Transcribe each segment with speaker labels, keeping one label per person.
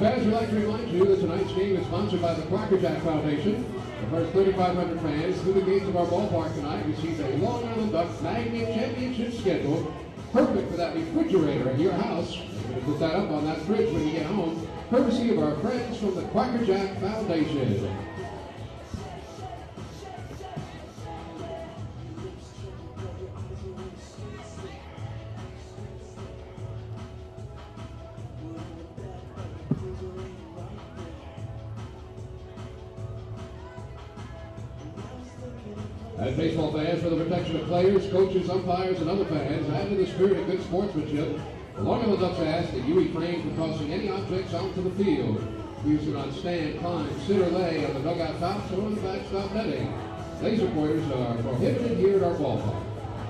Speaker 1: fans, we'd like to remind you that tonight's game is sponsored by the Quackerjack Foundation. The first 3,500 fans through the gates of our ballpark tonight receive a Long Island Ducks Magnate Championship schedule, perfect for that refrigerator in your house. You're going to put that up on that fridge when you get home, courtesy of our friends from the Quackerjack Foundation. As baseball fans, for the protection of players, coaches, umpires, and other fans, and in the spirit of good sportsmanship, the Long Island Ducks ask that you refrain from tossing any objects onto the field. Please do not stand, climb, sit, or lay on the dugout tops or on the backstop netting. Laser pointers are prohibited here at our ballpark.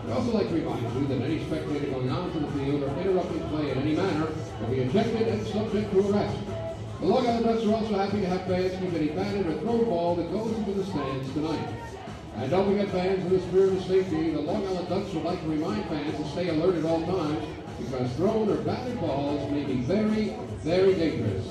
Speaker 1: We'd also like to remind you that any spectator going onto the field or interrupting play in any manner will be ejected and subject to arrest. The Long Island Ducks are also happy to have fans keep any batted or thrown ball that goes into the stands tonight. And don't forget, fans, in the spirit of safety, the Long Island Ducks would like to remind fans to stay alert at all times because thrown or batted balls may be very, very dangerous.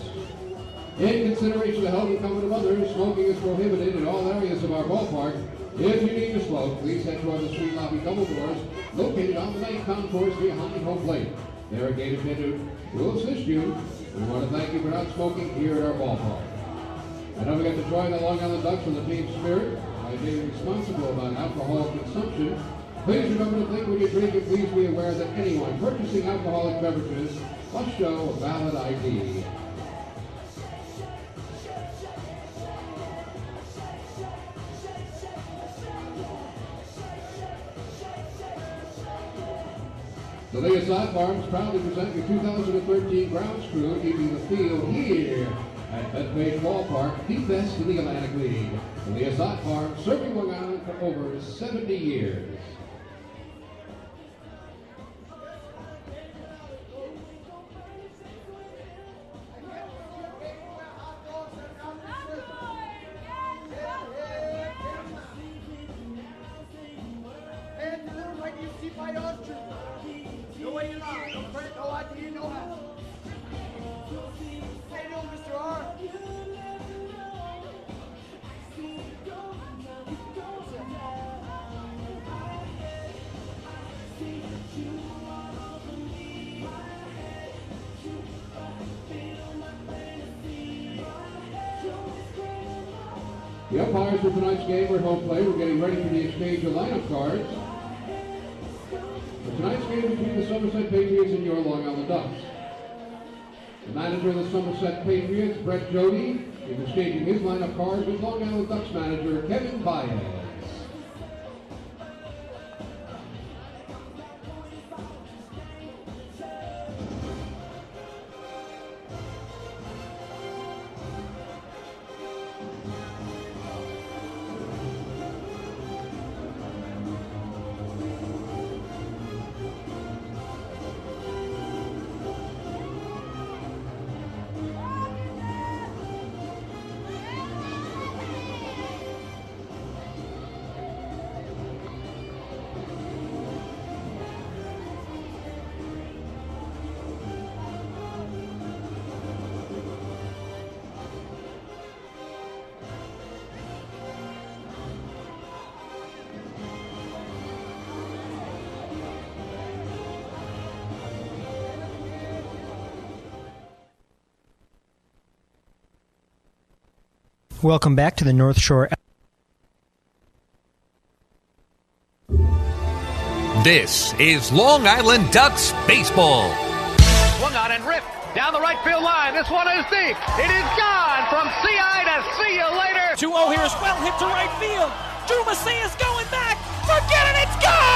Speaker 1: In consideration of the health and comfort of others, smoking is prohibited in all areas of our ballpark. If you need to smoke, please head toward the street lobby double doors located on the main concourse behind home plate. There are gate attendants who will assist you. We want to thank you for not smoking here at our ballpark. And don't forget to join the Long Island Ducks in the team spirit by being responsible about alcohol consumption. Please remember to think when you drink, and please be aware that anyone purchasing alcoholic beverages must show a valid ID. The Leaside Farms proudly present your 2013 grounds crew keeping the field here at Bethpage Ballpark, the best in the Atlantic League. The Leaside Farms serving Long Island for over 70 years. The umpires for tonight's game are at home plate. We're getting ready for the exchange of lineup cards. For tonight's game between the Somerset Patriots and your Long Island Ducks. The manager of the Somerset Patriots, Brett Jody, is exchanging his lineup cards with Long Island Ducks manager Kevin Baez.
Speaker 2: Welcome back to the North Shore.
Speaker 3: This is Long Island Ducks baseball.
Speaker 4: Swung on and ripped down the right field line. This one is deep. It is gone from CI to see you later.
Speaker 5: 2-0 here is well hit to right field. Drew Macias going back. Forget it, it's gone!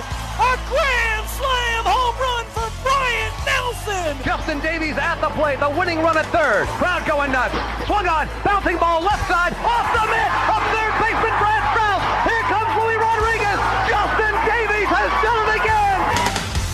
Speaker 5: A grand slam home run for Brian Nelson.
Speaker 4: Justin Davies at the plate. The winning run at third. Crowd going nuts. Swung on. Bouncing ball left side. Off the mitt. Up third baseman Brad Strauss. Here comes Louis Rodriguez. Justin Davies has done it again.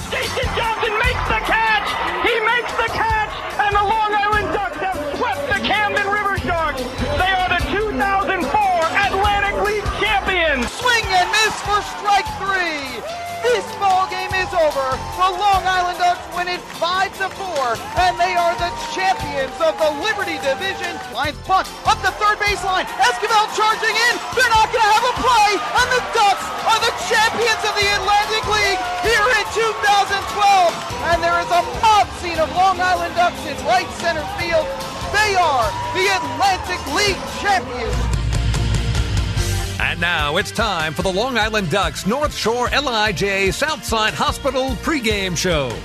Speaker 4: Jason Johnson makes the catch. He makes the catch. And the Long Island Ducks have swept the Camden River Sharks. They are the 2004 Atlantic League champions.
Speaker 6: Swing and miss for strike three. This ball game is over. The Long Island Ducks win it 5-4, and they are the champions of the Liberty Division. Lions punt up the third baseline. Esquivel charging in. They're not going to have a play, and the Ducks are the champions of the Atlantic League here in 2012. And there is a mob scene of Long Island Ducks in right center field. They are the Atlantic League champions.
Speaker 3: And now it's time for the Long Island Ducks North Shore LIJ Southside Hospital pregame show.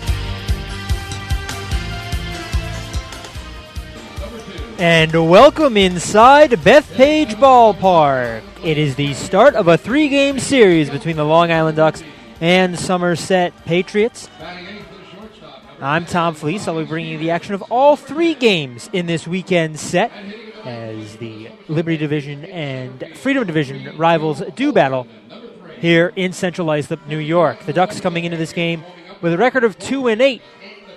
Speaker 2: And welcome inside Bethpage Ballpark. It is the start of a 3-game series between the Long Island Ducks and Somerset Patriots. I'm Tom Fleece. I'll be bringing you the action of all 3 games in this weekend set as the Liberty Division and Freedom Division rivals do battle here in Central Islip, New York. The Ducks coming into this game with a record of 2-8,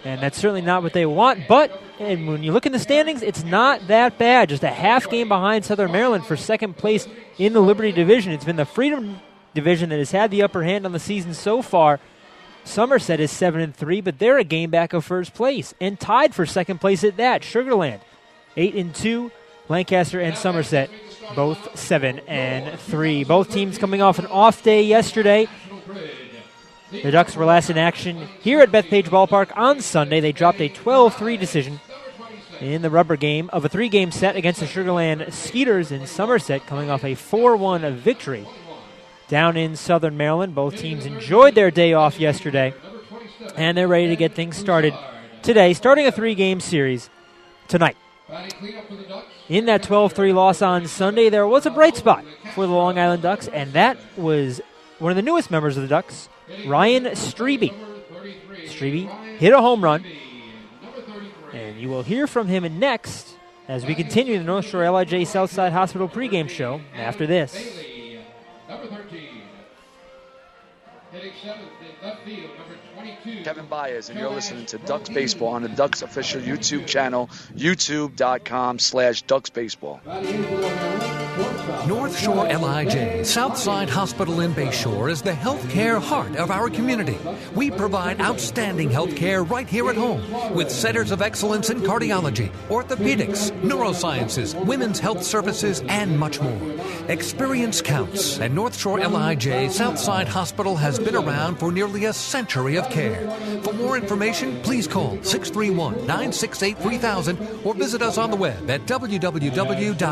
Speaker 2: and that's certainly not what they want, but and when you look in the standings, it's not that bad. Just a half game behind Southern Maryland for second place in the Liberty Division. It's been the Freedom Division that has had the upper hand on the season so far. Somerset is 7-3, but they're a game back of first place and tied for second place at that. Sugarland 8-2. Lancaster and Somerset, both 7-3. Both teams coming off an off day yesterday. The Ducks were last in action here at Bethpage Ballpark on Sunday. They dropped a 12-3 decision in the rubber game of a 3-game set against the Sugarland Skeeters in Somerset, coming off a 4-1 victory down in Southern Maryland. Both teams enjoyed their day off yesterday, and they're ready to get things started today, starting a 3-game series tonight. In that 12-3 loss on Sunday, there was a bright spot for the Long Island Ducks, and that was one of the newest members of the Ducks, Ryan Strebe. Strebe hit a home run, and you will hear from him next as we continue the North Shore LIJ Southside Hospital pregame show after this.
Speaker 1: Number 13. Hitting 7th in left field, number 22.
Speaker 7: Kevin Baez, and you're listening to Ducks Baseball on the Ducks official YouTube channel, youtube.com/Ducks Baseball.
Speaker 3: North Shore LIJ Southside Hospital in Bayshore is the healthcare heart of our community. We provide outstanding healthcare right here at home with centers of excellence in cardiology, orthopedics, neurosciences, women's health services, and much more. Experience counts, and North Shore LIJ Southside Hospital has been around for nearly a century of care. For more information, please call 631-968-3000 or visit us on the web at www.nslij.com.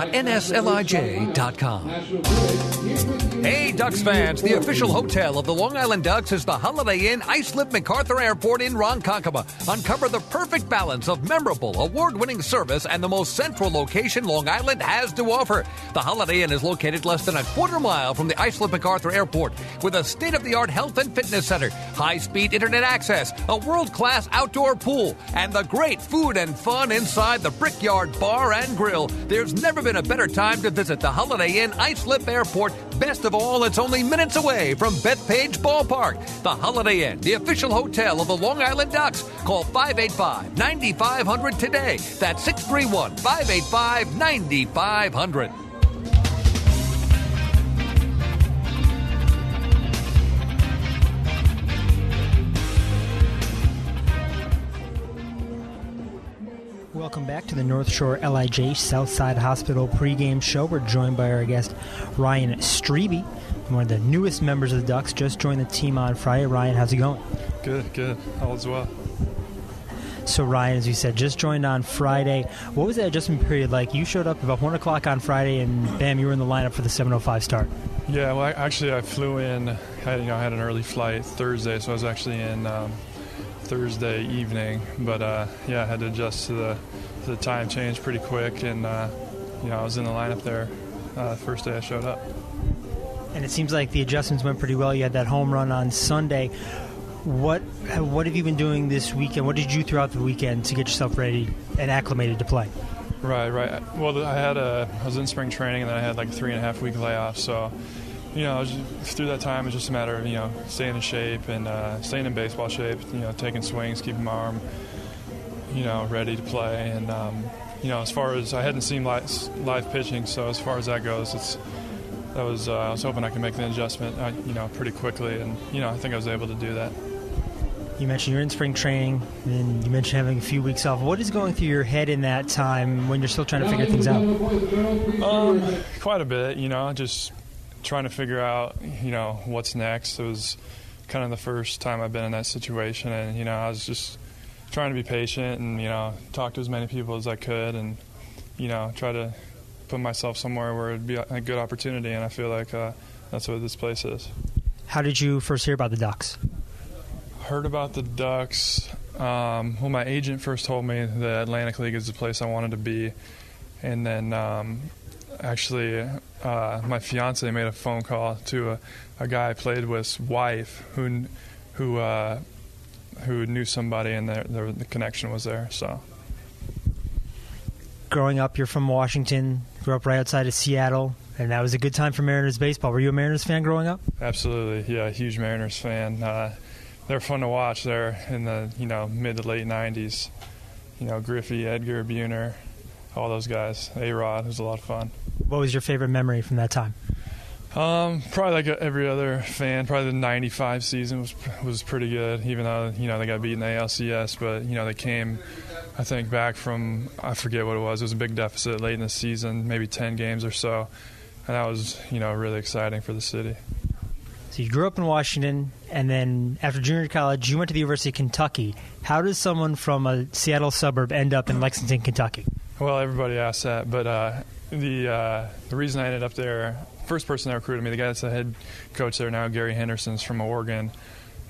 Speaker 3: Hey, Ducks fans, the official hotel of the Long Island Ducks is the Holiday Inn Islip MacArthur Airport in Ronkonkoma. Uncover the perfect balance of memorable, award-winning service and the most central location Long Island has to offer. The Holiday Inn is located less than a quarter mile from the Islip MacArthur Airport with a state-of-the-art health and fitness center, high-speed internet access, a world-class outdoor pool, and the great food and fun inside the Brickyard Bar and Grill. There's never been a better time to visit the Holiday Inn Islip Airport. Best of all, it's only minutes away from Bethpage Ballpark. The Holiday Inn, the official hotel of the Long Island Ducks. Call 585-9500 today. That's 631-585-9500.
Speaker 2: Welcome back to the North Shore LIJ Southside Hospital pregame show. We're joined by our guest, Ryan Strebe, one of the newest members of the Ducks. Just joined the team on Friday. Ryan, how's it going?
Speaker 8: Good. All is well.
Speaker 2: So, Ryan, as you said, just joined on Friday. What was that adjustment period like? You showed up about 1 o'clock on Friday, and bam, you were in the lineup for the 7:05 start.
Speaker 8: Yeah, well, I flew in. I had an early flight Thursday, so I was actually in Thursday evening, but I had to adjust to the time change pretty quick, and I was in the lineup there the first day I showed up.
Speaker 2: And it seems like the adjustments went pretty well. You had that home run on Sunday. What have you been doing this weekend? What did you do throughout the weekend to get yourself ready and acclimated to play?
Speaker 8: Right. Well, I was in spring training, and then I had like a 3.5 week layoff, so through that time, it's just a matter of, staying in shape and staying in baseball shape, taking swings, keeping my arm, ready to play. And, as far as I hadn't seen live pitching, so as far as that goes, I was hoping I could make the adjustment, pretty quickly. And, I think I was able to do that.
Speaker 2: You mentioned you're in spring training, and you mentioned having a few weeks off. What is going through your head in that time when you're still trying to figure things out?
Speaker 8: Quite a bit, just trying to figure out, what's next. It was kind of the first time I've been in that situation, and, I was just trying to be patient and, talk to as many people as I could and, try to put myself somewhere where it'd be a good opportunity, and I feel like that's what this place is.
Speaker 2: How did you first hear about the Ducks?
Speaker 8: Heard about the Ducks. Well, my agent first told me the Atlantic League is the place I wanted to be, and then actually my fiance made a phone call to a guy I played with's wife who knew somebody, and the connection was there. So,
Speaker 2: growing up, you're from Washington. Grew up right outside of Seattle, and that was a good time for Mariners baseball. Were you a Mariners fan growing up?
Speaker 8: Absolutely, yeah, huge Mariners fan. They're fun to watch. They're in the mid to late '90s. Griffey, Edgar, Buhner, all those guys. A-Rod, it was a lot of fun.
Speaker 2: What was your favorite memory from that time?
Speaker 8: Probably like every other fan. Probably the '95 season was pretty good, even though they got beat in the ALCS. But they came, I think, back from, I forget what it was. It was a big deficit late in the season, maybe 10 games or so, and that was really exciting for the city.
Speaker 2: So you grew up in Washington, and then after junior college, you went to the University of Kentucky. How does someone from a Seattle suburb end up in Lexington, Kentucky?
Speaker 8: Well, everybody asks that, but the reason I ended up there, first person that recruited me, the guy that's the head coach there now, Gary Henderson's from Oregon,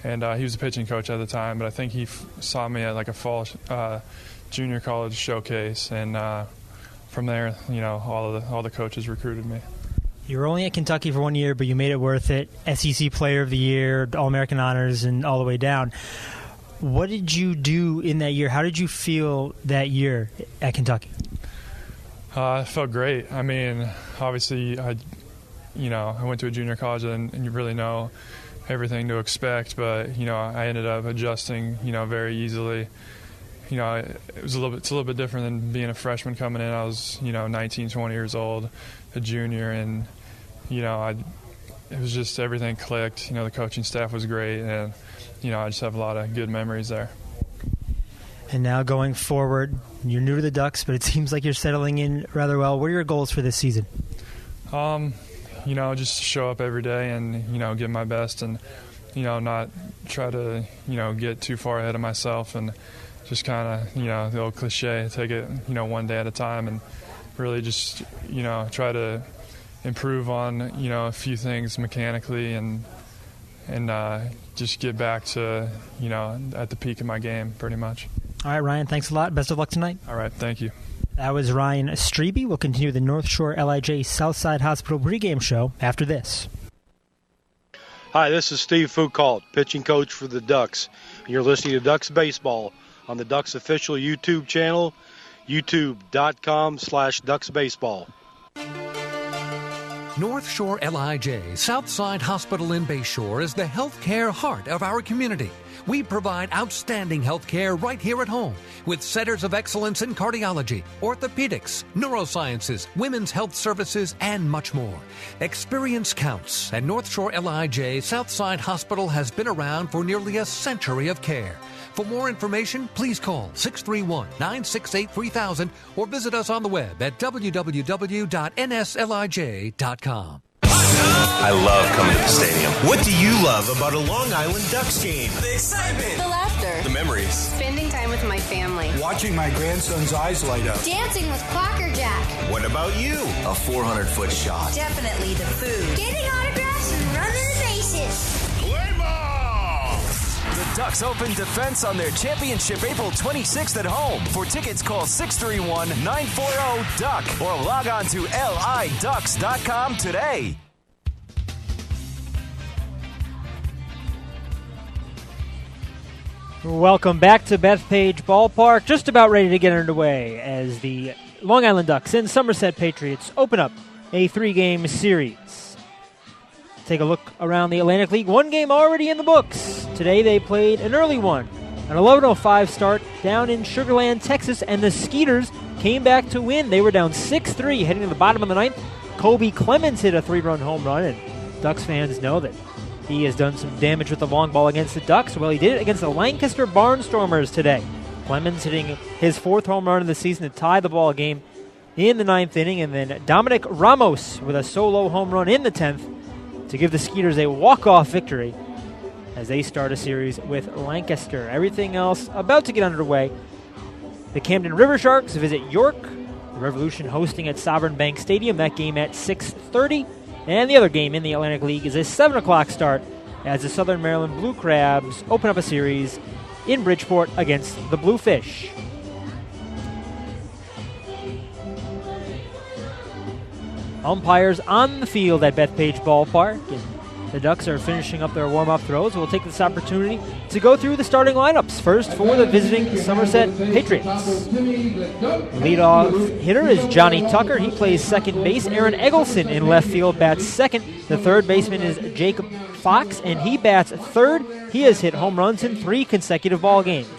Speaker 8: and he was a pitching coach at the time, but I think he saw me at like a fall junior college showcase, and from there, all the coaches recruited me.
Speaker 2: You were only at Kentucky for 1 year, but you made it worth it. SEC Player of the Year, All-American honors, and all the way down. What did you do in that year? How did you feel that year at Kentucky?
Speaker 8: I felt great. I mean, obviously, I went to a junior college, and you really know everything to expect. But I ended up adjusting, very easily. It's a little bit different than being a freshman coming in. I was, 19, 20 years old, a junior, and it was just everything clicked. The coaching staff was great, and I just have a lot of good memories there.
Speaker 2: And now going forward, you're new to the Ducks, but it seems like you're settling in rather well. What are your goals for this season?
Speaker 8: Just show up every day and give my best, and not try to get too far ahead of myself, and just kind of the old cliche, take it one day at a time, and really just try to improve on a few things mechanically, and just get back to at the peak of my game pretty much.
Speaker 2: All right, Ryan, thanks a lot. Best of luck tonight.
Speaker 8: All right, thank you.
Speaker 2: That was Ryan Strebe. We'll continue the North Shore LIJ Southside Hospital pregame show after this.
Speaker 9: Hi, this is Steve Foucault, pitching coach for the Ducks. You're listening to Ducks Baseball on the Ducks official YouTube channel, youtube.com/DucksBaseball.
Speaker 3: North Shore LIJ Southside Hospital in Bayshore is the healthcare heart of our community. We provide outstanding health care right here at home with centers of excellence in cardiology, orthopedics, neurosciences, women's health services, and much more. Experience counts, and North Shore LIJ Southside Hospital has been around for nearly a century of care. For more information, please call 631-968-3000 or visit us on the web at www.nslij.com.
Speaker 10: I love coming to the stadium. What do you love about a Long Island Ducks game?
Speaker 11: The excitement. The laughter.
Speaker 10: The memories.
Speaker 11: Spending time with my family.
Speaker 12: Watching my grandson's eyes light up.
Speaker 11: Dancing with Clocker Jack.
Speaker 10: What about you? A 400-foot shot.
Speaker 11: Definitely the food. Getting autographs and running the bases.
Speaker 10: Play ball!
Speaker 13: The Ducks open defense on their championship April 26th at home. For tickets, call 631-940-DUCK or log on to liducks.com today.
Speaker 2: Welcome back to Bethpage Ballpark. Just about ready to get underway as the Long Island Ducks and Somerset Patriots open up a 3-game series. Take a look around the Atlantic League. One game already in the books. Today they played an early one, an 11:05 start down in Sugar Land, Texas, and the Skeeters came back to win. They were down 6-3 heading to the bottom of the ninth. Kobe Clemens hit a 3-run home run, and Ducks fans know that He has done some damage with the long ball against the Ducks. Well, he did it against the Lancaster Barnstormers today. Clemens hitting his 4th home run of the season to tie the ball game in the 9th inning, and then Dominic Ramos with a solo home run in the 10th to give the Skeeters a walk-off victory as they start a series with Lancaster. Everything else about to get underway. The Camden River Sharks visit York. The Revolution hosting at Sovereign Bank Stadium. That game at 6:30. And the other game in the Atlantic League is a 7 o'clock start as the Southern Maryland Blue Crabs open up a series in Bridgeport against the Bluefish. Umpires on the field at Bethpage Ballpark. And the Ducks are finishing up their warm-up throws. We'll take this opportunity to go through the starting lineups. First for the visiting Somerset Patriots. Leadoff hitter is Johnny Tucker. He plays second base. Aaron Eggleston in left field bats second. The third baseman is Jacob Fox, and he bats third. He has hit home runs in 3 consecutive ball games.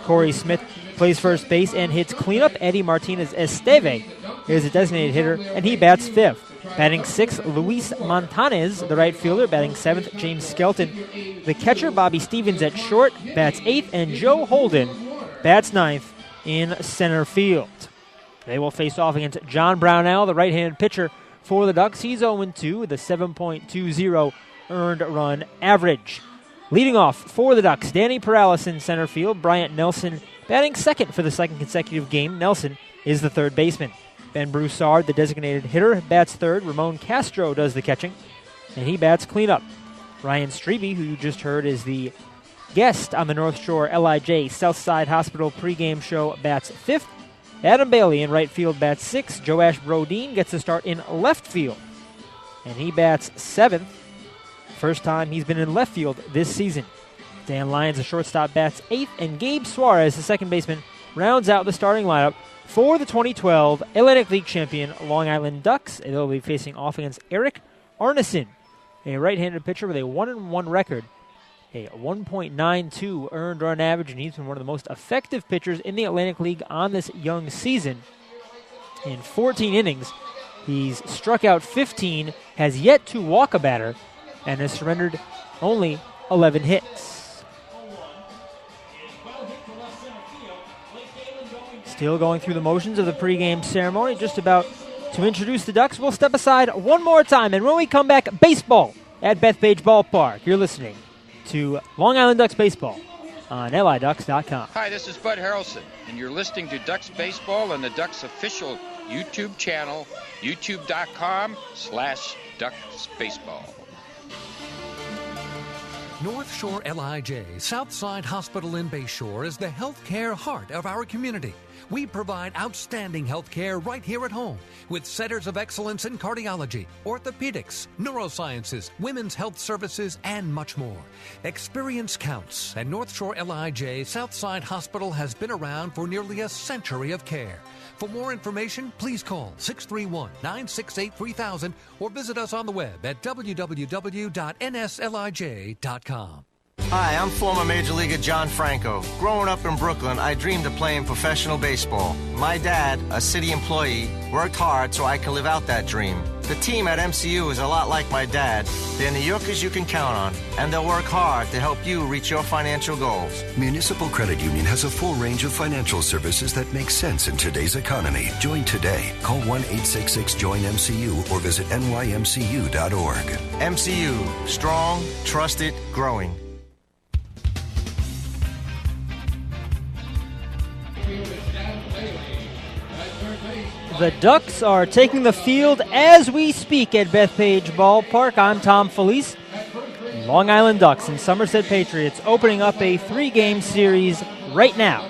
Speaker 2: Corey Smith plays first base and hits cleanup. Eddie Martinez Esteve is a designated hitter, and he bats fifth. Batting sixth, Luis Montanez, the right fielder. Batting seventh, James Skelton. The catcher, Bobby Stevens at short, bats eighth, and Joe Holden bats ninth in center field. They will face off against John Brownell, the right-handed pitcher for the Ducks. He's 0-2 with a 7.20 earned run average. Leading off for the Ducks, Danny Perales in center field. Bryant Nelson batting second for the second consecutive game. Nelson is the third baseman. Ben Broussard, the designated hitter, bats third. Ramon Castro does the catching, and he bats cleanup. Ryan Strebe, who you just heard is the guest on the North Shore LIJ Southside Hospital pregame show, bats fifth. Adam Bailey in right field bats sixth. Joash Brodeen gets the start in left field, and he bats seventh. First time he's been in left field this season. Dan Lyons, the shortstop, bats eighth, and Gabe Suarez, the second baseman, rounds out the starting lineup for the 2012 Atlantic League champion Long Island Ducks. They'll be facing off against Eric Arneson, a right-handed pitcher with a 1-1 record, a 1.92 earned run average, and he's been one of the most effective pitchers in the Atlantic League on this young season. In 14 innings, he's struck out 15, has yet to walk a batter, and has surrendered only 11 hits. Still going through the motions of the pregame ceremony, just about to introduce the Ducks. We'll step aside one more time, and when we come back, baseball at Bethpage Ballpark. You're listening to Long Island Ducks Baseball on LIDucks.com.
Speaker 14: Hi, this is Bud Harrelson, and you're listening to Ducks Baseball on the Ducks official YouTube channel, youtube.com/DucksBaseball.
Speaker 3: North Shore LIJ Southside Hospital in Bayshore is the healthcare heart of our community. We provide outstanding health care right here at home with centers of excellence in cardiology, orthopedics, neurosciences, women's health services, and much more. Experience counts, and North Shore LIJ Southside Hospital has been around for nearly a century of care. For more information, please call 631-968-3000 or visit us on the web at www.nslij.com.
Speaker 15: Hi, I'm former Major Leaguer John Franco. Growing up in Brooklyn, I dreamed of playing professional baseball. My dad, a city employee, worked hard so I could live out that dream. The team at MCU is a lot like my dad. They're New Yorkers you can count on, and they'll work hard to help you reach your financial goals.
Speaker 16: Municipal Credit Union has a full range of financial services that make sense in today's economy. Join today. Call 1-866-JOIN-MCU or visit nymcu.org.
Speaker 15: MCU, strong, trusted, growing.
Speaker 2: The Ducks are taking the field as we speak at Bethpage Ballpark. I'm Tom Felice. Long Island Ducks and Somerset Patriots opening up a 3-game series right now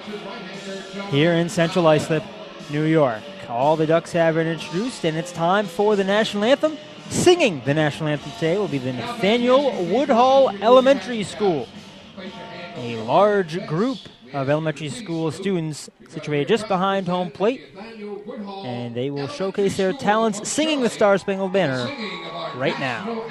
Speaker 2: here in Central Islip, New York. All the Ducks have been introduced, and it's time for the national anthem. Singing the national anthem today will be the Nathaniel Woodhull Elementary School. A large group of elementary school students situated just behind home plate, and they will showcase their talents singing the Star Spangled Banner right now.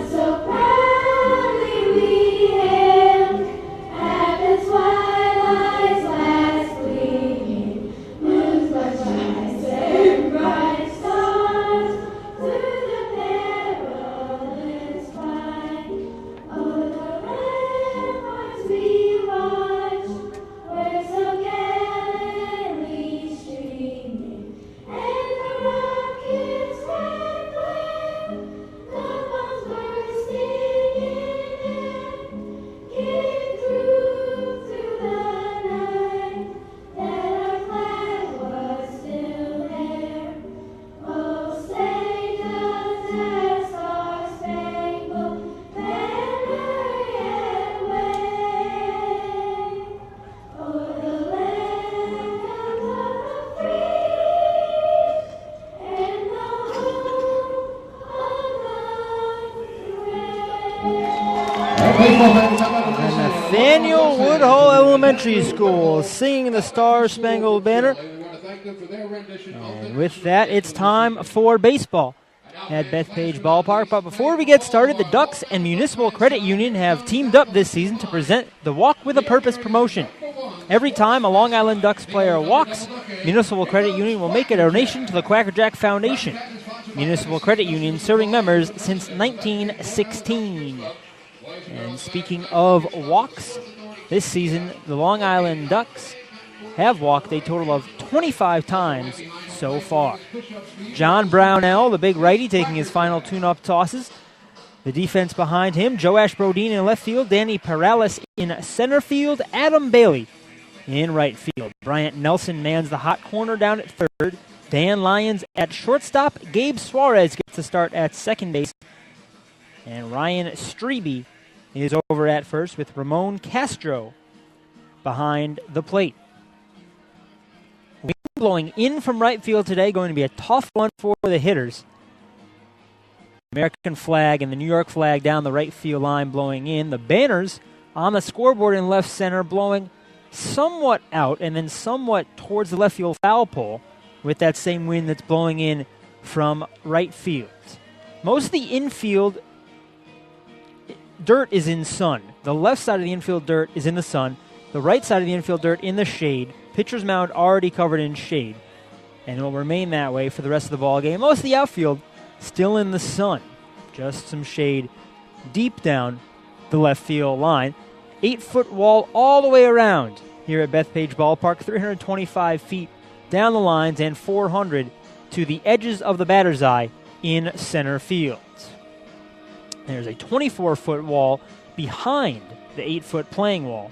Speaker 11: So
Speaker 2: And Nathaniel Woodhull Elementary School singing the Star Spangled Banner. And with that, it's time for baseball at Bethpage Ballpark. But before we get started, the Ducks and Municipal Credit Union have teamed up this season to present the Walk with a Purpose promotion. Every time a Long Island Ducks player walks, Municipal Credit Union will make a donation to the Quackerjack Foundation. Municipal Credit Union serving members since 1916. And speaking of walks, this season the Long Island Ducks have walked a total of 25 times so far. John Brownell, the big righty, taking his final tune-up tosses. The defense behind him, Joash Brodeen in left field, Danny Paralis in center field, Adam Bailey in right field. Bryant Nelson mans the hot corner down at third. Dan Lyons at shortstop. Gabe Suarez gets to start at second base. And Ryan Strebe is over at first with Ramon Castro behind the plate. Wind blowing in from right field today, going to be a tough one for the hitters. American flag and the New York flag down the right field line blowing in. The banners on the scoreboard in left center blowing somewhat out and then somewhat towards the left field foul pole with that same wind that's blowing in from right field. Most of the infield dirt is in sun. The left side of the infield dirt is in the sun. The right side of the infield dirt in the shade. Pitcher's mound already covered in shade. And it will remain that way for the rest of the ball game. Most of the outfield still in the sun. Just some shade deep down the left field line. 8-foot wall all the way around here at Bethpage Ballpark. 325 feet down the lines and 400 to the edges of the batter's eye in center field. There's a 24-foot wall behind the 8-foot playing wall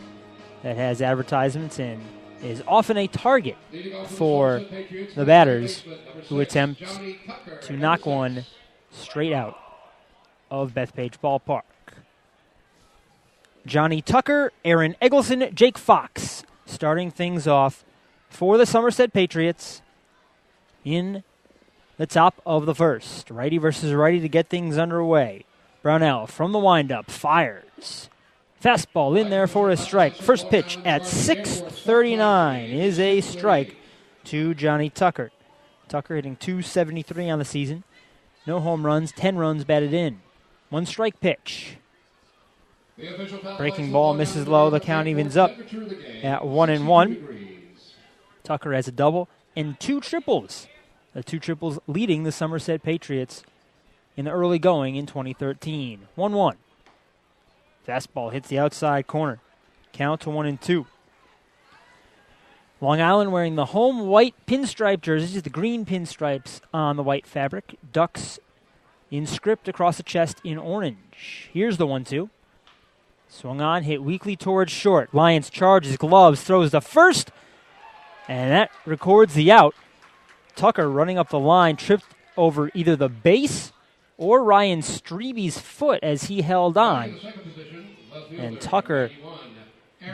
Speaker 2: that has advertisements and is often a target for the batters who attempt to knock one straight out of Bethpage Ballpark. Johnny Tucker, Aaron Eggleston, Jake Fox starting things off for the Somerset Patriots in the top of the first. Righty versus righty to get things underway. Brownell from the windup fires. Fastball in there for a strike. First pitch at 6:39 is a strike to Johnny Tucker. Tucker hitting .273 on the season. No home runs, 10 runs batted in. One strike pitch. Breaking ball misses low. The count evens up at 1-1. Tucker has a double and 2 triples. The 2 triples leading the Somerset Patriots in the early going in 2013. 1-1. Fastball hits the outside corner. Count to 1-2. Long Island wearing the home white pinstripe jerseys, the green pinstripes on the white fabric. Ducks in script across the chest in orange. Here's the 1-2. Swung on, hit weakly towards short. Lyons charges, gloves, throws the first, and that records the out. Tucker running up the line, tripped over either the base or Ryan Strebe's foot as he held on. And Tucker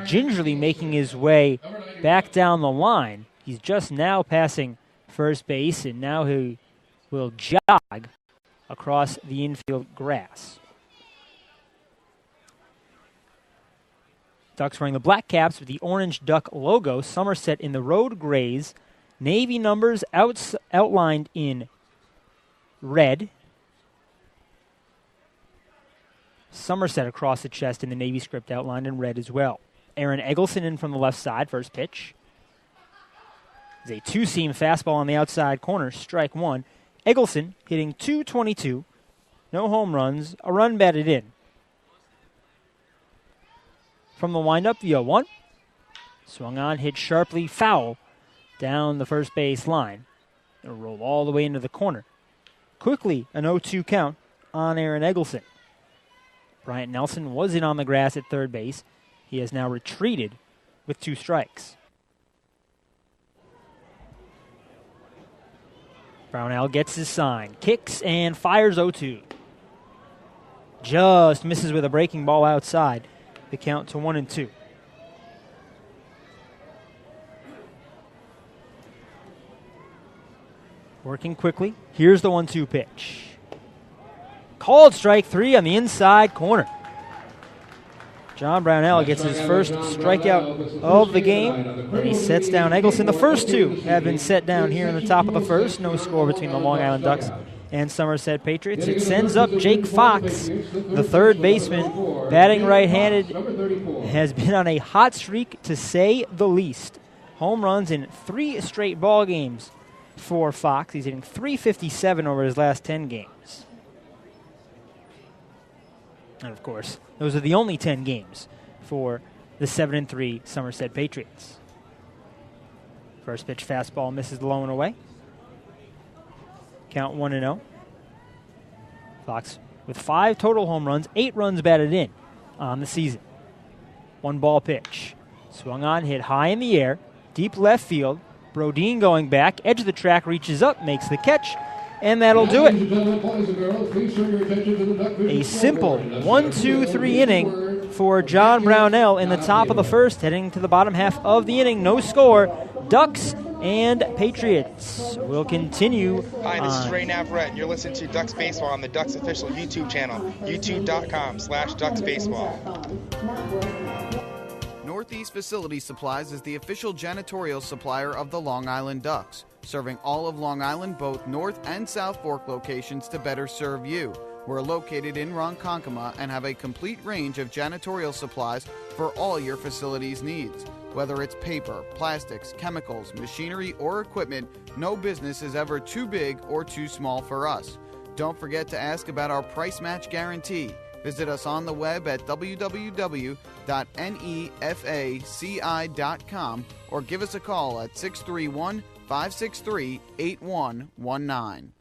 Speaker 2: gingerly making his way back down the line. He's just now passing first base, and now he will jog across the infield grass. Ducks wearing the black caps with the orange duck logo. Somerset in the road grays. Navy numbers outlined in red. Somerset across the chest in the Navy script outlined in red as well. Aaron Eggleston in from the left side, first pitch. It's a 2-seam fastball on the outside corner, strike 1. Eggleston hitting .222, no home runs, a run batted in. From the windup, the 0-1. Swung on, hit sharply, foul down the first base line. It'll roll all the way into the corner. Quickly, an 0-2 count on Aaron Eggleston. Bryant Nelson was in on the grass at third base. He has now retreated with 2 strikes. Brownell gets his sign, kicks and fires 0-2. Just misses with a breaking ball outside. The count to 1-2. Working quickly. Here's the 1-2 pitch. Called strike 3 on the inside corner. John Brownell gets his first strikeout of the game, and he sets down Eggleston. The first two have been set down here in the top of the first. No score between the Long Island Ducks and Somerset Patriots. It sends up Jake Fox, the third baseman, batting right-handed, has been on a hot streak to say the least. Home runs in 3 straight ball games for Fox. He's hitting .357 over his last 10 games. And, of course, those are the only 10 games for the 7-3 Somerset Patriots. First pitch fastball misses low and away. Count 1-0. Fox with 5 total home runs, 8 runs batted in on the season. 1 ball pitch. Swung on, hit high in the air, deep left field. Brodeen going back, edge of the track, reaches up, makes the catch, and that'll do it. A simple 1-2-3 inning for John Brownell in the top of the first, heading to the bottom half of the inning. No score. Ducks and Patriots will continue.
Speaker 17: Hi, this is Ray Navarrete, and you're listening to Ducks Baseball on the Ducks official YouTube channel, youtube.com/DucksBaseball.
Speaker 6: Northeast Facility Supplies is the official janitorial supplier of the Long Island Ducks, serving all of Long Island, both North and South Fork locations to better serve you. We're located in Ronkonkoma and have a complete range of janitorial supplies for all your facilities' needs. Whether it's paper, plastics, chemicals, machinery, or equipment, no business is ever too big or too small for us. Don't forget to ask about our price match guarantee. Visit us on the web at www.nefaci.com or give us a call at 631-563-8119.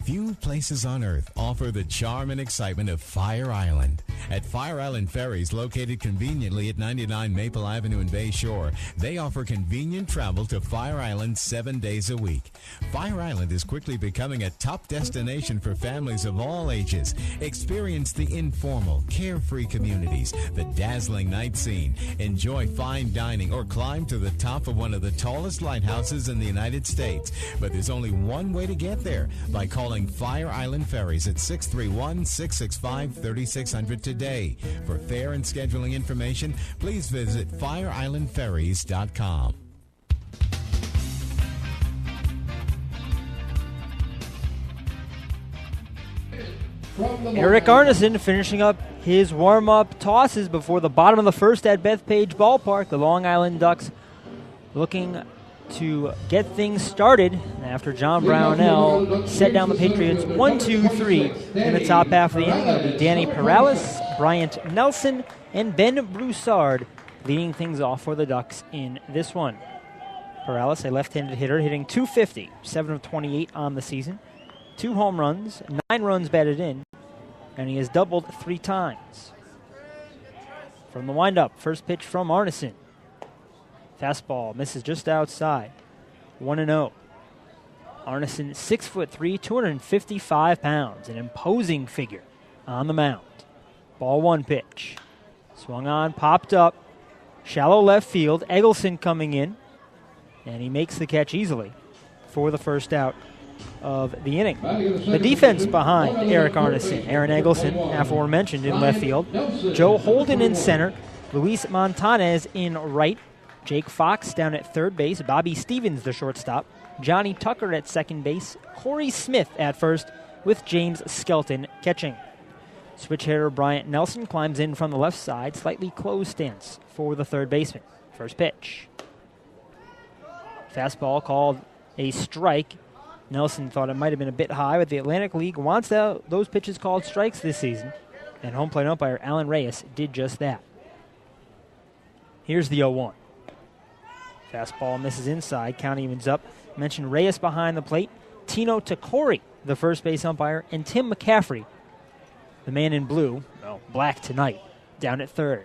Speaker 18: Few places on earth offer the charm and excitement of Fire Island. At Fire Island Ferries, located conveniently at 99 Maple Avenue in Bay Shore, they offer convenient travel to Fire Island 7 days a week. Fire Island is quickly becoming a top destination for families of all ages. Experience the informal, carefree communities, the dazzling night scene, enjoy fine dining, or climb to the top of one of the tallest lighthouses in the United States. But there's only one way to get there, by calling Fire Island Ferries at 631-665-3600 today. For fare and scheduling information, please visit fireislandferries.com.
Speaker 2: Eric Arneson finishing up his warm-up tosses before the bottom of the first at Bethpage Ballpark. The Long Island Ducks looking to get things started after John Brownell set down the Patriots 1-2-3 in the top half of the inning. It'll be Danny Perales, Bryant Nelson, and Ben Broussard leading things off for the Ducks in this one. Perales, a left-handed hitter, hitting .250, 7 of 28 on the season. 2 home runs, 9 runs batted in, and he has doubled 3 times. From the windup, first pitch from Arneson. Fastball misses just outside. 1-0. Arneson, 6'3", 255 pounds, an imposing figure on the mound. Ball 1 pitch. Swung on, popped up. Shallow left field. Eggleston coming in, and he makes the catch easily for the first out of the inning. The defense behind Eric Arneson, Aaron Eggleston, aforementioned, in left field. Joe Holden in center. Luis Montanez in right. Jake Fox down at third base. Bobby Stevens, the shortstop. Johnny Tucker at second base. Corey Smith at first, with James Skelton catching. Switch hitter Bryant Nelson climbs in from the left side. Slightly closed stance for the third baseman. First pitch. Fastball called a strike. Nelson thought it might have been a bit high, but the Atlantic League wants those pitches called strikes this season, and home plate umpire Alan Reyes did just that. Here's the 0-1. Fastball misses inside. Count evens up. Mentioned Reyes behind the plate. Tino Takori, the first base umpire, and Tim McCaffrey, the man in blue, well, black tonight, down at third.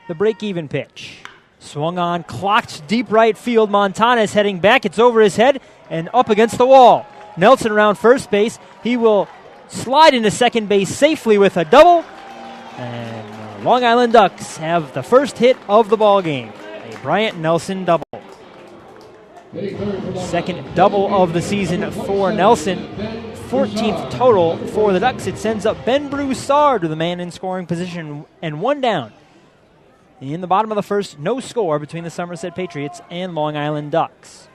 Speaker 2: The break-even pitch. Swung on, clocked deep right field. Montanez heading back. It's over his head and up against the wall. Nelson around first base. He will slide into second base safely with a double. And Long Island Ducks have the first hit of the ball game. A Bryant Nelson double. Second double of the season for Nelson. 14th total for the Ducks. It sends up Ben Broussard to the man in scoring position and one down. In the bottom of the first, no score between the Somerset Patriots and Long Island Ducks.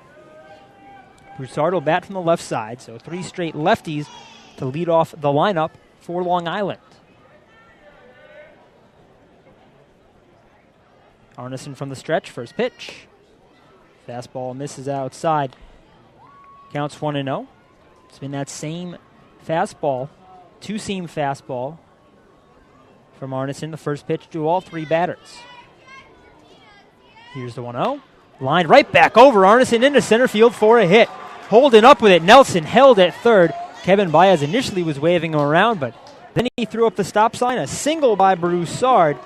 Speaker 2: Broussard will bat from the left side, so 3 straight lefties to lead off the lineup for Long Island. Arneson from the stretch, first pitch. Fastball misses outside. Counts 1-0. It's been that same fastball, two-seam fastball from Arneson, the first pitch to all 3 batters. Here's the 1-0. Lined right back over Arneson into center field for a hit. Holding up with it, Nelson held at third. Kevin Baez initially was waving him around, but then he threw up the stop sign. A single by Broussard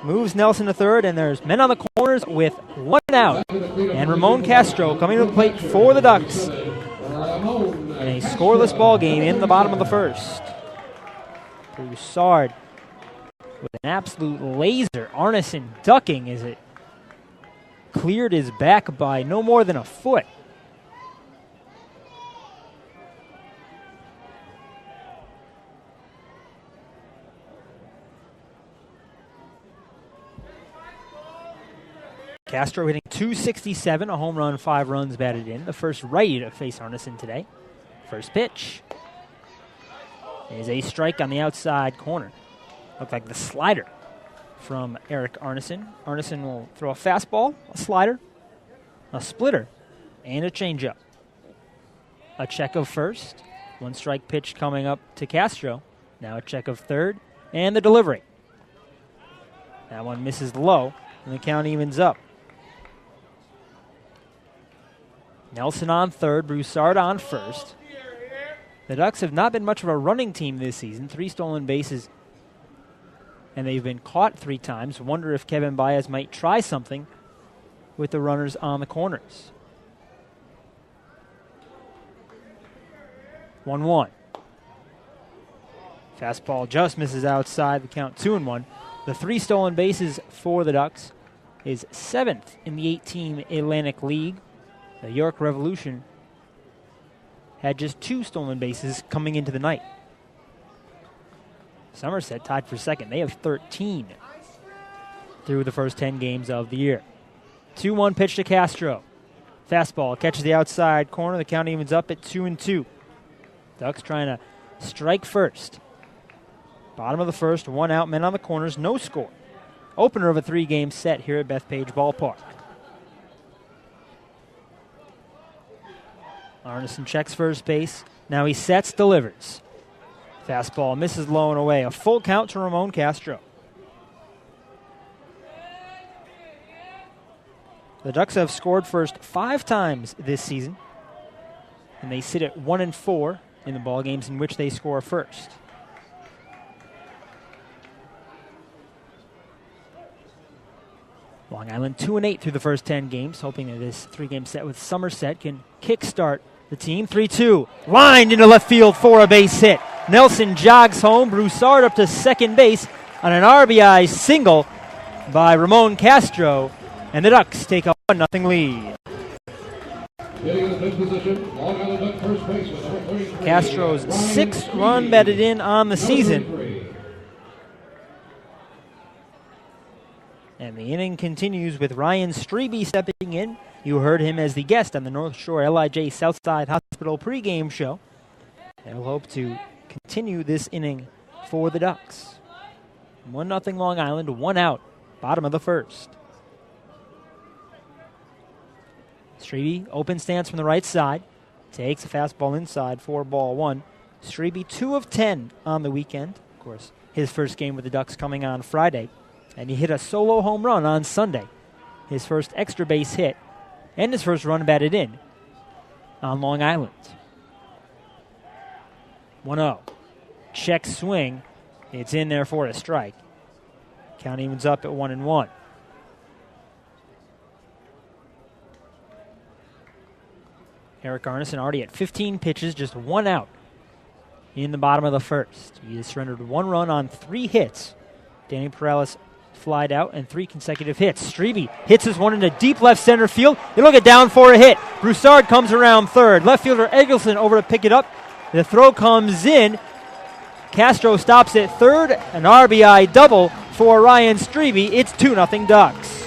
Speaker 2: moves Nelson to third, and there's men on the corners with 1 out. And Ramon Castro coming to the plate for the Ducks in a scoreless ball game in the bottom of the first. Broussard with an absolute laser. Arneson ducking as it cleared his back by no more than a foot. Castro hitting .267, a home run, 5 runs batted in. The first righty to face Arneson today. First pitch is a strike on the outside corner. Looked like the slider from Eric Arneson. Arneson will throw a fastball, a slider, a splitter, and a changeup. A check of first. 1 strike pitch coming up to Castro. Now a check of third, and the delivery. That one misses low, and the count evens up. Nelson on third, Broussard on first. The Ducks have not been much of a running team this season. 3 stolen bases, and they've been caught 3 times. Wonder if Kevin Baez might try something with the runners on the corners. 1-1. Fastball just misses outside. The count 2-1. The 3 stolen bases for the Ducks is 7th in the 8-team Atlantic League. The York Revolution had just 2 stolen bases coming into the night. Somerset tied for second. They have 13 through the first 10 games of the year. 2-1 pitch to Castro. Fastball catches the outside corner. The count evens up at 2-2. Ducks trying to strike first. Bottom of the first, 1 out, men on the corners, no score. Opener of a 3-game set here at Bethpage Ballpark. Arneson checks first base. Now he sets, delivers. Fastball misses low and away. A full count to Ramon Castro. The Ducks have scored first 5 times this season, and they sit at 1-4 in the ball games in which they score first. Long Island 2-8 through the first 10 games, hoping that this 3-game set with Somerset can kickstart the team. 3-2, lined into left field for a base hit. Nelson jogs home. Broussard up to second base on an RBI single by Ramon Castro, and the Ducks take a 1-0 lead. Castro's 6th run batted in on the season. And the inning continues with Ryan Strebe stepping in. You heard him as the guest on the North Shore LIJ Southside Hospital pregame show. They'll hope to continue this inning for the Ducks. 1-0 Long Island, 1 out, bottom of the first. Strebe, open stance from the right side. Takes a fastball inside for ball 1. Strebe 2 of 10 on the weekend. Of course, his first game with the Ducks coming on Friday. And he hit a solo home run on Sunday. His first extra base hit and his first run batted in on Long Island. 1-0. Check swing. It's in there for a strike. Count evens up at 1-1. Eric Arneson already at 15 pitches, just 1 out in the bottom of the first. He has surrendered 1 run on 3 hits. Danny Perales flied out and 3 consecutive hits. Strebe hits his one into deep left center field. It'll get down for a hit. Broussard comes around third. Left fielder Eggleston over to pick it up. The throw comes in. Castro stops at third. An RBI double for Ryan Strebe. It's 2-0 Ducks.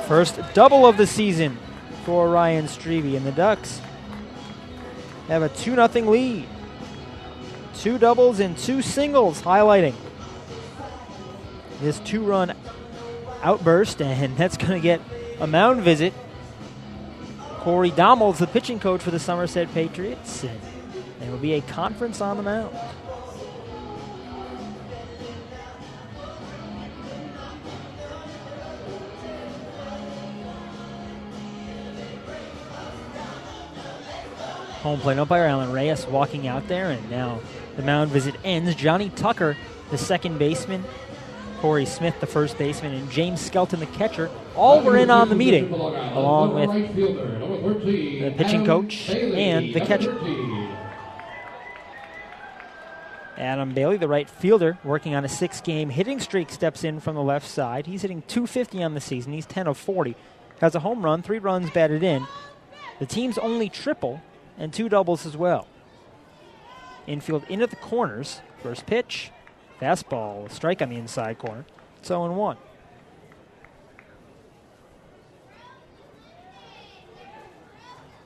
Speaker 2: First double of the season for Ryan Strebe, and the Ducks have a 2-0 lead. 2 doubles and 2 singles highlighting this 2-run outburst, and that's going to get a mound visit. Corey Dommel's the pitching coach for the Somerset Patriots, and there will be a conference on the mound. Home plate umpire Alan Reyes walking out there, and now the mound visit ends. Johnny Tucker, the second baseman, Corey Smith, the first baseman, and James Skelton, the catcher, all were in on the meeting, along with the pitching coach and the catcher. Adam Bailey, the right fielder, working on a 6-game hitting streak, steps in from the left side. He's hitting .250 on the season. He's 10 of 40. Has a home run, 3 runs batted in. The team's only triple and 2 doubles as well. Infield into the corners. First pitch, fastball, strike on the inside corner. It's 0-1.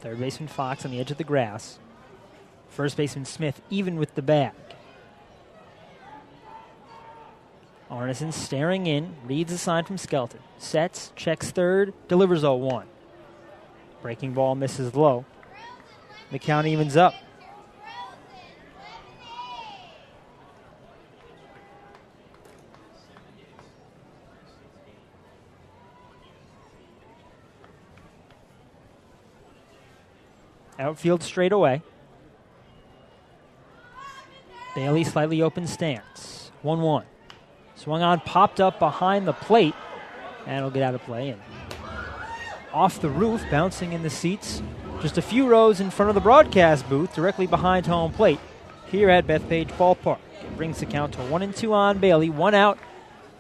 Speaker 2: Third baseman Fox on the edge of the grass. First baseman Smith even with the bag. Arneson staring in, reads a sign from Skelton. Sets, checks third, delivers 0-1. Breaking ball misses low. The count evens up. Outfield straight away. Bailey slightly open stance. 1-1. Swung on, popped up behind the plate. And it'll get out of play. And off the roof, bouncing in the seats. Just a few rows in front of the broadcast booth, directly behind home plate here at Bethpage Ballpark. It brings the count to 1-2 on Bailey. 1 out.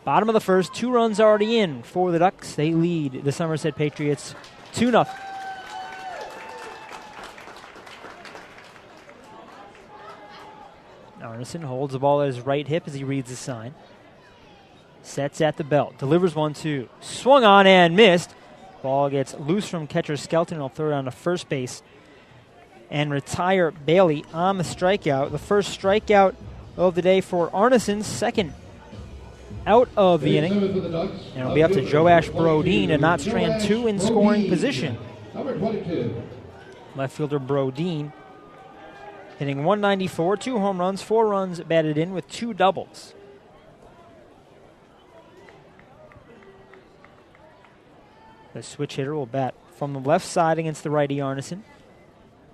Speaker 2: Bottom of the first. 2 runs already in for the Ducks. They lead the Somerset Patriots 2-0. Arneson holds the ball at his right hip as he reads the sign. Sets at the belt. Delivers 1-2. Swung on and missed. Ball gets loose from catcher Skelton. He'll throw it on to first base and retire Bailey on the strikeout. The first strikeout of the day for Arneson. Second out of the inning. And it'll be up to Joash Brodeen to not strand 2 in scoring position. Left fielder Brodeen hitting .194, 2 home runs, 4 runs batted in with 2 doubles. The switch hitter will bat from the left side against the righty Arneson.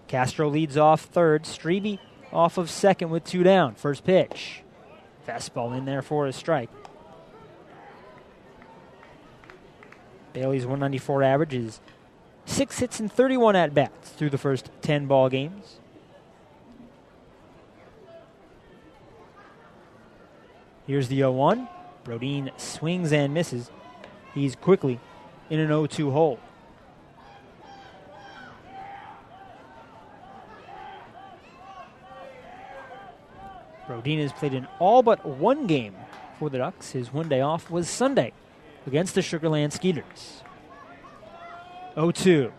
Speaker 2: Castro leads off third. Strebe off of second with 2 down. First pitch. Fastball in there for a strike. Bailey's .194 average is 6 hits and 31 at-bats through the first 10 ball games. Here's the 0-1. Brodeen swings and misses. He's quickly in an 0-2 hole. Brodeen has played in all but 1 game for the Ducks. His 1 day off was Sunday against the Sugarland Skeeters. 0-2.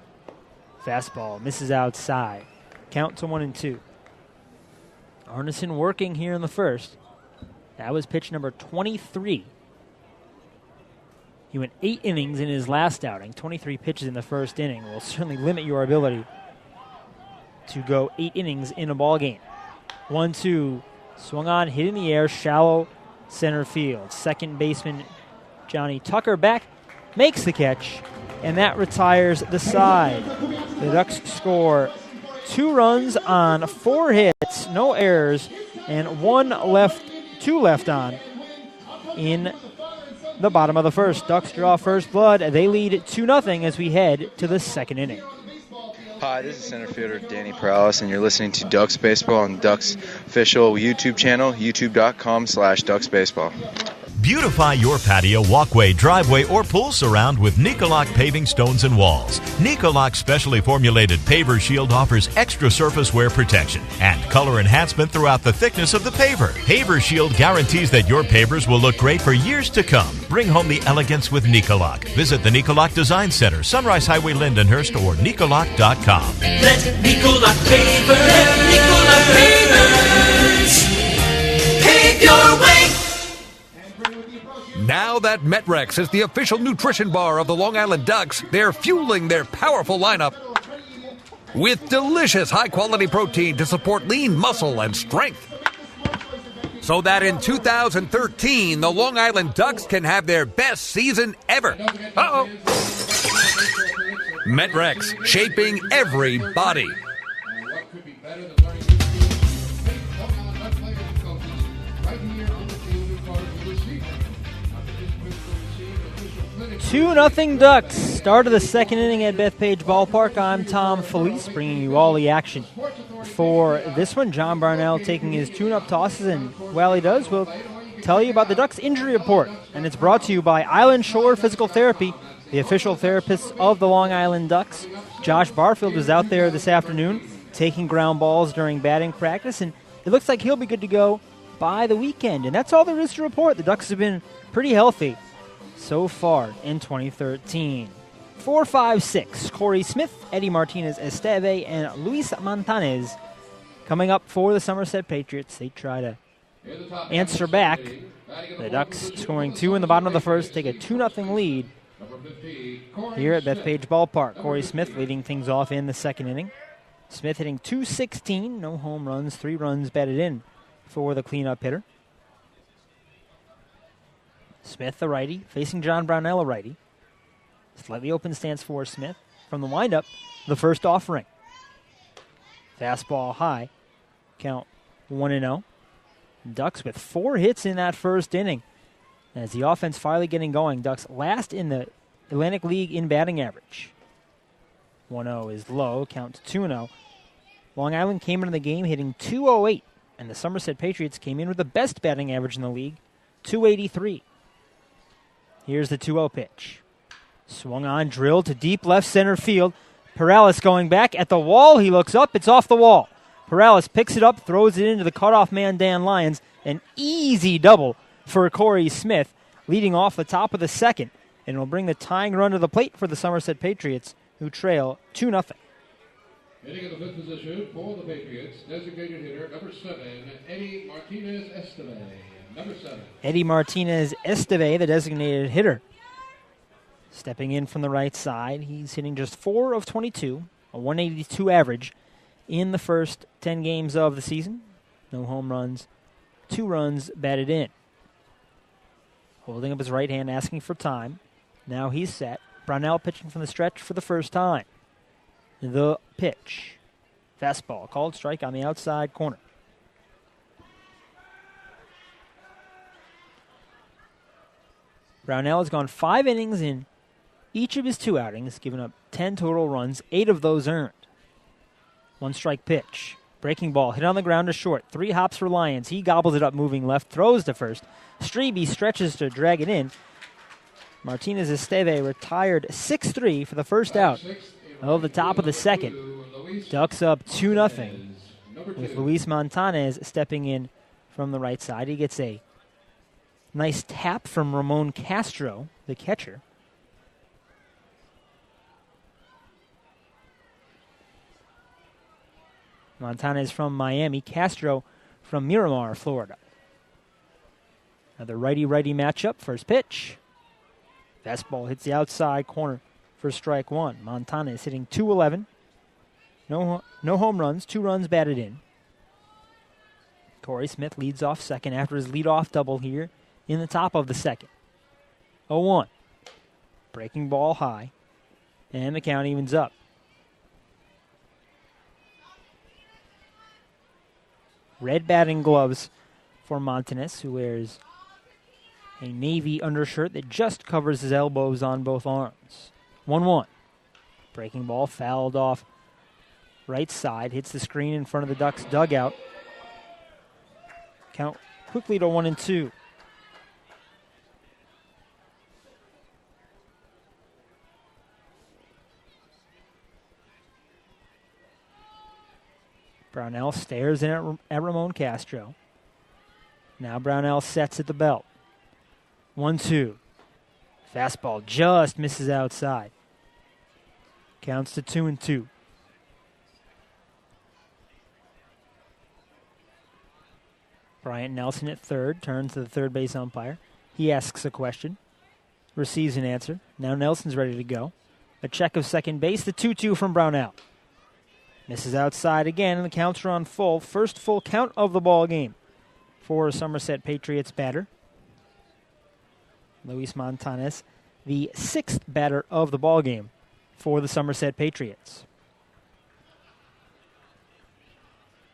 Speaker 2: Fastball misses outside. Count to 1-2. Arneson working here in the first. That was pitch number 23. He went 8 innings in his last outing. 23 pitches in the first inning will certainly limit your ability to go 8 innings in a ball game. 1-2. Swung on, hit in the air, shallow center field. Second baseman Johnny Tucker back, makes the catch, and that retires the side. The Ducks score 2 runs on 4 hits, no errors, and 2 left on in the bottom of the first. Ducks draw first blood. They lead 2-0 as we head to the second inning.
Speaker 19: Hi, this is center fielder Danny Prowlis, and you're listening to Ducks Baseball on Ducks official YouTube channel, youtube.com/DucksBaseball.
Speaker 20: Beautify your patio, walkway, driveway, or pool surround with Nicoloc paving stones and walls. Nicoloc's specially formulated Paver Shield offers extra surface wear protection and color enhancement throughout the thickness of the paver. Paver Shield guarantees that your pavers will look great for years to come. Bring home the elegance with Nicoloc. Visit the Nicoloc Design Center, Sunrise Highway, Lindenhurst, or Nicoloc.com.
Speaker 5: Let Nicoloc paver, pavers, pave your way.
Speaker 3: Now that Metrex is the official nutrition bar of the Long Island Ducks, they're fueling their powerful lineup with delicious high-quality protein to support lean muscle and strength. So that in 2013, the Long Island Ducks can have their best season ever. Uh-oh. Metrex, shaping every body.
Speaker 2: Two 2-0 Ducks. Start of the second inning at Bethpage Ballpark. I'm Tom Felice, bringing you all the action for this one. John Barnell taking his tune-up tosses, and while he does, we'll tell you about the Ducks injury report. And it's brought to you by Island Shore Physical Therapy, the official therapist of the Long Island Ducks. Josh Barfield was out there this afternoon taking ground balls during batting practice, and it looks like he'll be good to go by the weekend. And that's all there is to report. The Ducks have been pretty healthy so far in 2013. 4-5-6, Corey Smith, Eddie Martinez Esteve, and Luis Montanez coming up for the Somerset Patriots. They try to answer back. The Ducks scoring 2 in the bottom of the first, take a 2-0 lead here at Bethpage Ballpark. Corey Smith leading things off in the second inning. Smith hitting .216, no home runs, 3 runs batted in for the cleanup hitter. Smith, the righty, facing John Brownell, a righty. Slightly open stance for Smith. From the windup, the first offering. Fastball high. Count 1-0. Ducks with 4 hits in that first inning. As the offense finally getting going, Ducks last in the Atlantic League in batting average. 1-0 is low, count 2-0. Long Island came into the game hitting .208, and the Somerset Patriots came in with the best batting average in the league, .283. Here's the 2-0 pitch. Swung on, drilled to deep left center field. Perales going back at the wall. He looks up. It's off the wall. Perales picks it up, throws it into the cutoff man, Dan Lyons. An easy double for Corey Smith, leading off the top of the second, and will bring the tying run to the plate for the Somerset Patriots, who trail 2-0.
Speaker 1: Hitting in the fifth position for the Patriots, designated hitter number 7, Eddie Martinez Esteve. Number 7.
Speaker 2: Eddie Martinez Esteve, the designated hitter. Stepping in from the right side. He's hitting just 4 of 22, a 182 average in the first 10 games of the season. No home runs, 2 runs batted in. Holding up his right hand, asking for time. Now he's set. Brownell pitching from the stretch for the first time. The pitch. Fastball, called strike on the outside corner. Brownell has gone 5 innings in each of his 2 outings, giving up 10 total runs, 8 of those earned. 1 strike pitch. Breaking ball, hit on the ground to short. 3 hops for Lyons. He gobbles it up, moving left, throws to first. Strebe stretches to drag it in. Martinez Esteve retired 6-3 for the first out of the top of the second. Ducks up 2-0 with Luis Montanez stepping in from the right side. He gets a nice tap from Ramon Castro, the catcher. Montanez from Miami, Castro from Miramar, Florida. Another righty-righty matchup. First pitch. Fastball hits the outside corner for strike 1. Montanez hitting .211. No home runs, 2 runs batted in. Corey Smith leads off second after his leadoff double here in the top of the second. 0-1. Breaking ball high. And the count evens up. Red batting gloves for Montanez, who wears a navy undershirt that just covers his elbows on both arms. 1-1. Breaking ball fouled off right side. Hits the screen in front of the Ducks dugout. Count quickly to 1-2. Brownell stares in at Ramon Castro. Now Brownell sets at the belt. 1-2. Fastball just misses outside. Counts to 2-2. Bryant Nelson at third, turns to the third base umpire. He asks a question, receives an answer. Now Nelson's ready to go. A check of second base, the 2-2 from Brownell. Misses outside again, and the counts are on full. First full count of the ball game for Somerset Patriots batter. Luis Montanes, the 6th batter of the ball game for the Somerset Patriots.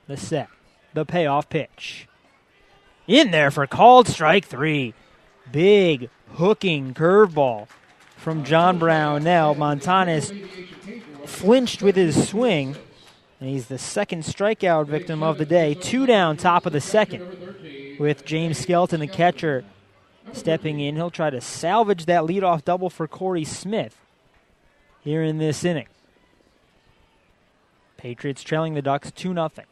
Speaker 2: The set, the payoff pitch. In there for called strike 3. Big hooking curveball from John Brownell. Montanes flinched with his swing, and he's the second strikeout victim of the day. 2 down, top of the second, with James Skelton, the catcher, stepping in. He'll try to salvage that leadoff double for Corey Smith here in this inning. Patriots trailing the Ducks 2-0.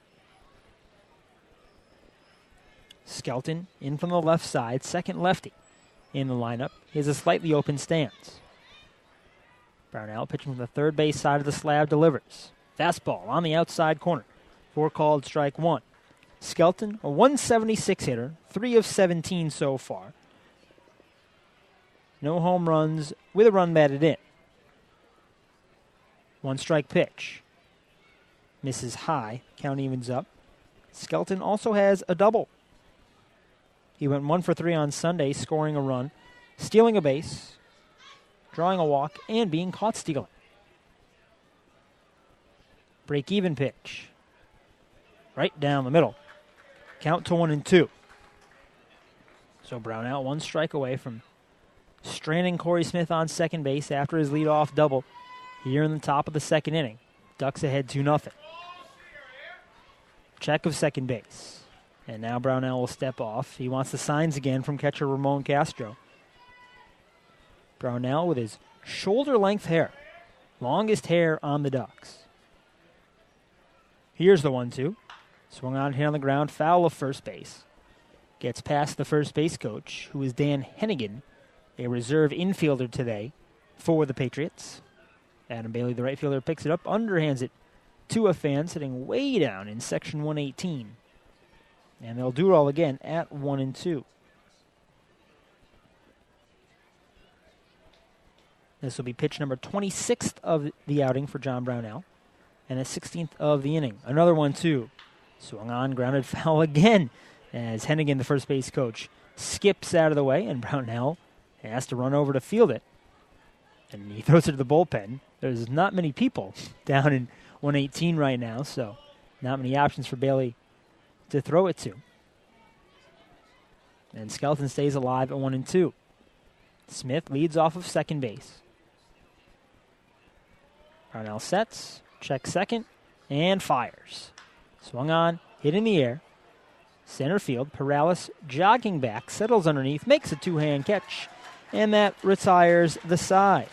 Speaker 2: Skelton in from the left side, second lefty in the lineup. He has a slightly open stance. Brownell pitching from the third base side of the slab delivers. Fastball on the outside corner for called strike 1. Skelton, a 176 hitter, 3 of 17 so far. No home runs with a run batted in. 1 strike pitch. Misses high, count evens up. Skelton also has a double. He went 1 for 3 on Sunday, scoring a run, stealing a base, drawing a walk, and being caught stealing. Break-even pitch. Right down the middle. Count to 1-2. So Brownell 1 strike away from stranding Corey Smith on second base after his leadoff double here in the top of the second inning. Ducks ahead 2-0. Check of second base. And now Brownell will step off. He wants the signs again from catcher Ramon Castro. Brownell with his shoulder-length hair. Longest hair on the Ducks. Here's the 1-2. Swung on, hit on the ground, foul of first base. Gets past the first base coach, who is Dan Hennigan, a reserve infielder today for the Patriots. Adam Bailey, the right fielder, picks it up, underhands it to a fan sitting way down in section 118. And they'll do it all again at 1-2. This will be pitch number 26th of the outing for John Brownell, and the 16th of the inning. Another 1-2. Swung on, grounded foul again, as Hennigan, the first base coach, skips out of the way, and Brownell has to run over to field it. And he throws it to the bullpen. There's not many people down in 118 right now, so not many options for Bailey to throw it to. And Skelton stays alive at 1-2. Smith leads off of second base. Brownell sets, checks second, and fires. Swung on, hit in the air. Center field, Perales jogging back, settles underneath, makes a two-hand catch, and that retires the side.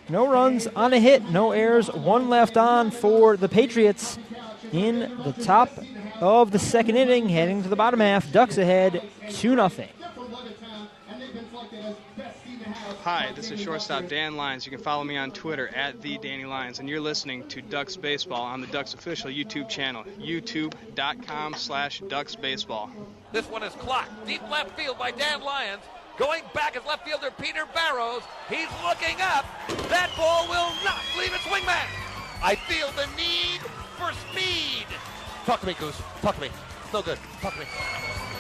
Speaker 2: No runs on a hit, no errors, 1 left on for the Patriots in the top of the second inning, heading to the bottom half. Ducks ahead 2-0.
Speaker 21: Hi, this is shortstop Dan Lyons. You can follow me on Twitter at @TheDannyLyons, and you're listening to Ducks Baseball on the Ducks official YouTube channel, youtube.com/DucksBaseball.
Speaker 5: This one is clocked. Deep left field by Dan Lyons. Going back is left fielder Peter Barrows. He's looking up. That ball will not leave its wingman. I feel the need for speed. Talk to me, Goose. Talk to me. No good. Talk to me.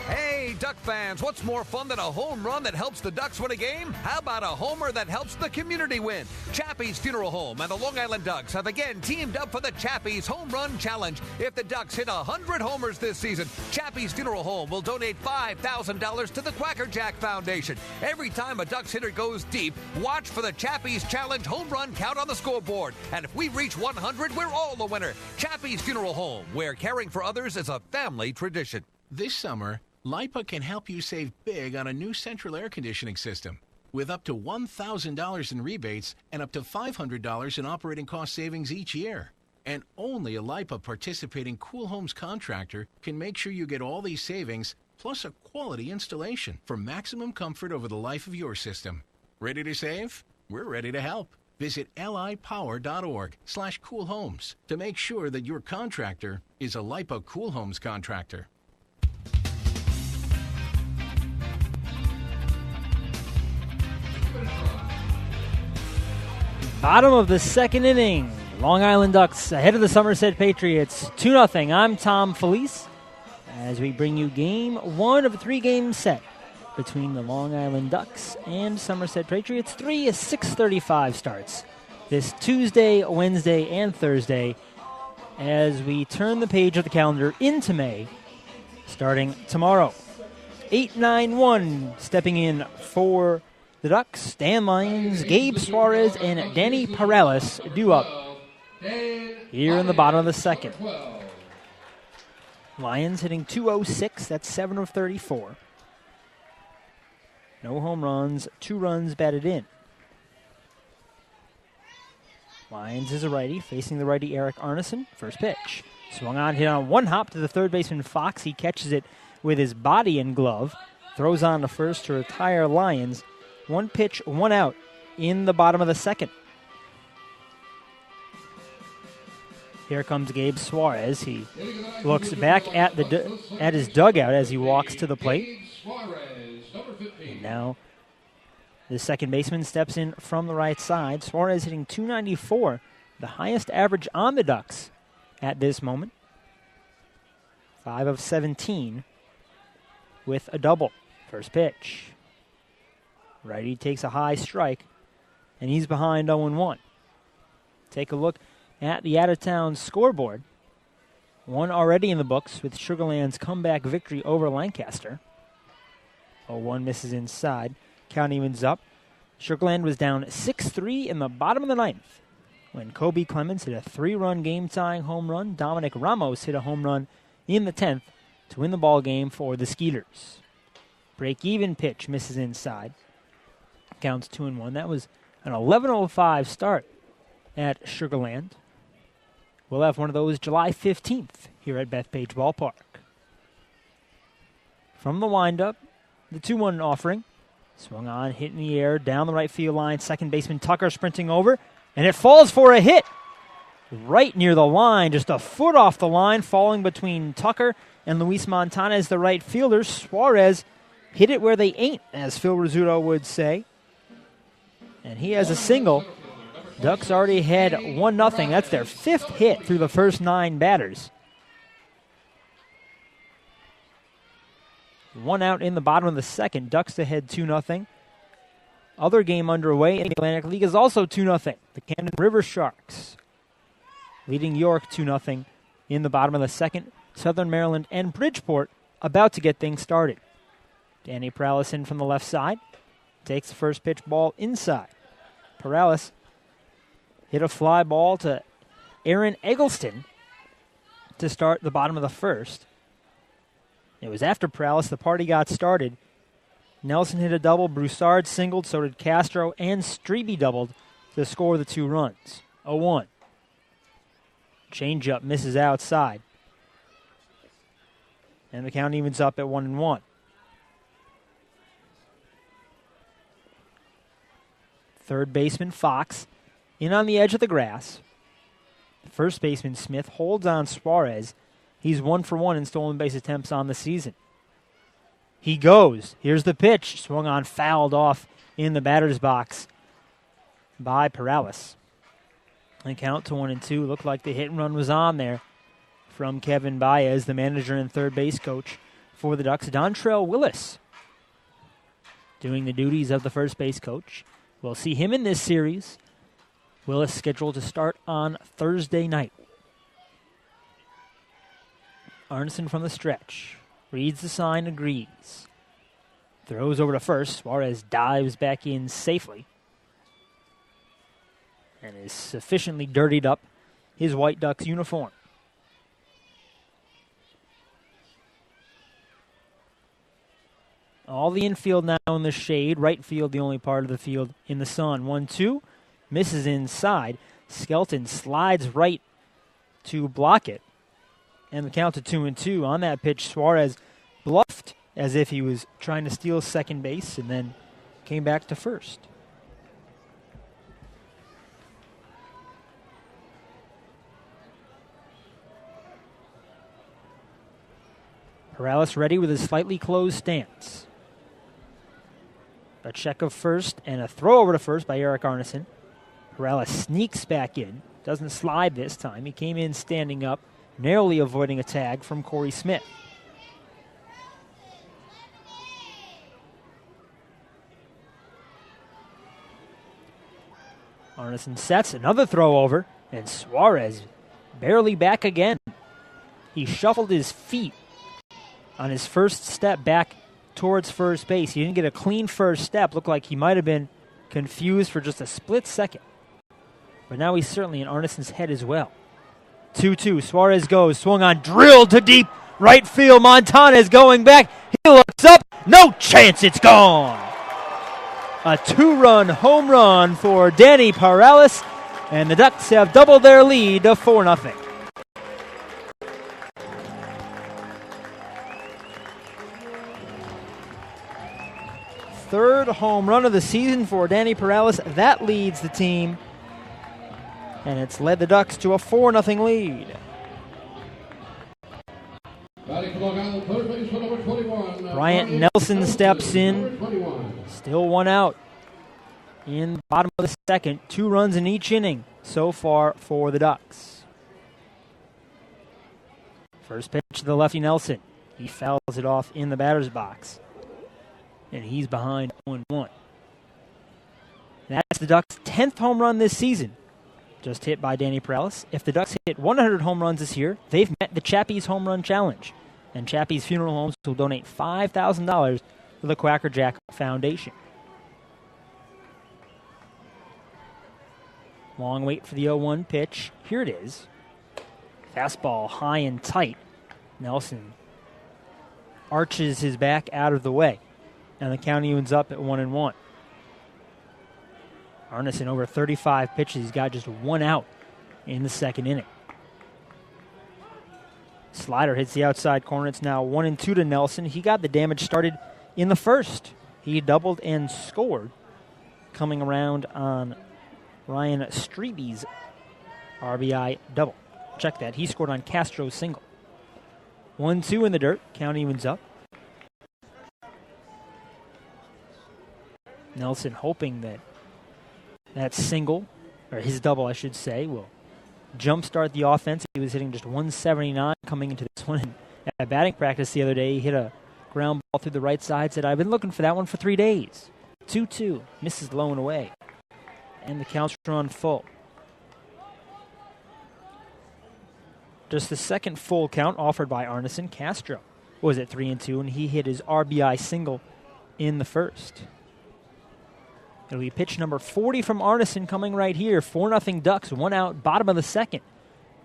Speaker 3: Hey, Duck fans, what's more fun than a home run that helps the Ducks win a game? How about a homer that helps the community win? Chappie's Funeral Home and the Long Island Ducks have again teamed up for the Chappie's Home Run Challenge. If the Ducks hit 100 homers this season, Chappie's Funeral Home will donate $5,000 to the Quacker Jack Foundation. Every time a Ducks hitter goes deep, watch for the Chappie's Challenge home run count on the scoreboard. And if we reach 100, we're all the winner. Chappie's Funeral Home, where caring for others is a family tradition.
Speaker 22: This summer, LIPA can help you save big on a new central air conditioning system with up to $1,000 in rebates and up to $500 in operating cost savings each year. And only a LIPA participating Cool Homes contractor can make sure you get all these savings plus a quality installation for maximum comfort over the life of your system. Ready to save? We're ready to help. Visit lipower.org/coolhomes to make sure that your contractor is a LIPA Cool Homes contractor.
Speaker 2: Bottom of the second inning. Long Island Ducks ahead of the Somerset Patriots 2-0. I'm Tom Felice as we bring you game one of a three-game set between the Long Island Ducks and Somerset Patriots. 6:35 starts this Tuesday, Wednesday, and Thursday as we turn the page of the calendar into May, starting tomorrow. 8-9-1 stepping in for the Ducks. Dan Lyons, Gabe Suarez, and Danny Perales due up here in the bottom of the second. Lyons hitting .206, that's 7 of 34. No home runs, 2 runs batted in. Lyons is a righty, facing the righty Eric Arneson. First pitch. Swung on, hit on one hop to the third baseman Fox. He catches it with his body and glove. Throws on to first to retire Lyons. 1 pitch, 1 out in the bottom of the second. Here comes Gabe Suarez. He looks back at his dugout as he walks to the plate. And now the second baseman steps in from the right side. Suarez hitting .294, the highest average on the Ducks at this moment. 5 of 17 with a double. First pitch. Righty takes a high strike, and he's behind 0-1. Take a look at the out-of-town scoreboard. One already in the books with Sugarland's comeback victory over Lancaster. 0-1 misses inside. Count evens up. Sugarland was down 6-3 in the bottom of the ninth when Kobe Clemens hit a 3-run game-tying home run. Dominic Ramos hit a home run in the 10th to win the ball game for the Skeeters. Break-even pitch misses inside. Counts 2-1. That was an 11:05 start at Sugarland. We'll have one of those July 15th here at Bethpage Ballpark. From the windup, the 2-1 offering. Swung on, hit in the air, down the right field line. Second baseman Tucker sprinting over, and it falls for a hit. Right near the line, just a foot off the line, falling between Tucker and Luis Montanez, the right fielder. Suarez hit it where they ain't, as Phil Rizzuto would say. And he has a single. Ducks already had 1-0. That's their 5th hit through the first 9 batters. 1 out in the bottom of the second. Ducks ahead 2-0. Other game underway in the Atlantic League is also 2-0. The Cannon River Sharks leading York 2-0 in the bottom of the second. Southern Maryland and Bridgeport about to get things started. Danny Perales in from the left side. Takes the first pitch ball inside. Perales hit a fly ball to Aaron Eggleston to start the bottom of the first. It was after Perales the party got started. Nelson hit a double, Broussard singled, so did Castro, and Strebe doubled to score the 2 runs. 0-1. Changeup misses outside. And the count evens up at 1-1. Third baseman Fox in on the edge of the grass. First baseman Smith holds on Suarez. He's 1 for 1 in stolen base attempts on the season. He goes. Here's the pitch. Swung on, fouled off in the batter's box by Perales. And count to 1-2. Looked like the hit and run was on there from Kevin Baez, the manager and third base coach for the Ducks. Dontrell Willis doing the duties of the first base coach. We'll see him in this series. Willis scheduled to start on Thursday night. Arneson from the stretch. Reads the sign, agrees. Throws over to first. Suarez dives back in safely. And is sufficiently dirtied up his White Ducks uniform. All the infield now in the shade. Right field, the only part of the field in the sun. 1-2. Misses inside. Skelton slides right to block it. And the count to 2-2. On that pitch, Suarez bluffed as if he was trying to steal second base and then came back to first. Perales ready with a slightly closed stance. A check of first and a throw over to first by Eric Arneson. Perales sneaks back in. Doesn't slide this time. He came in standing up, narrowly avoiding a tag from Corey Smith. Arneson sets another throw over, and Suarez barely back again. He shuffled his feet on his first step back towards first base. He didn't get a clean first step. Looked like he might have been confused for just a split second. But now he's certainly in Arneson's head as well. 2-2. Suarez goes. Swung on. Drilled to deep right field. Montana is going back. He looks up. No chance. It's gone. A 2-run home run for Danny Perales. And the Ducks have doubled their lead to 4-0. Third home run of the season for Danny Perales. That leads the team. And it's led the Ducks to a 4-0 lead. Bryant Nelson steps in. Still one out. In the bottom of the second. 2 runs in each inning so far for the Ducks. First pitch to the lefty Nelson. He fouls it off in the batter's box. And he's behind 0-1. That's the Ducks' 10th home run this season. Just hit by Danny Perales. If the Ducks hit 100 home runs this year, they've met the Chappie's Home Run Challenge. And Chappie's Funeral Homes will donate $5,000 to the Quacker Jack Foundation. Long wait for the 0-1 pitch. Here it is. Fastball high and tight. Nelson arches his back out of the way. And the count evens up at 1-1. Arneson over 35 pitches. He's got just 1 out in the second inning. Slider hits the outside corner. It's now 1-2 to Nelson. He got the damage started in the first. He doubled and scored, coming around on Ryan Streby's RBI double. Check that. He scored on Castro's single. 1-2 in the dirt. Count evens up. Nelson hoping that single, or his double, I should say, will jumpstart the offense. He was hitting just 179 coming into this one. At batting practice the other day, he hit a ground ball through the right side. Said, I've been looking for that one for 3 days. 2-2. Misses low and away. And the count's run full. Just the second full count offered by Arneson. Castro was at 3-2, and he hit his RBI single in the first. It'll be pitch number 40 from Arneson coming right here. 4-0 Ducks, 1 out, bottom of the second.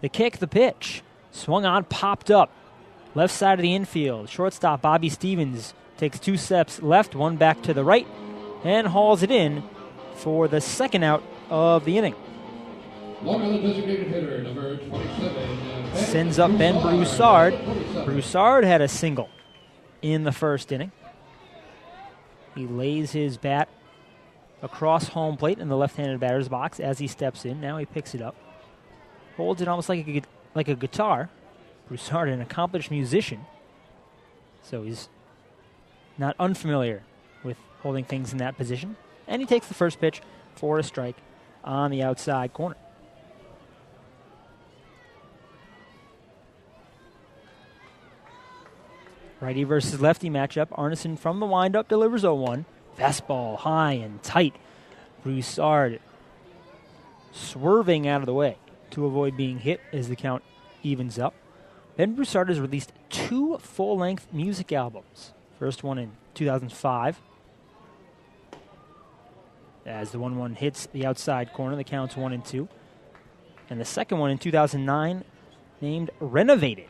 Speaker 2: The kick, the pitch. Swung on, popped up. Left side of the infield. Shortstop Bobby Stevens takes 2 steps left, 1 back to the right, and hauls it in for the second out of the inning.
Speaker 1: Long Island designated hitter, number 27.
Speaker 2: Sends up Ben Broussard. Broussard had a single in the first inning. He lays his bat across home plate in the left-handed batter's box as he steps in. Now he picks it up. Holds it almost like a guitar. Broussard, an accomplished musician, so he's not unfamiliar with holding things in that position. And he takes the first pitch for a strike on the outside corner. Righty versus lefty matchup. Arneson from the windup delivers 0-1. Fastball high and tight. Broussard swerving out of the way to avoid being hit as the count evens up. Ben Broussard has released 2 full-length music albums. First one in 2005. As the 1-1 hits the outside corner, the count's 1-2. And the second one in 2009 named Renovated.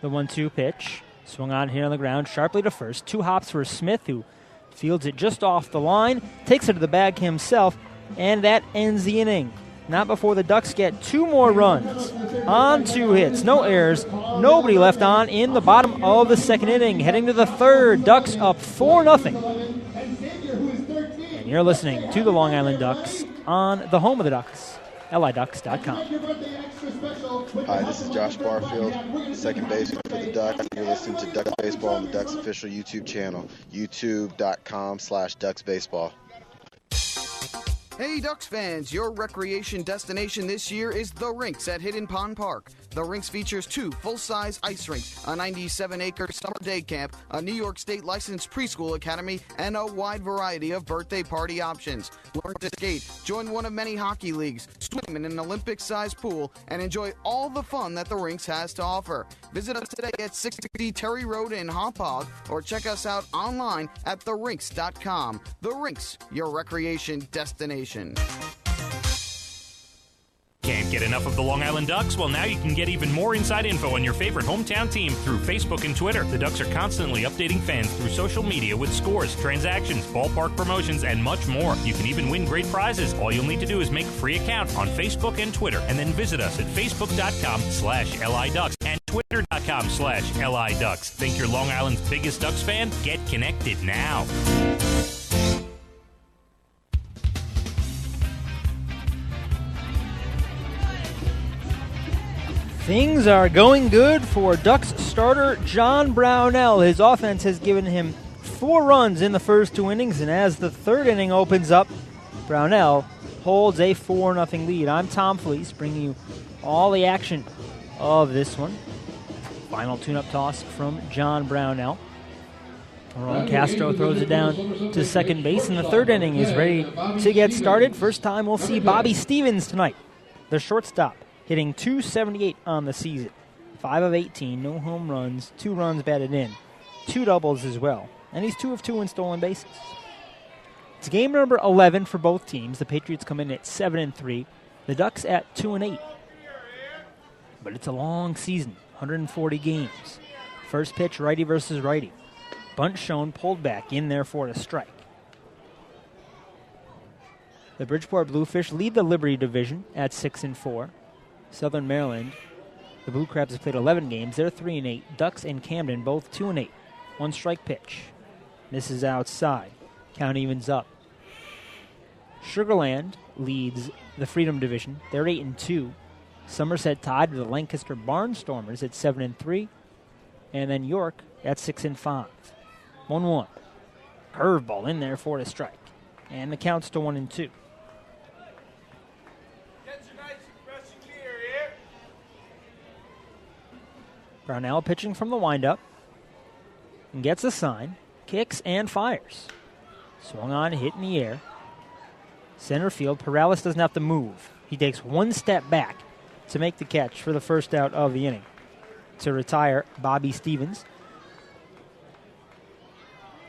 Speaker 2: The 1-2 pitch. Swung on here on the ground, sharply to first. 2 hops for Smith, who fields it just off the line, takes it to the bag himself, and that ends the inning. Not before the Ducks get 2 more runs on 2 hits, no errors, nobody left on in the bottom of the second inning. Heading to the third, Ducks up 4-0. And you're listening to the Long Island Ducks on the home of the Ducks, liducks.com.
Speaker 4: Hi, this is Josh Barfield, second baseman for the Ducks. You're listening to Ducks Baseball on the Ducks official YouTube channel, youtube.com/DucksBaseball.
Speaker 6: Hey Ducks fans, your recreation destination this year is The Rinks at Hidden Pond Park. The Rinks features 2 full-size ice rinks, a 97-acre summer day camp, a New York State licensed preschool academy, and a wide variety of birthday party options. Learn to skate, join one of many hockey leagues, swim in an Olympic-sized pool, and enjoy all the fun that The Rinks has to offer. Visit us today at 60 Terry Road in Hauppauge, or check us out online at therinks.com. The Rinks, your recreation destination.
Speaker 7: Can't get enough of the Long Island Ducks? Well, now you can get even more inside info on your favorite hometown team through Facebook and Twitter. The Ducks are constantly updating fans through social media with scores, transactions, ballpark promotions, and much more. You can even win great prizes. All you'll need to do is make a free account on Facebook and Twitter, and then visit us at facebook.com/LIDucks and twitter.com/LIDucks. Think you're Long Island's biggest Ducks fan? Get connected now.
Speaker 2: Things are going good for Ducks starter John Brownell. His offense has given him 4 runs in the first 2 innings, and as the third inning opens up, Brownell holds a 4-0 lead. I'm Tom Fleece, bringing you all the action of this one. Final tune-up toss from John Brownell. Ron Castro throws it down to second base, and the third inning is ready to get started. First time we'll see Bobby Stevens tonight, the shortstop, hitting .278 on the season. 5 of 18, no home runs, 2 runs batted in, 2 doubles as well. And he's 2 of 2 in stolen bases. It's game number 11 for both teams. The Patriots come in at 7-3. The Ducks at 2-8. But it's a long season, 140 games. First pitch, righty versus righty. Bunt shown, pulled back, in there for a strike. The Bridgeport Bluefish lead the Liberty Division at 6-4. Southern Maryland, the Blue Crabs have played 11 games. They're 3-8. Ducks and Camden both 2-8. 1 strike pitch. Misses outside. Count evens up. Sugarland leads the Freedom Division. They're 8-2. Somerset tied with the Lancaster Barnstormers at 7-3. And then York at 6-5. 1-1. Curveball in there for a strike. And the count's to 1-2. Brownell pitching from the windup. And gets a sign. Kicks and fires. Swung on, hit in the air. Center field. Perales doesn't have to move. He takes 1 step back to make the catch for the first out of the inning to retire Bobby Stevens.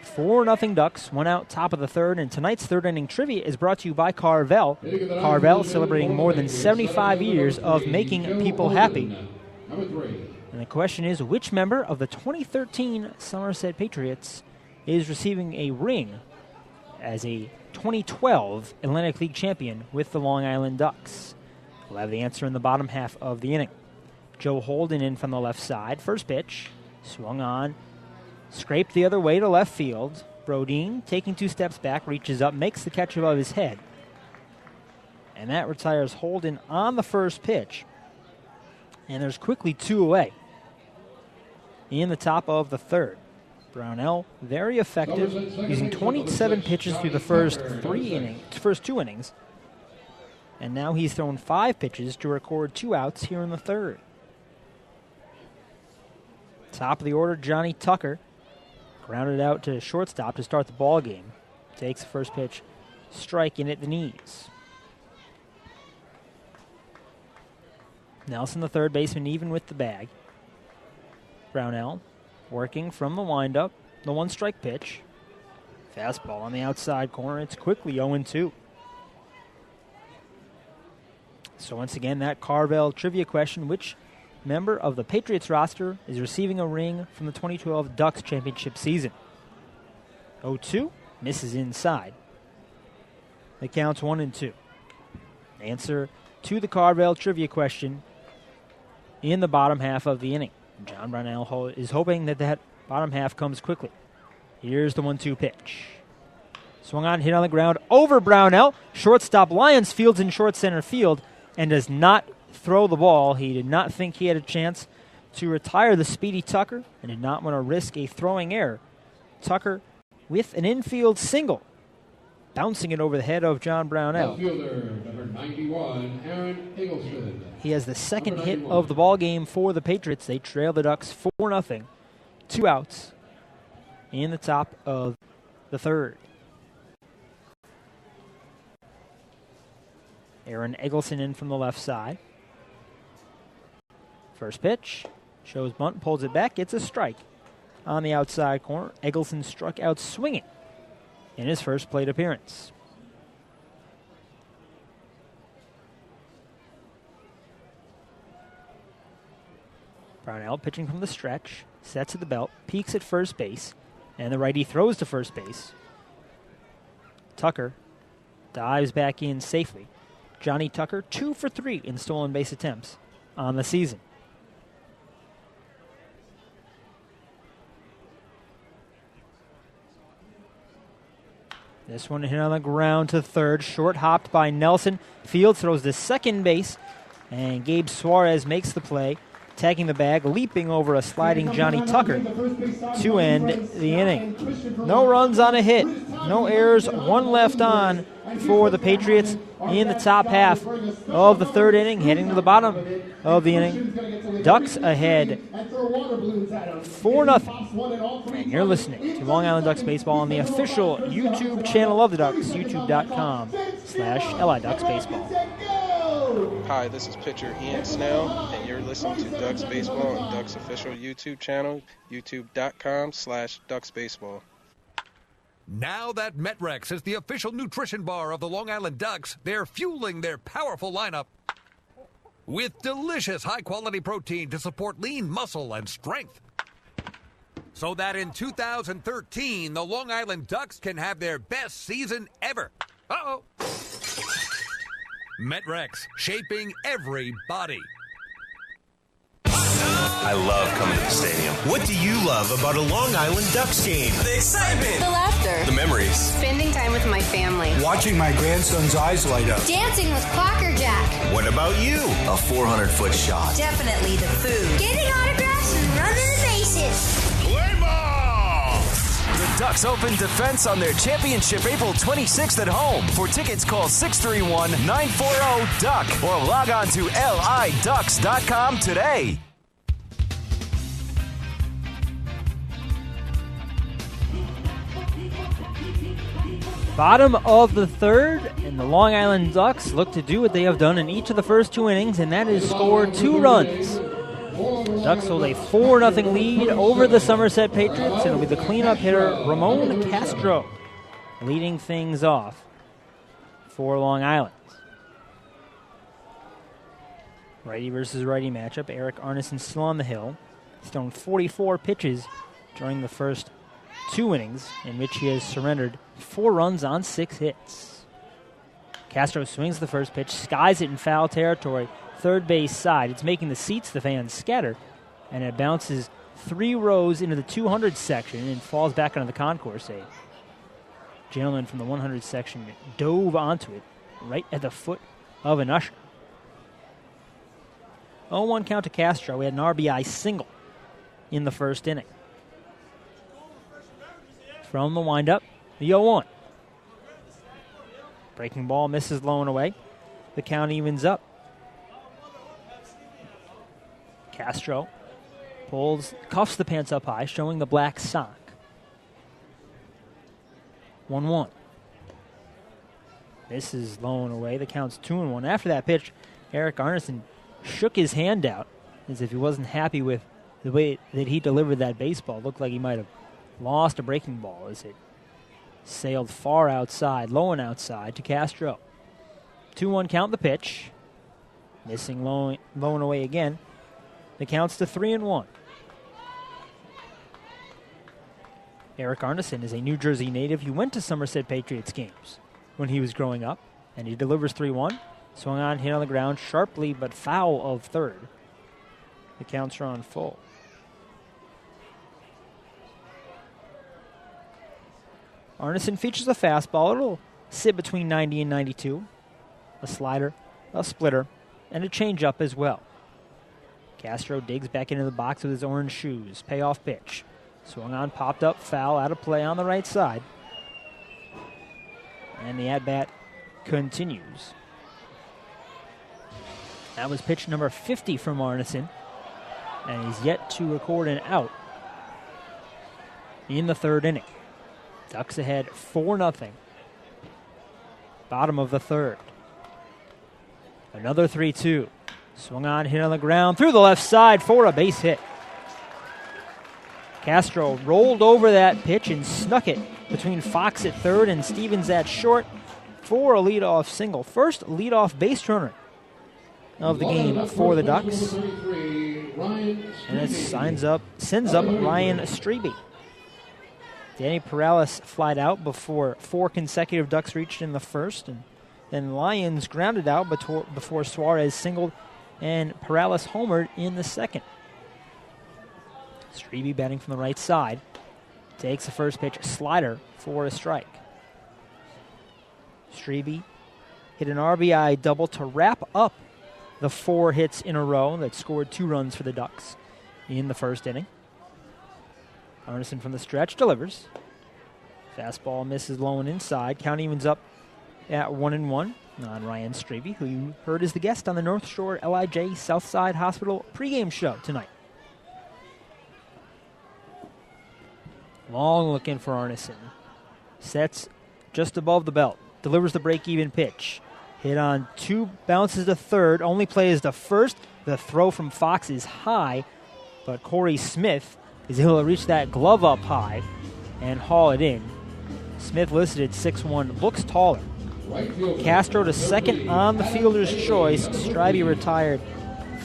Speaker 2: 4-0 Ducks, 1 out, top of the third, and tonight's third inning trivia is brought to you by Carvel. Carvel celebrating more than 75 years of making people happy. And the question is, which member of the 2013 Somerset Patriots is receiving a ring as a 2012 Atlantic League champion with the Long Island Ducks? We'll have the answer in the bottom half of the inning. Joe Holden in from the left side. First pitch, swung on, scraped the other way to left field. Brodeen, taking 2 steps back, reaches up, makes the catch above his head. And that retires Holden on the first pitch. And there's quickly 2 away in the top of the third. Brownell, very effective, using 27 pitches through the first 2 innings. And now he's thrown 5 pitches to record 2 outs here in the third. Top of the order, Johnny Tucker, grounded out to shortstop to start the ball game. Takes the first pitch, strike in at the knees. Nelson, the third baseman, even with the bag. Brownell working from the windup. The 1 strike pitch. Fastball on the outside corner. It's quickly 0-2. So once again, that Carvel trivia question, which member of the Patriots roster is receiving a ring from the 2012 Ducks championship season? 0-2, misses inside. The count's 1-2. Answer to the Carvel trivia question in the bottom half of the inning. John Brownell is hoping that bottom half comes quickly. Here's the 1-2 pitch. Swung on, hit on the ground over Brownell. Shortstop Lyons fields in short center field and does not throw the ball. He did not think he had a chance to retire the speedy Tucker and did not want to risk a throwing error. Tucker with an infield single, bouncing it over the head of John Brownell.
Speaker 1: Outfielder, number 91, Aaron Eggleston.
Speaker 2: He has the second hit of the ball game for the Patriots. They trail the Ducks 4-0. 2 outs in the top of the third. Aaron Eggleston in from the left side. First pitch. Shows bunt, pulls it back, gets a strike. On the outside corner, Eggleston struck out swinging in his first plate appearance. Brownell pitching from the stretch, sets at the belt, peeks at first base, and the righty throws to first base. Tucker dives back in safely. Johnny Tucker, 2 for 3 in stolen base attempts on the season. This one hit on the ground to third, short hopped by Nelson. Fields throws to second base, and Gabe Suarez makes the play, tagging the bag, leaping over a sliding Johnny Tucker to end the inning. No runs on a hit, no errors, 1 left on for the Patriots in the top half of the third inning, heading to the bottom of the inning. Ducks ahead 4-0. And you're listening to Long Island Ducks Baseball on the official YouTube channel of the Ducks, youtube.com/LI Ducks Baseball.
Speaker 8: Hi, this is pitcher Ian Snell, and you're listening to Ducks Baseball on Ducks official YouTube channel, youtube.com/Ducks Baseball.
Speaker 3: Now that Metrex is the official nutrition bar of the Long Island Ducks, they're fueling their powerful lineup with delicious high-quality protein to support lean muscle and strength. So that in 2013, the Long Island Ducks can have their best season ever. Uh-oh. Metrex, shaping every body.
Speaker 10: I love coming to the stadium. What do you love about a Long Island Ducks game?
Speaker 12: The excitement.
Speaker 11: The laughter.
Speaker 10: The memories.
Speaker 11: Spending time with my family.
Speaker 12: Watching my grandson's eyes light up.
Speaker 11: Dancing with Quacker Jack.
Speaker 10: What about you?
Speaker 9: A 400-foot shot.
Speaker 11: Definitely the food. Getting autographs and running the bases.
Speaker 10: Play ball!
Speaker 13: The Ducks open defense on their championship April 26th at home. For tickets, call 631-940-DUCK or log on to liducks.com today.
Speaker 2: Bottom of the third, and the Long Island Ducks look to do what they have done in each of the first 2 innings, and that is score 2 runs. The Ducks hold a 4-0 lead over the Somerset Patriots, and it'll be the cleanup hitter, Ramon Castro, leading things off for Long Island. Righty versus righty matchup. Eric Arneson still on the hill. He's thrown 44 pitches during the first 2 innings, in which he has surrendered 4 runs on 6 hits. Castro swings the first pitch, skies it in foul territory, third base side. It's making the seats, the fans, scatter, and it bounces 3 rows into the 200 section and falls back onto the concourse. A gentleman from the 100 section dove onto it right at the foot of an usher. 0-1 count to Castro. We had an RBI single in the first inning. From the windup, the 0-1. Breaking ball misses low and away. The count evens up. Castro cuffs the pants up high, showing the black sock. 1-1. This is low and away. The count's 2-1. After that pitch, Eric Arneson shook his hand out as if he wasn't happy with the way that he delivered that baseball. Looked like he might have lost a breaking ball as it sailed far outside, low and outside to Castro. 2-1 count the pitch. Missing low and away again. The count's to 3-1. Eric Arneson is a New Jersey native. He went to Somerset Patriots games when he was growing up. And he delivers 3-1. Swung on, hit on the ground sharply, but foul of third. The counts are on full. Arneson features a fastball. It'll sit between 90 and 92. A slider, a splitter, and a changeup as well. Castro digs back into the box with his orange shoes. Payoff pitch. Swung on, popped up, foul, out of play on the right side. And the at-bat continues. That was pitch number 50 from Arneson. And he's yet to record an out in the third inning. Ducks ahead 4-0. Bottom of the third. Another 3-2. Swung on, hit on the ground, through the left side for a base hit. Castro rolled over that pitch and snuck it between Fox at third and Stevens at short for a leadoff single. First leadoff base runner of the game for the Ducks. And it sends up Ryan Strebe. Danny Perales flied out before 4 consecutive Ducks reached in the first, and then Lyons grounded out before Suarez singled and Perales homered in the second. Strebe batting from the right side. Takes the first pitch, slider for a strike. Strebe hit an RBI double to wrap up the 4 hits in a row that scored 2 runs for the Ducks in the first inning. Arneson from the stretch delivers. Fastball misses low and inside. Count evens up at 1-1 on Ryan Strebe, who you heard is the guest on the North Shore LIJ Southside Hospital pregame show tonight. Long looking for Arneson. Sets just above the belt. Delivers the break-even pitch. Hit on 2 bounces to third. Only plays to first. The throw from Fox is high, but Corey Smith is able to reach that glove up high and haul it in. Smith listed at 6'1", looks taller. Castro to second on the fielder's choice. Strebe retired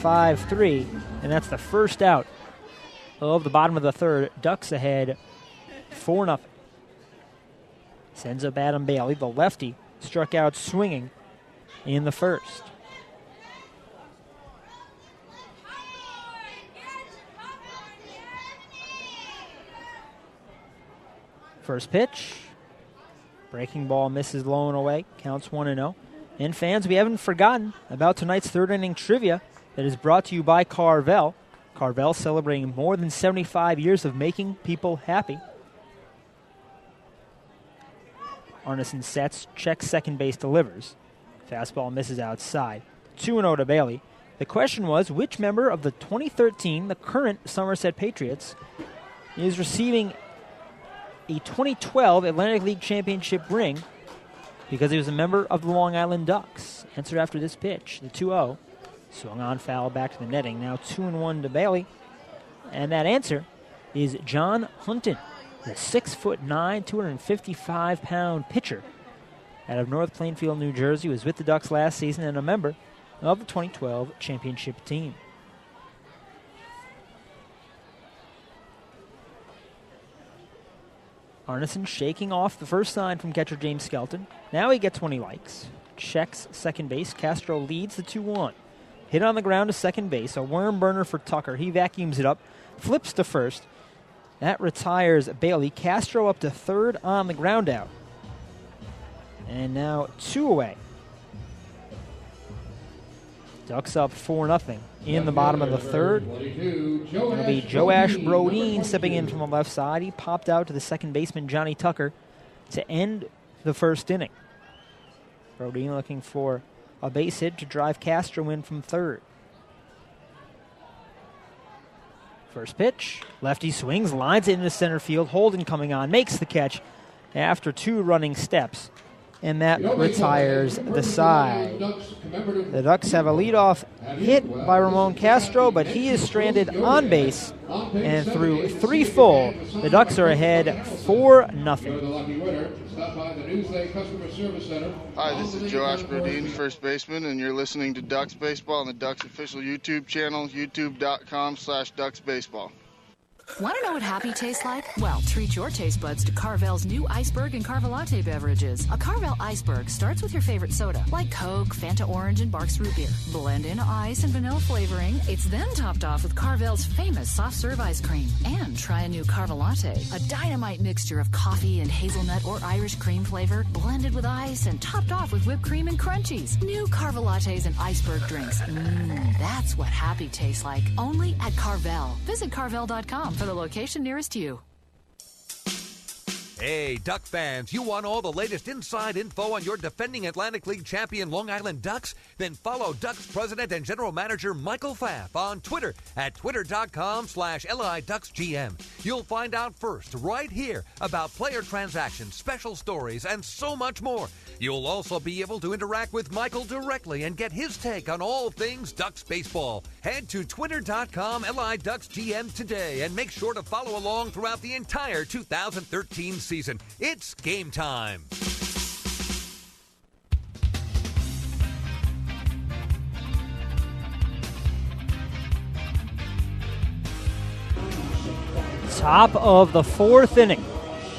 Speaker 2: 5-3, and that's the first out of the bottom of the third. Ducks ahead 4-0. Sends up Adam Bailey. The lefty struck out swinging in the first. First pitch. Breaking ball misses low and away. Counts 1-0. And fans, we haven't forgotten about tonight's third inning trivia that is brought to you by Carvel. Carvel celebrating more than 75 years of making people happy. Arneson sets, checks second base, delivers. Fastball misses outside. 2-0 to Bailey. The question was, which member of the 2013, the current Somerset Patriots, is receiving a 2012 Atlantic League Championship ring because he was a member of the Long Island Ducks? Answer after this pitch, the 2-0. Swung on, foul, back to the netting. Now 2-1 to Bailey. And that answer is John Hunton, the 6'9", 255-pound pitcher out of North Plainfield, New Jersey, was with the Ducks last season and a member of the 2012 championship team. Arneson shaking off the first sign from catcher James Skelton. Now he gets one he likes. Checks second base. Castro leads the 2-1. Hit on the ground to second base. A worm burner for Tucker. He vacuums it up. Flips to first. That retires Bailey. Castro up to third on the ground out. And now 2 away. Ducks up 4-0 in the bottom of the third. It'll be Joash Brodeen stepping in from the left side. He popped out to the second baseman, Johnny Tucker, to end the first inning. Brodeen looking for a base hit to drive Castro in from third. First pitch, lefty swings, lines it into center field. Holden coming on, makes the catch after 2 running steps, and that retires the side. The Ducks have a leadoff hit by Ramon Castro, but he is stranded on base, and through 3 full, the Ducks are ahead 4-0.
Speaker 14: Hi, this is Joash Brodeen, first baseman, and you're listening to Ducks Baseball on the Ducks official YouTube channel, youtube.com/DucksBaseball.
Speaker 15: Want to know what happy tastes like? Well, treat your taste buds to Carvel's new Iceberg and Carvel Latte beverages. A Carvel Iceberg starts with your favorite soda, like Coke, Fanta Orange, and Barks Root Beer. Blend in ice and vanilla flavoring. It's then topped off with Carvel's famous soft serve ice cream. And try a new Carvel Latte, a dynamite mixture of coffee and hazelnut or Irish cream flavor, blended with ice and topped off with whipped cream and crunchies. New Carvel Lattes and Iceberg drinks. That's what happy tastes like. Only at Carvel. Visit Carvel.com for the location nearest you.
Speaker 3: Hey, Duck fans, you want all the latest inside info on your defending Atlantic League champion Long Island Ducks? Then follow Ducks President and General Manager Michael Pfaff on Twitter at twitter.com/LIDucksGM. You'll find out first right here about player transactions, special stories, and so much more. You'll also be able to interact with Michael directly and get his take on all things Ducks baseball. Head to twitter.com/LIDucksGM today and make sure to follow along throughout the entire 2013 season. It's game time.
Speaker 2: Top of the fourth inning.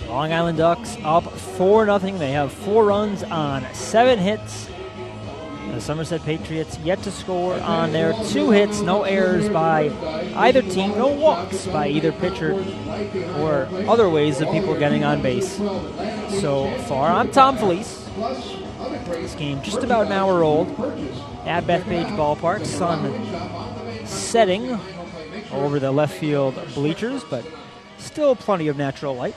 Speaker 2: Long Island Ducks up 4-0. They have 4 runs on 7 hits. The Somerset Patriots yet to score on their 2 hits. No errors by either team. No walks by either pitcher or other ways of people getting on base so far. I'm Tom Felice. This game just about an hour old at Bethpage Ballpark. Sun setting over the left field bleachers, but still plenty of natural light.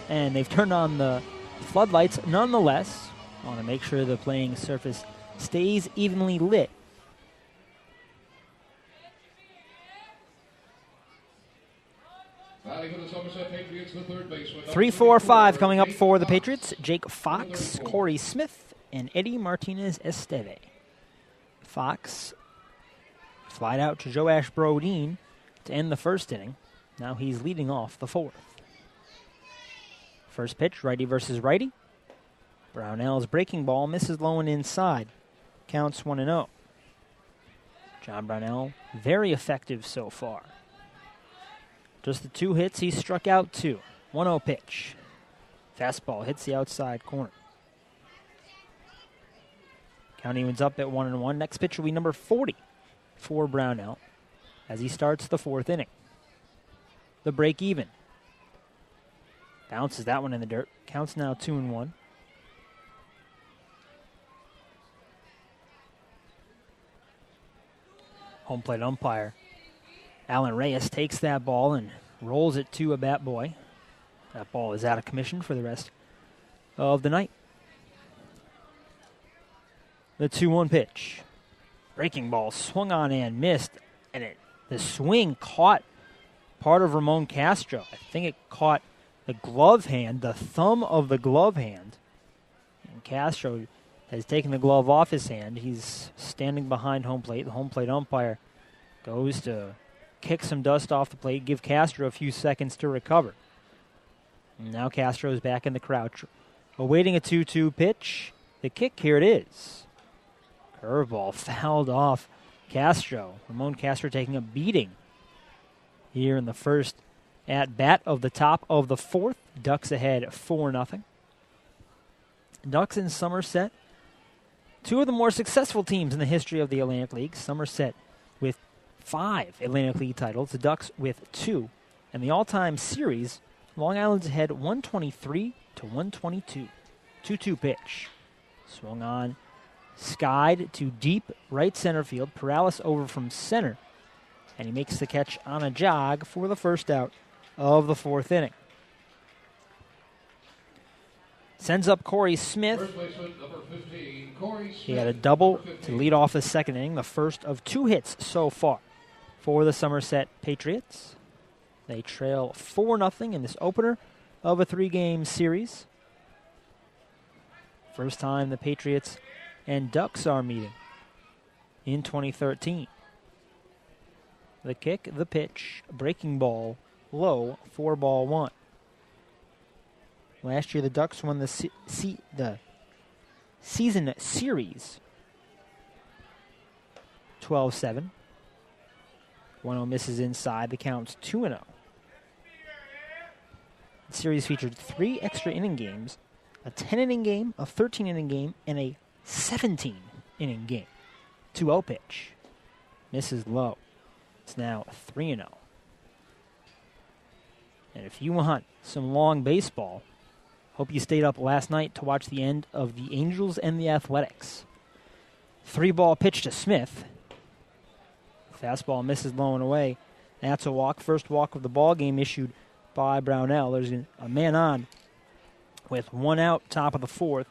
Speaker 2: And they've turned on the floodlights nonetheless. I want to make sure the playing surface stays evenly lit.
Speaker 1: Batting for the Somerset Patriots, the third baseman.
Speaker 2: 3-4-5 coming up for the Patriots. Jake Fox, Corey Smith, and Eddie Martinez Esteve. Fox flied out to Joash Brodeen to end the first inning. Now he's leading off the fourth. First pitch, righty versus righty. Brownell's breaking ball misses low and inside. Counts 1-0. John Brownell, very effective so far. Just the 2 hits, he struck out 2. 1-0 pitch. Fastball hits the outside corner. Count evens up at 1-1. Next pitch will be number 40 for Brownell as he starts the fourth inning. The break even. Bounces that one in the dirt. Counts now 2-1. Home plate umpire Alan Reyes takes that ball and rolls it to a bat boy. That ball is out of commission for the rest of the night. The 2-1 pitch. Breaking ball swung on and missed, and the swing caught part of Ramon Castro. I think it caught the glove hand, the thumb of the glove hand. And Castro has taken the glove off his hand. He's standing behind home plate. The home plate umpire goes to kick some dust off the plate, give Castro a few seconds to recover. And now Castro's back in the crouch, awaiting a 2-2 pitch. The kick, here it is. Curveball fouled off Castro. Ramon Castro taking a beating here in the first at bat of the top of the fourth. Ducks ahead 4-0. Ducks in Somerset, 2 of the more successful teams in the history of the Atlantic League. Somerset with 5 Atlantic League titles, the Ducks with 2. And the all-time series, Long Island's ahead 123-122. 2-2 pitch. Swung on, skied to deep right center field. Perales over from center. And he makes the catch on a jog for the first out of the fourth inning. Sends up Corey Smith.
Speaker 1: First baseman, number 15, Corey Smith.
Speaker 2: He had a double to lead off the second inning, the first of 2 hits so far for the Somerset Patriots. They trail 4-0 in this opener of a 3-game series. First time the Patriots and Ducks are meeting in 2013. The kick, the pitch, breaking ball, low, 4-1. Last year, the Ducks won the season series 12-7. 1-0 misses inside. The count's 2-0. The series featured 3 extra inning games, a 10-inning game, a 13-inning game, and a 17-inning game. 2-0 pitch. Misses low. It's now 3-0. And if you want some long baseball, hope you stayed up last night to watch the end of the Angels and the Athletics. 3-ball pitch to Smith. Fastball misses low and away. That's a walk. First walk of the ball game issued by Brownell. There's a man on with 1 out, top of the 4th.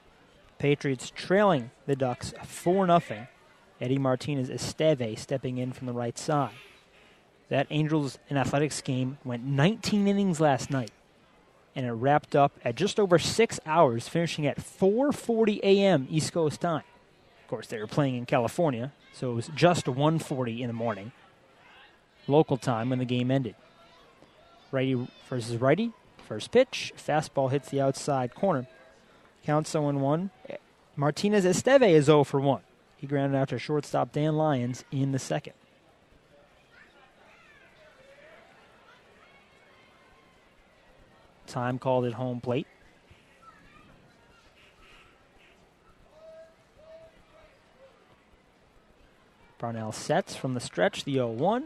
Speaker 2: Patriots trailing the Ducks 4-0. Eddie Martinez Esteve stepping in from the right side. That Angels and Athletics game went 19 innings last night, and it wrapped up at just over 6 hours, finishing at 4:40 a.m. East Coast time. Of course, they were playing in California, so it was just 1:40 in the morning, local time, when the game ended. Righty versus righty, first pitch, fastball hits the outside corner. Count 0-1. Martinez Esteve is 0 for 1. He grounded out to shortstop Dan Lyons in the second. Time called at home plate. Brownell sets from the stretch, the 0-1.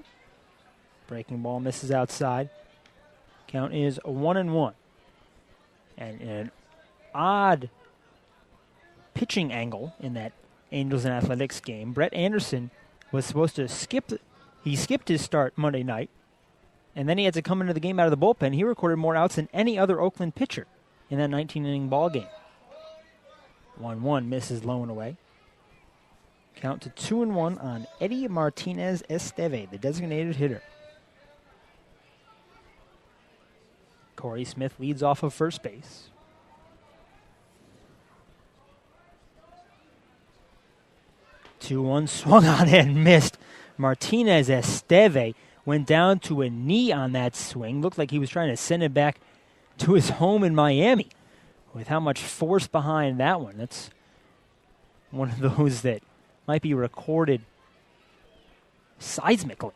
Speaker 2: Breaking ball misses outside. Count is 1-1. And an odd pitching angle in that Angels and Athletics game. Brett Anderson was supposed to skip his start Monday night, and then he had to come into the game out of the bullpen. He recorded more outs than any other Oakland pitcher in that 19-inning ball game. 1-1 misses low and away. Count to 2-1 on Eddie Martinez Esteve, the designated hitter. Corey Smith leads off of first base. Two-1 swung on and missed. Martinez Esteve went down to a knee on that swing. Looked like he was trying to send it back to his home in Miami with how much force behind that one. That's one of those that might be recorded seismically.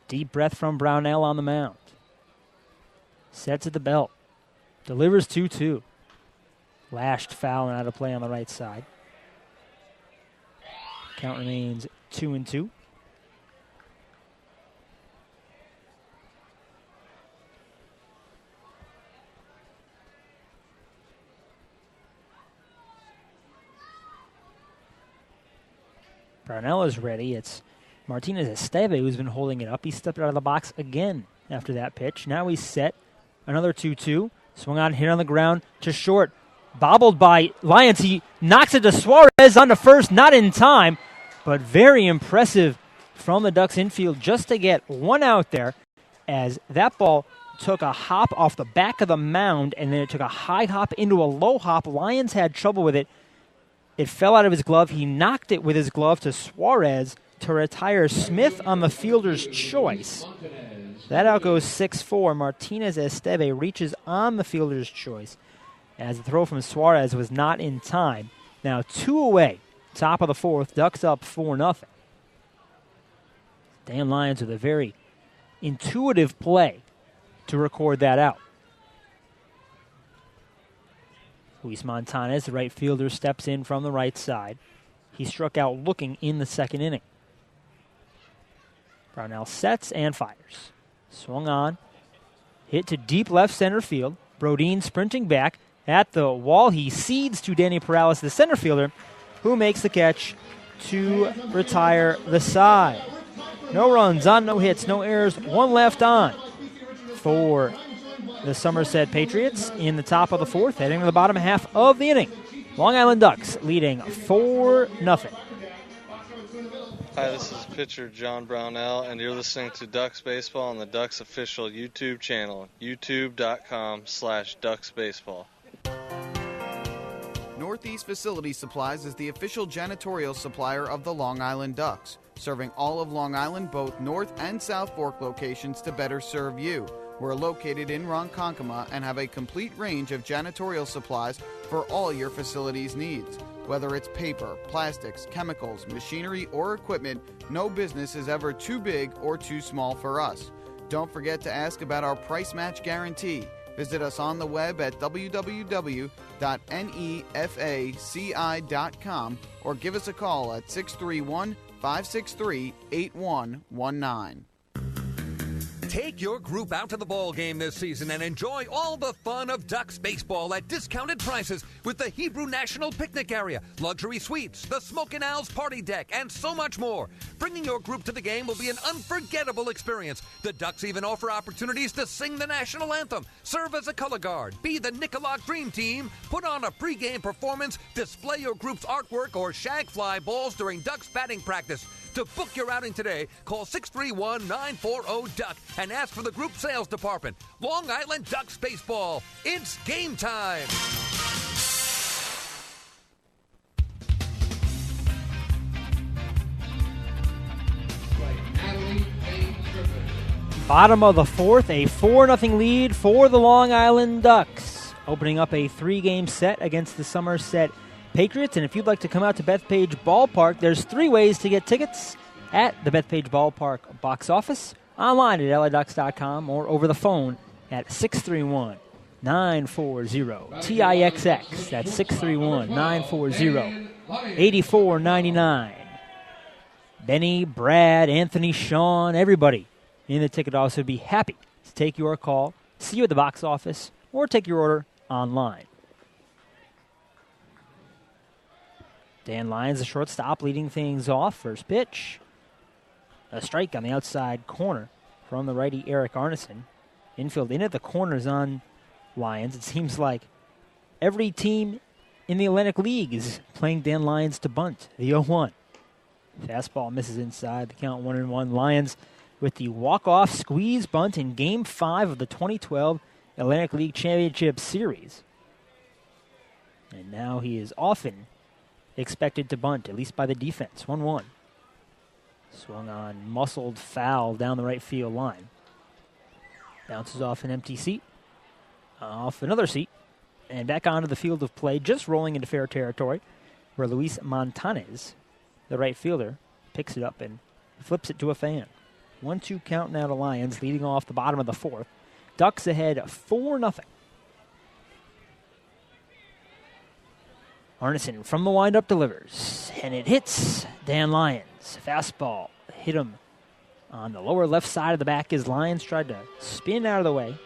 Speaker 2: Deep breath from Brownell on the mound. Sets at the belt. Delivers 2-2. Lashed foul and out of play on the right side. Count remains 2-2. Brownell is ready. It's Martinez Esteve who's been holding it up. He stepped out of the box again after that pitch. Now he's set. Another 2-2. Swung on, hit on the ground to short. Bobbled by Lyons. He knocks it to Suarez on to first, not in time, but very impressive from the Ducks infield just to get 1 out there, as that ball took a hop off the back of the mound and then it took a high hop into a low hop. Lyons had trouble with it. It fell out of his glove. He knocked it with his glove to Suarez to retire Smith on the fielder's choice. That out goes 6-4. Martinez Esteve reaches on the fielder's choice as the throw from Suarez was not in time. Now 2 away, top of the 4th. Ducks up 4-0. Dan Lyons with a very intuitive play to record that out. Luis Montanez, the right fielder, steps in from the right side. He struck out looking in the second inning. Brownell sets and fires. Swung on. Hit to deep left center field. Brodeen sprinting back at the wall. He cedes to Danny Perales, the center fielder, who makes the catch to retire the side. No runs on, no hits, no errors, 1 left on for the Somerset Patriots in the top of the 4th, heading to the bottom half of the inning. Long Island Ducks leading 4-0.
Speaker 16: Hi, this is pitcher John Brownell, and you're listening to Ducks Baseball on the Ducks official YouTube channel, youtube.com/DucksBaseball.
Speaker 6: Northeast Facility Supplies is the official janitorial supplier of the Long Island Ducks, serving all of Long Island, both North and South Fork locations to better serve you. We're located in Ronkonkoma and have a complete range of janitorial supplies for all your facilities' needs. Whether it's paper, plastics, chemicals, machinery, or equipment, no business is ever too big or too small for us. Don't forget to ask about our price match guarantee. Visit us on the web at www.nefaci.com or give us a call at 631-563-8119.
Speaker 3: Take your group out to the ball game this season and enjoy all the fun of Ducks baseball at discounted prices with the Hebrew National Picnic Area, luxury suites, the Smokin' Owls party deck, and so much more. Bringing your group to the game will be an unforgettable experience. The Ducks even offer opportunities to sing the national anthem, serve as a color guard, be the Nicolak Dream Team, put on a pregame performance, display your group's artwork, or shag fly balls during Ducks batting practice. To book your outing today, call 631-940-DUCK and ask for the group sales department. Long Island Ducks baseball. It's game time.
Speaker 2: Bottom of the fourth, a 4-0 lead for the Long Island Ducks, opening up a 3-game set against the Somerset Patriots. And if you'd like to come out to Bethpage Ballpark, there's 3 ways to get tickets: at the Bethpage Ballpark box office, online at laducks.com, or over the phone at 631-940-TIXX. That's 631-940-8499. Benny, Brad, Anthony, Sean, everybody in the ticket office would be happy to take your call, see you at the box office, or take your order online. Dan Lyons, the shortstop, leading things off. First pitch. A strike on the outside corner from the righty Eric Arneson. Infield in at the corners on Lyons. It seems like every team in the Atlantic League is playing Dan Lyons to bunt. The 0-1. Fastball misses inside. The count 1-1. Lyons with the walk-off squeeze bunt in Game 5 of the 2012 Atlantic League Championship Series. And now he is often expected to bunt, at least by the defense. 1-1. Swung on, muscled foul down the right field line. Bounces off an empty seat, off another seat, and back onto the field of play, just rolling into fair territory, where Luis Montanez, the right fielder, picks it up and flips it to a fan. 1-2 count now to Lions, leading off the bottom of the fourth. Ducks ahead 4-0. Arneson from the windup delivers, and it hits Dan Lyons. Fastball hit him on the lower left side of the back as Lyons tried to spin out of the way.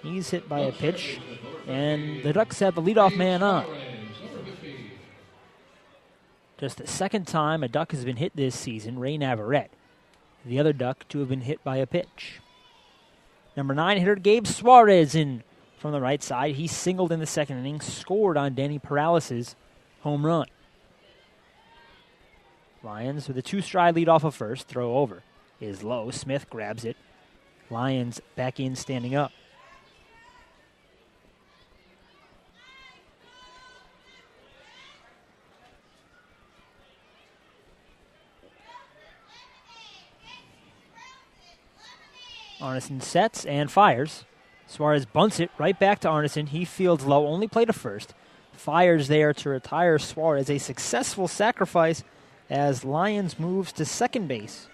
Speaker 2: He's hit by a pitch, and the Ducks have the leadoff man on. Just the second time a Duck has been hit this season, Ray Navarrete, the other Duck to have been hit by a pitch. Number 9 hitter Gabe Suarez in from the right side. He singled in the second inning, scored on Danny Perales' home run. Lions with a 2-stride lead off of first. Throw over is low. Smith grabs it. Lions back in, standing up. Arneson sets and fires. Suarez bunts it right back to Arneson. He fields low, only play to first. Fires there to retire Suarez. A successful sacrifice as Lyons moves to second base.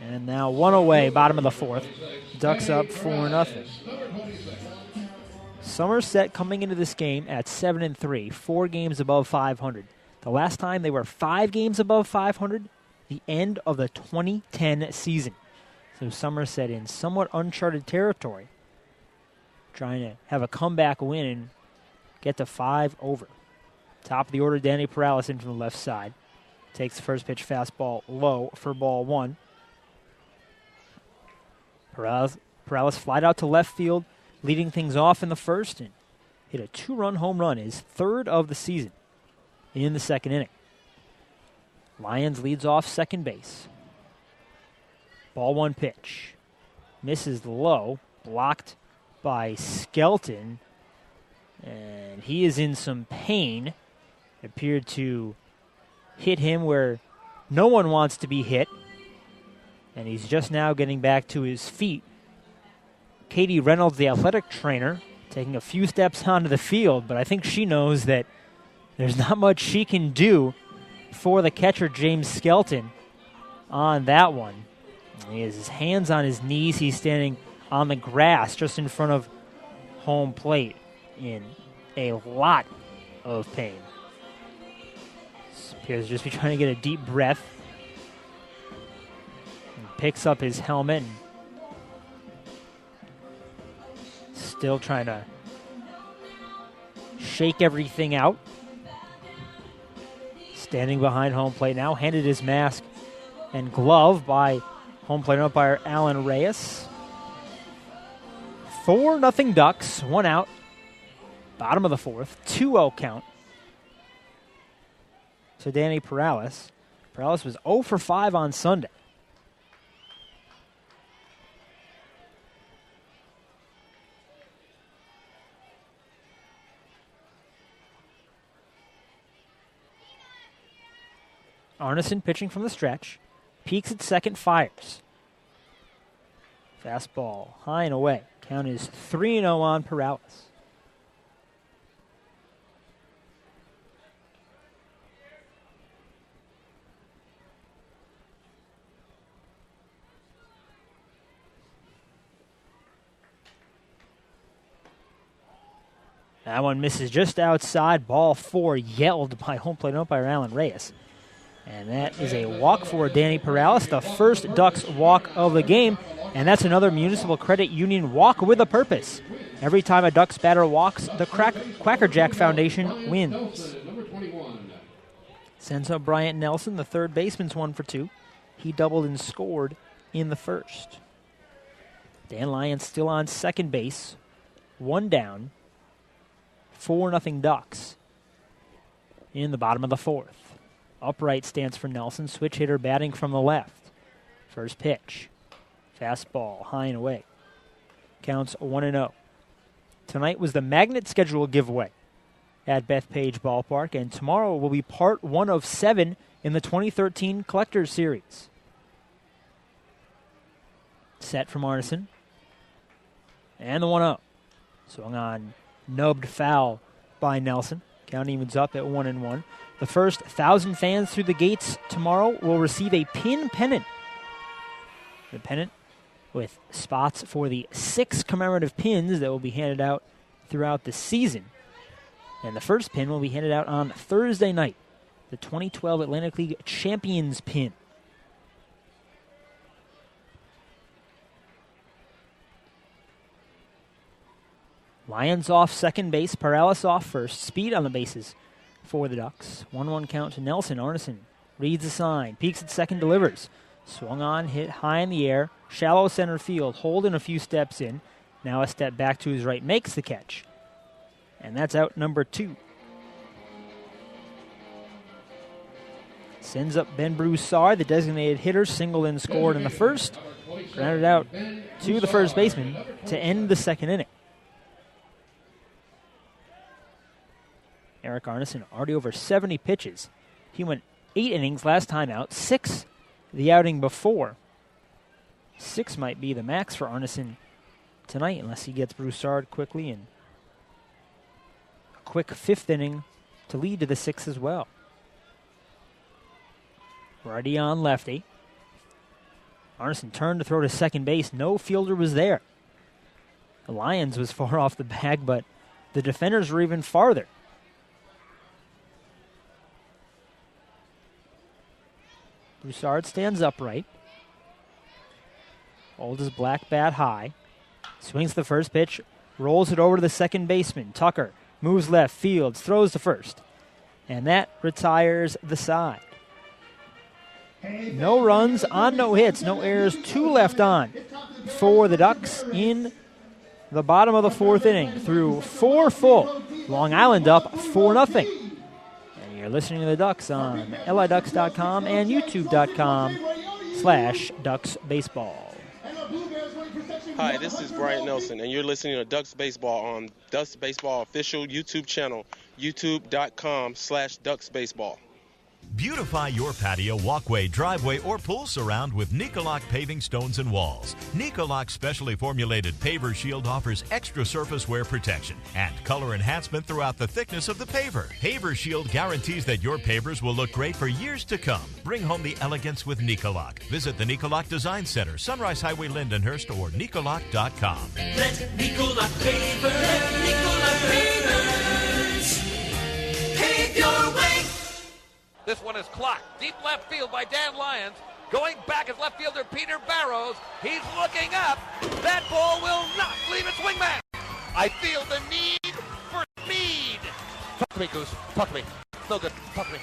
Speaker 2: And now one away, bottom of the fourth. Ducks up 4-0. Somerset coming into this game at 7-3, 4 games above 500. The last time they were 5 games above 500, the end of the 2010 season. So Somerset in somewhat uncharted territory, trying to have a comeback win and get to 5 over. Top of the order, Danny Perales in from the left side. Takes the first pitch fastball low for ball 1. Perales flied out to left field, leading things off in the first, and hit a 2-run home run, his 3rd of the season in the second inning. Lyons leads off second base. Ball 1 pitch. Misses low, blocked by Skelton, and he is in some pain. Appeared to hit him where no one wants to be hit. and he's just now getting back to his feet. Katie Reynolds, the athletic trainer, taking a few steps onto the field, but I think she knows that there's not much she can do for the catcher, James Skelton, on that one. He has his hands on his knees. He's standing on the grass just in front of home plate in a lot of pain. Appears to just be trying to get a deep breath. And picks up his helmet and still trying to shake everything out. Standing behind home plate now, handed his mask and glove by home plate umpire Alan Reyes. 4-0 Ducks, 1 out. Bottom of the fourth, 2-0 count to Danny Perales. Perales was 0 for 5 on Sunday. Arneson pitching from the stretch. Peaks at second, fires. Fastball high and away. Count is 3-0 on Perales. That one misses just outside. Ball 4 yelled by home plate umpire Alan Reyes. And that is a walk for Danny Perales, the first Ducks walk of the game. And that's another Municipal Credit Union walk with a purpose. Every time a Ducks batter walks, the Quacker Jack Foundation wins. Sends up Bryant Nelson, the third baseman's 1 for 2. He doubled and scored in the first. Dan Lyons still on second base. 1 down. 4-0 Ducks in the bottom of the fourth. Upright stance for Nelson. Switch hitter batting from the left. First pitch. Fastball high and away. Counts 1-0. Tonight was the magnet schedule giveaway at Bethpage Ballpark, and tomorrow will be part 1 of 7 in the 2013 Collectors Series. Set from Arneson. And the 1-0. Swung on, nubbed foul by Nelson. Count evens up at 1-1. The first 1,000 fans through the gates tomorrow will receive a pin pennant. The pennant with spots for the 6 commemorative pins that will be handed out throughout the season. And the first pin will be handed out on Thursday night, the 2012 Atlantic League Champions pin. Lyons off second base, Perales off first. Speed on the bases for the Ducks. 1-1 count to Nelson. Arneson reads the sign, peeks at second, delivers. Swung on, hit high in the air, shallow center field. Holden a few steps in. Now a step back to his right, makes the catch. And that's out number 2. Sends up Ben Broussard, the designated hitter, singled and scored in the first. Grounded out to the first baseman to end the second inning. Eric Arneson already over 70 pitches. He went 8 innings last time out, 6 the outing before. 6 might be the max for Arneson tonight unless he gets Broussard quickly, and a quick 5th inning to lead to the 6th as well. Righty on lefty. Arneson turned to throw to second base. No fielder was there. The Lions was far off the bag, but the defenders were even farther. Broussard stands upright. Holds his black bat high. Swings the first pitch. Rolls it over to the second baseman. Tucker moves left, fields, throws to first. And that retires the side. No runs on no hits, no errors, 2 left on for the Ducks in the bottom of the 4th inning through 4 full. Long Island up 4-0. You're listening to the Ducks on liducks.com and youtube.com/DucksBaseball.
Speaker 17: Hi, this is Bryant Nelson, and you're listening to Ducks Baseball on Ducks Baseball official YouTube channel, youtube.com/DucksBaseball.
Speaker 20: Beautify your patio, walkway, driveway, or pool surround with Nicoloc paving stones and walls. Nicoloc's specially formulated paver shield offers extra surface wear protection and color enhancement throughout the thickness of the paver. Paver shield guarantees that your pavers will look great for years to come. Bring home the elegance with Nicoloc. Visit the Nicoloc Design Center, Sunrise Highway, Lindenhurst, or Nicoloc.com.
Speaker 18: Let Nicoloc Pavers pave your way.
Speaker 5: This one is clocked. Deep left field by Dan Lyons. Going back is left fielder Peter Barrows. He's looking up. That ball will not leave its wingman. I feel the need for speed. Talk to me, Goose. Talk to me. No good. Talk to me.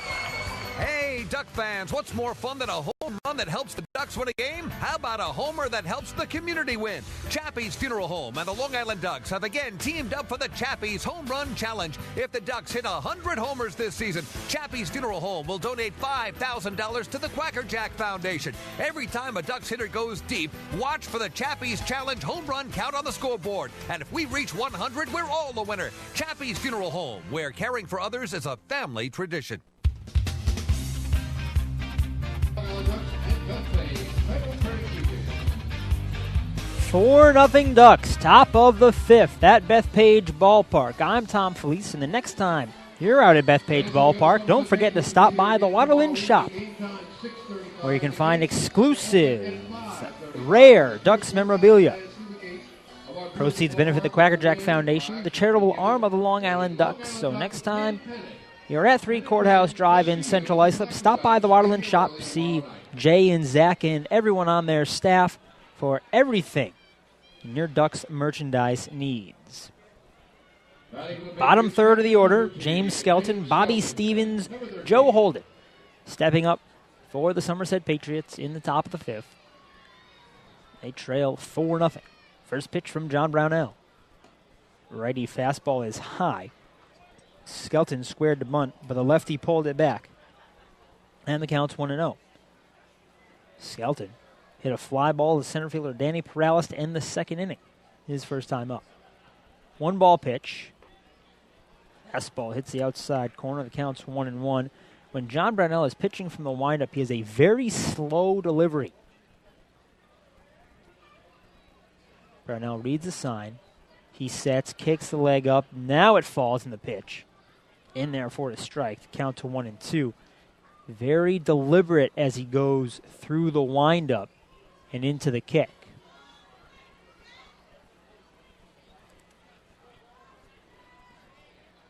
Speaker 3: Hey, Duck fans, what's more fun than a home run that helps the Ducks win a game? How about a homer that helps the community win? Chappie's Funeral Home and the Long Island Ducks have again teamed up for the Chappie's Home Run Challenge. If the Ducks hit 100 homers this season, Chappie's Funeral Home will donate $5,000 to the Quacker Jack Foundation. Every time a Ducks hitter goes deep, watch for the Chappie's Challenge home run count on the scoreboard. And if we reach 100, we're all the winner. Chappie's Funeral Home, where caring for others is a family tradition.
Speaker 2: 4-0 Ducks, top of the fifth at Bethpage Ballpark. I'm Tom Felice, and the next time you're out at Bethpage Ballpark, don't forget to stop by the Waterland Shop, where you can find exclusive, rare Ducks memorabilia. Proceeds benefit the Quacker Jack Foundation, the charitable arm of the Long Island Ducks. So next time you're at 3 Courthouse Drive in Central Islip, stop by the Waterland Shop, see Jay and Zach and everyone on their staff for everything your Ducks merchandise needs. Bottom third of the order, James Skelton, Bobby Stevens, Joe Holden stepping up for the Somerset Patriots in the top of the fifth. They trail 4-0. First pitch from John Brownell. Righty fastball is high. Skelton squared to bunt, but the lefty pulled it back. And the count's 1-0. Skelton hit a fly ball to center fielder Danny Perales to end the second inning. His first time up. 1-ball pitch. Fastball hits the outside corner. The count's 1-1. When John Brownell is pitching from the windup, he has a very slow delivery. Brownell reads the sign. He sets, kicks the leg up. Now it falls in the pitch. In there for the strike. The count to 1-2. Very deliberate as he goes through the windup and into the kick.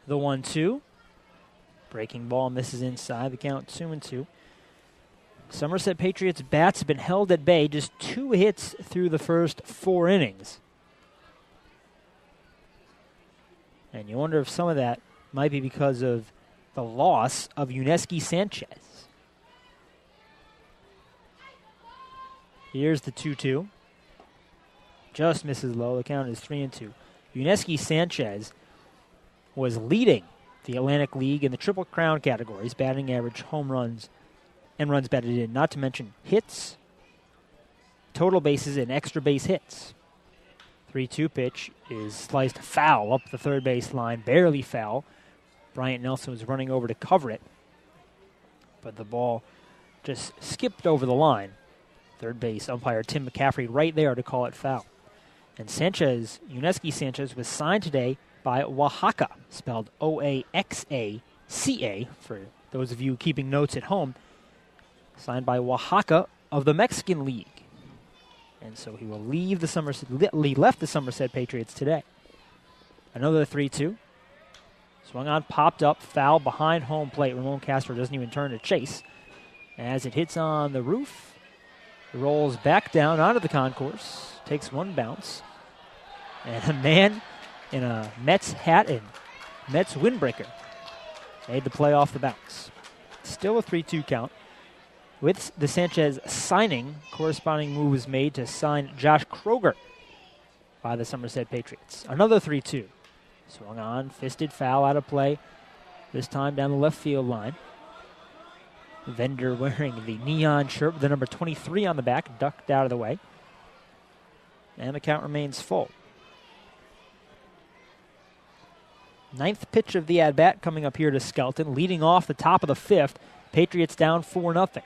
Speaker 2: The 1-2. Breaking ball misses inside. The count 2-2. Somerset Patriots bats have been held at bay. Just 2 hits through the first 4 innings. And you wonder if some of that might be because of the loss of Yuneski Sanchez. Here's the 2-2. Just misses low. The count is 3-2. Yuneski Sanchez was leading the Atlantic League in the Triple Crown categories, batting average, home runs, and runs batted in, not to mention hits, total bases, and extra base hits. 3-2 pitch is sliced foul up the third base line, barely foul. Bryant Nelson was running over to cover it, but the ball just skipped over the line. Third base umpire Tim McCaffrey right there to call it foul. And Sanchez, Yuneski Sanchez, was signed today by Oaxaca, spelled O-A-X-A-C-A, for those of you keeping notes at home. Signed by Oaxaca of the Mexican League. And so he will leave the left the Somerset Patriots today. Another 3-2. Swung on, popped up, foul behind home plate. Ramon Castro doesn't even turn to chase. As it hits on the roof, it rolls back down onto the concourse, takes one bounce, and a man in a Mets hat and Mets windbreaker made the play off the bounce. Still a 3-2 count. With the Sanchez signing, corresponding move was made to sign Josh Kroger by the Somerset Patriots. Another 3-2. Swung on, fisted foul out of play, this time down the left field line. Vendor wearing the neon shirt with the number 23 on the back, ducked out of the way. And the count remains full. Ninth pitch of the at-bat coming up here to Skelton, leading off the top of the fifth. Patriots down 4-0.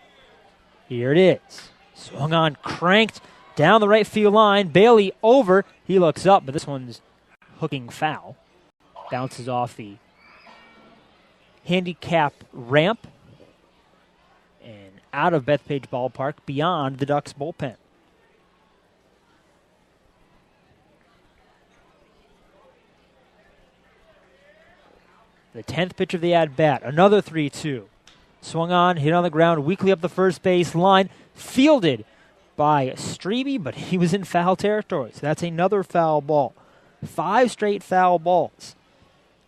Speaker 2: Here it is. Swung on, cranked down the right field line. Bailey over. He looks up, but this one's hooking foul. Bounces off the handicap ramp and out of Bethpage Ballpark beyond the Ducks bullpen. The 10th pitch of the at-bat. Another 3-2. Swung on, hit on the ground, weakly up the first base line. Fielded by Strebe, but he was in foul territory. So that's another foul ball. 5 straight foul balls.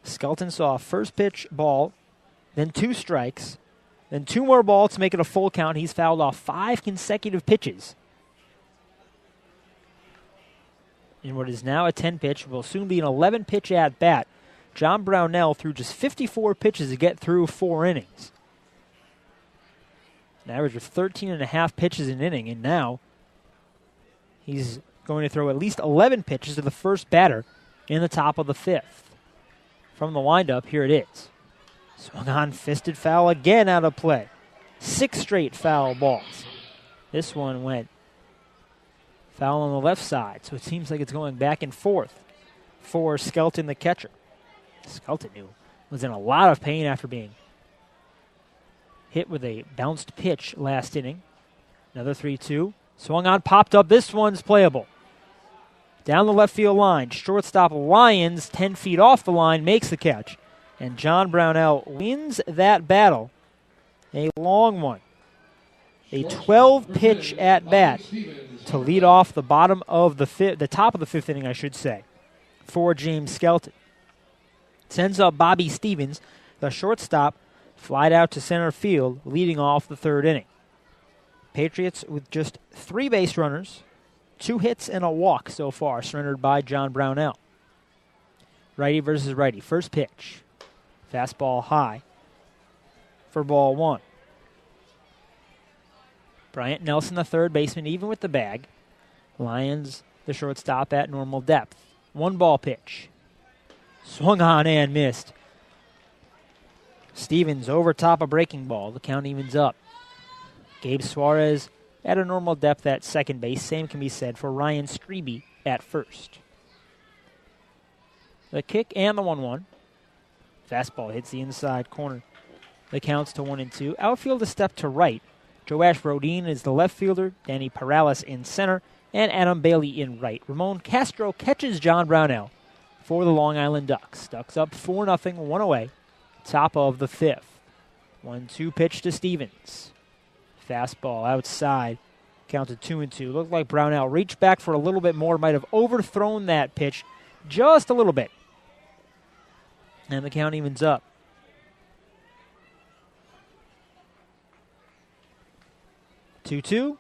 Speaker 2: Skelton saw first pitch ball, then 2 strikes, then 2 more balls to make it a full count. He's fouled off 5 consecutive pitches. In what is now a 10 pitch, will soon be an 11 pitch at bat. John Brownell threw just 54 pitches to get through 4 innings. An average of 13.5 pitches an inning, and now he's going to throw at least 11 pitches to the first batter in the top of the 5th. From the windup, here it is. Swung on, fisted foul again out of play. 6 straight foul balls. This one went foul on the left side, so it seems like it's going back and forth for Skelton, the catcher. Skelton was in a lot of pain after being hit with a bounced pitch last inning. Another 3-2. Swung on, popped up. This one's playable. Down the left field line. Shortstop Lyons, 10 feet off the line, makes the catch. And John Brownell wins that battle. A long one. A 12-pitch at-bat to lead off the bottom of the top of the 5th inning, I should say, for James Skelton. Sends up Bobby Stevens, the shortstop, flied out to center field, leading off the 3rd inning. Patriots with just 3 base runners, 2 hits and a walk so far, surrendered by John Brownell. Righty versus righty. First pitch. Fastball high for ball 1. Bryant Nelson, the third baseman, even with the bag. Lyons, the shortstop, at normal depth. 1-ball pitch. Swung on and missed. Stevens over top a breaking ball. The count evens up. Gabe Suarez at a normal depth at second base. Same can be said for Ryan Strebe at first. The kick and the 1-1. Fastball hits the inside corner. The count's to 1-2. Outfield a step to right. Joash Rodin is the left fielder. Danny Perales in center. And Adam Bailey in right. Ramon Castro catches John Brownell for the Long Island Ducks. Ducks up 4-0, 1 away. Top of the 5th. 1-2 pitch to Stevens. Fastball outside. Counted 2-2. Looked like Brownell reached back for a little bit more. Might have overthrown that pitch just a little bit. And the count evens up. 2-2.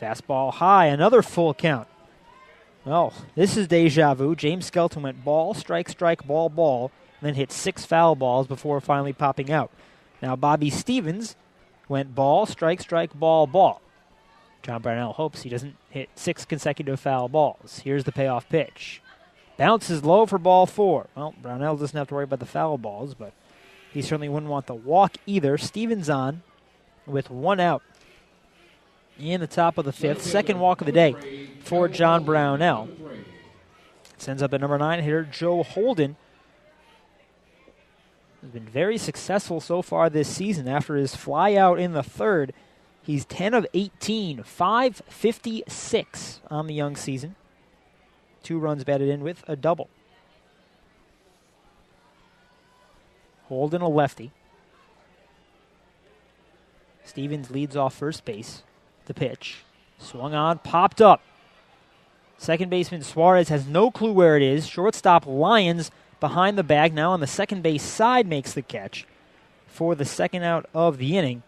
Speaker 2: Fastball high. Another full count. Well, this is deja vu. James Skelton went ball, strike, strike, ball, ball, and then hit 6 foul balls before finally popping out. Now Bobby Stevens went ball, strike, strike, ball, ball. John Brownell hopes he doesn't hit 6 consecutive foul balls. Here's the payoff pitch. Bounces low for ball 4. Well, Brownell doesn't have to worry about the foul balls, but he certainly wouldn't want the walk either. Stevens on with 1 out in the top of the 5th. Second walk of the day for John Brownell. Sends up a number 9 hitter, Joe Holden. Has been very successful so far this season. After his fly out in the 3rd, he's 10 of 18, 556 on the young season. 2 runs batted in with a double. Holden a lefty. Stevens leads off first base. The pitch. Swung on, popped up. Second baseman Suarez has no clue where it is. Shortstop Lyons behind the bag now on the second base side makes the catch for the second out of the inning.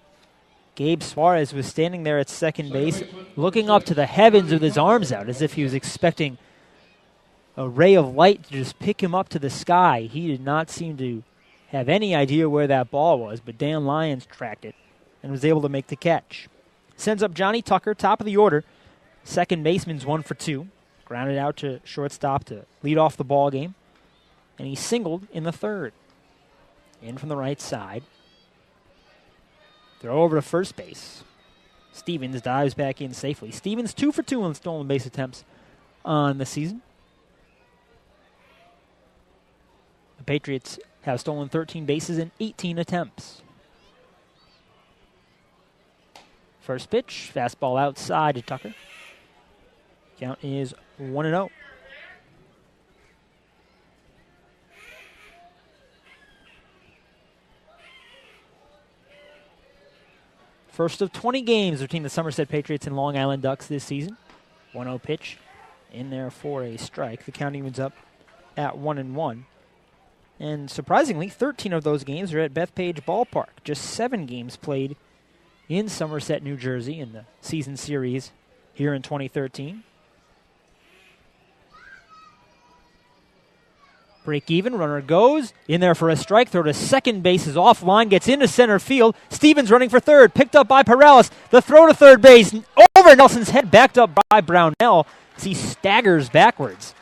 Speaker 2: Gabe Suarez was standing there at second base looking up to the heavens with his arms out as if he was expecting a ray of light to just pick him up to the sky. He did not seem to have any idea where that ball was, but Dan Lyons tracked it and was able to make the catch. Sends up Johnny Tucker, top of the order. Second baseman's 1 for 2. Grounded out to shortstop to lead off the ball game. And he singled in the 3rd. In from the right side. Throw over to first base. Stevens dives back in safely. Stevens 2 for 2 on stolen base attempts on the season. The Patriots have stolen 13 bases in 18 attempts. First pitch, fastball outside to Tucker. Count is 1-0. First of 20 games between the Somerset Patriots and Long Island Ducks this season. 1-0 pitch in there for a strike. The count evens up at 1-1. And surprisingly, 13 of those games are at Bethpage Ballpark. Just 7 games played in Somerset, New Jersey in the season series here in 2013. Break even, runner goes in there for a strike. Throw to second base is offline, gets into center field. Stevens running for third, picked up by Perales. The throw to third base, over Nelson's head, backed up by Brownell as he staggers backwards.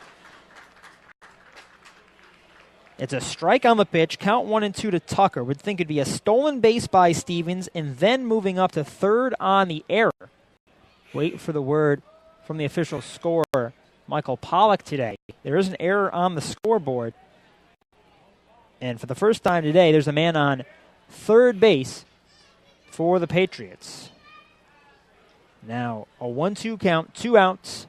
Speaker 2: It's a strike on the pitch, count 1-2 to Tucker. Would think it'd be a stolen base by Stevens and then moving up to third on the error. Wait for the word from the official scorer, Michael Pollock, today. There is an error on the scoreboard. And for the first time today, there's a man on third base for the Patriots. Now, a 1-2 count, 2 outs.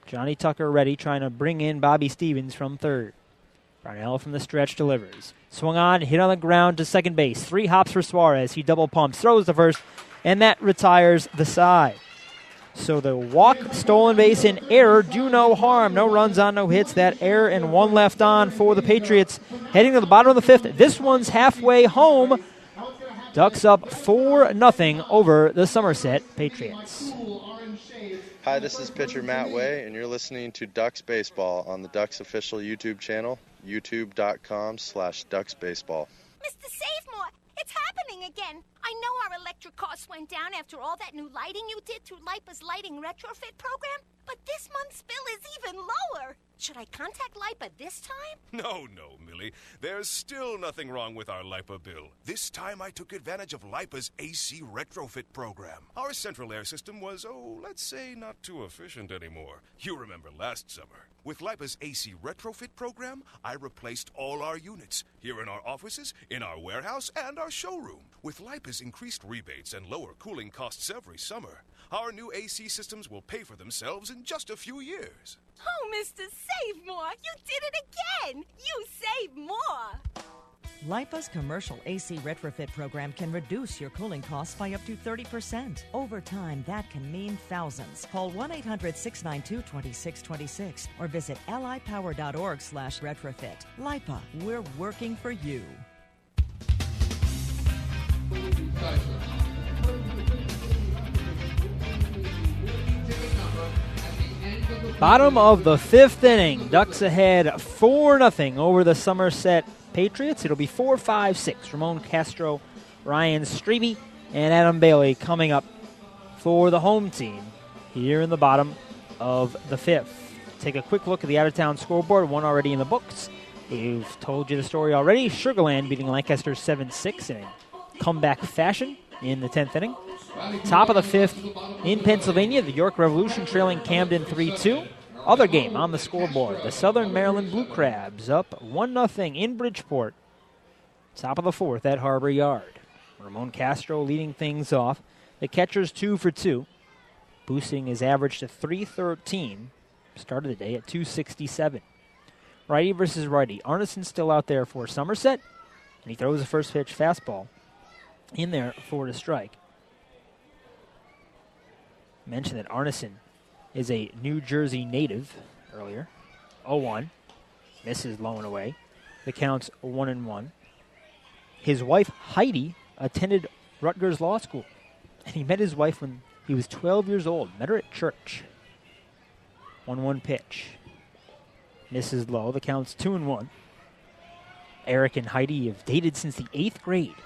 Speaker 2: Johnny Tucker ready, trying to bring in Bobby Stevens from third. Brownell from the stretch delivers. Swung on, hit on the ground to second base. 3 hops for Suarez. He double pumps, throws to first, and that retires the side. So the walk, stolen base, and error do no harm. No runs on, no hits. That error and 1 left on for the Patriots. Heading to the bottom of the 5th. This one's halfway home. Ducks up 4-0 over the Somerset Patriots.
Speaker 4: Hi, this is pitcher Matt Way, and you're listening to Ducks Baseball on the Ducks official YouTube channel, youtube.com/DucksBaseball.
Speaker 11: Mr. Savemore, it's happening again. I know our electric costs went down after all that new lighting you did through LIPA's lighting retrofit program, but this month's bill is even lower. Should I contact LIPA this time?
Speaker 19: No, Millie. There's still nothing wrong with our LIPA bill. This time I took advantage of LIPA's AC retrofit program. Our central air system was, let's say, not too efficient anymore. You remember last summer. With LIPA's AC retrofit program, I replaced all our units, here in our offices, in our warehouse, and our showroom. With LIPA's increased rebates and lower cooling costs every summer, our new AC systems will pay for themselves in just a few years.
Speaker 11: Oh, Mr. Savemore, you did it again! You save more!
Speaker 21: LIPA's commercial AC retrofit program can reduce your cooling costs by up to 30%. Over time, that can mean thousands. Call 1-800-692-2626 or visit lipower.org/retrofit. LIPA, we're working for you.
Speaker 2: Bottom of the 5th inning. Ducks ahead 4-0 over the Somerset Patriots. It'll be 4-5-6. Ramon Castro, Ryan Strebe, and Adam Bailey coming up for the home team here in the bottom of the 5th. Take a quick look at the out-of-town scoreboard. One already in the books. We've told you the story already. Sugarland beating Lancaster 7-6 in a comeback fashion in the 10th inning. Top of the 5th in Pennsylvania, the York Revolution trailing Camden 3-2. Other game on the scoreboard, the Southern Maryland Blue Crabs up 1-0 in Bridgeport. Top of the 4th at Harbor Yard. Ramon Castro leading things off. The catcher's 2 for 2, boosting his average to .313. Started the day at .267. Righty versus righty. Arneson still out there for Somerset, and he throws the first pitch fastball in there for the strike. Mentioned that Arneson is a New Jersey native earlier. 0-1. Misses low and away. The count's 1-1. His wife, Heidi, attended Rutgers Law School. And he met his wife when he was 12 years old. Met her at church. 1-1 pitch. Misses low. The count's 2-1. Eric and Heidi have dated since the 8th grade.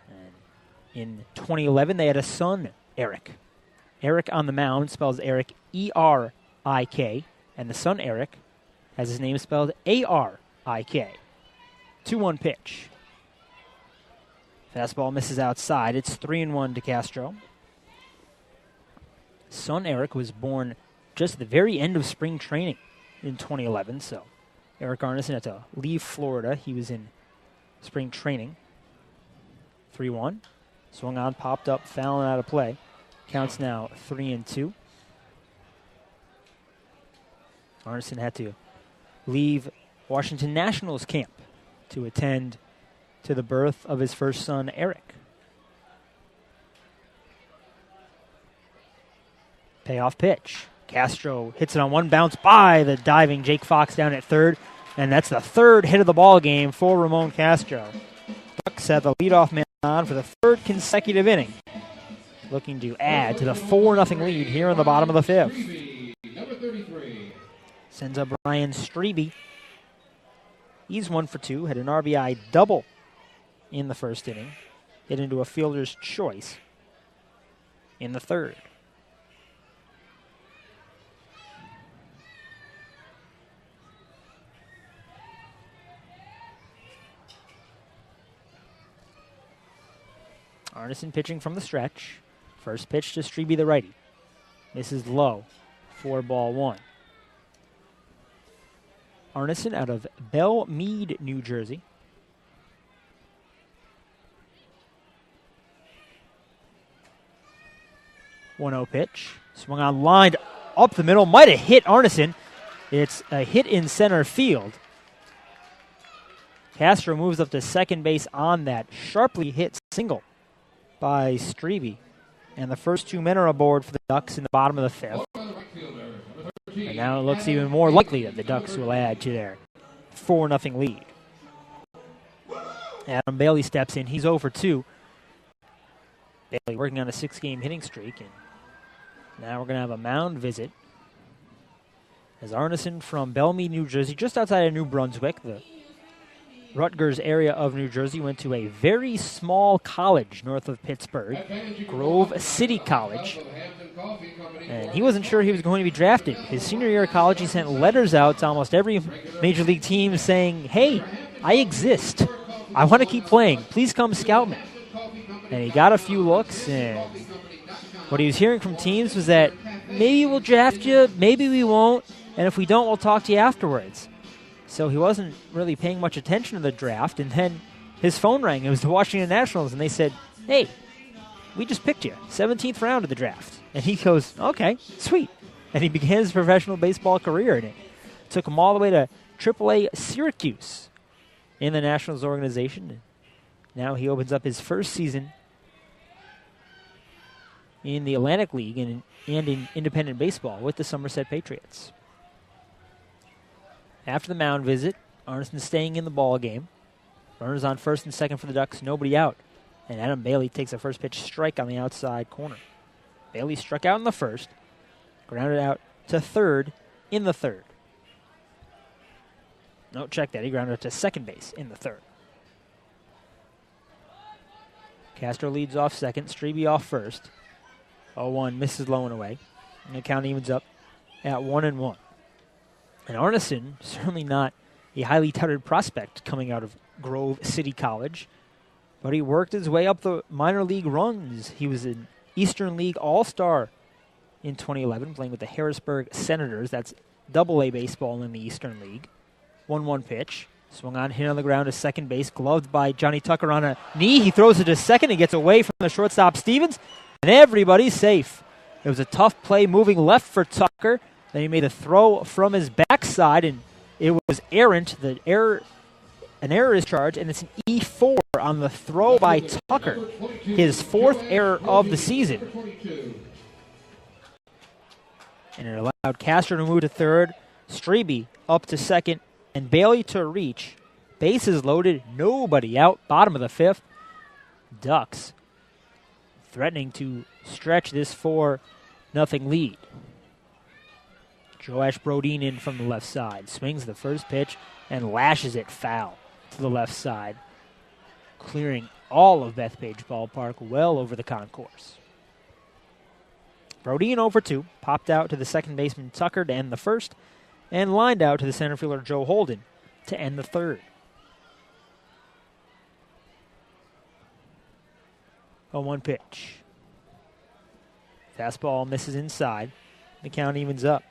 Speaker 2: And in 2011, they had a son, Eric. Eric on the mound spells Eric E-R-I-K, and the son Eric has his name spelled A-R-I-K. 2-1 pitch. Fastball misses outside. It's 3-1 to Castro. Son Eric was born just at the very end of spring training in 2011, so Eric Arneson had to leave Florida. He was in spring training. 3-1. Swung on, popped up, fouling out of play. Counts now 3-2. Arneson had to leave Washington Nationals camp to attend to the birth of his first son, Eric. Payoff pitch. Castro hits it on one bounce by the diving Jake Fox down at third, and that's the third hit of the ball game for Ramon Castro. Ducks have the leadoff man on for the third consecutive inning, looking to add to the 4-0 lead here in the bottom of the fifth. Sends up Ryan Strebe. He's 1 for 2, had an RBI double in the first inning, hit into a fielder's choice in the third. Arneson pitching from the stretch. First pitch to Strebe, the righty. Misses low. 4-1. Arneson out of Belle Meade, New Jersey. .1-0 pitch. Swung on, lined up the middle. Might have hit Arneson. It's a hit in center field. Castro moves up to second base on that sharply hit single by Strebe. And the first two men are aboard for the Ducks in the bottom of the fifth. And now it looks even more likely that the Ducks will add to their 4-0 lead. Adam Bailey steps in. He's 0 for 2. Bailey working on a 6-game hitting streak. And now we're going to have a mound visit as Arneson from Belle Meade, New Jersey, just outside of New Brunswick, the Rutgers area of New Jersey, went to a very small college north of Pittsburgh, Grove City College, and he wasn't sure he was going to be drafted. His senior year of college, he sent letters out to almost every major league team saying, hey, I exist. I want to keep playing. Please come scout me. And he got a few looks, and what he was hearing from teams was that maybe we'll draft you, maybe we won't, and if we don't, we'll talk to you afterwards. So he wasn't really paying much attention to the draft, and then his phone rang. It was the Washington Nationals, and they said, hey, we just picked you, 17th round of the draft. And he goes, okay, sweet. And he began his professional baseball career, and it took him all the way to AAA Syracuse in the Nationals organization. And now he opens up his first season in the Atlantic League and in independent baseball with the Somerset Patriots. After the mound visit, Arneson staying in the ball game. Runners on first and second for the Ducks, nobody out. And Adam Bailey takes a first pitch strike on the outside corner. Bailey struck out in the first, grounded out to third in the third. No, check that. He grounded out to second base in the third. Castro leads off second, Strebe off first. 0-1 misses low and away. And the count evens up at 1-1. And Arneson, certainly not a highly touted prospect coming out of Grove City College, but he worked his way up the minor league runs. He was an Eastern League All-Star in 2011, playing with the Harrisburg Senators. That's Double-A baseball in the Eastern League. 1-1 pitch. Swung on, hit on the ground to second base, gloved by Johnny Tucker on a knee. He throws it to second. He gets away from the shortstop, Stevens, and everybody's safe. It was a tough play moving left for Tucker. Then he made a throw from his backside, and it was errant. An error is charged, and it's an E4 on the throw by Tucker, his fourth error of the season. And it allowed Castro to move to third, Strebe up to second, and Bailey to reach. Bases loaded, nobody out, bottom of the fifth. Ducks threatening to stretch this 4-0 lead. Joash Brodeen in from the left side. Swings the first pitch and lashes it foul to the left side, clearing all of Bethpage Ballpark well over the concourse. Brodeen 0 for 2. Popped out to the second baseman Tucker to end the first, and lined out to the center fielder Joe Holden to end the third. 0-1 pitch. Fastball misses inside. The count evens up.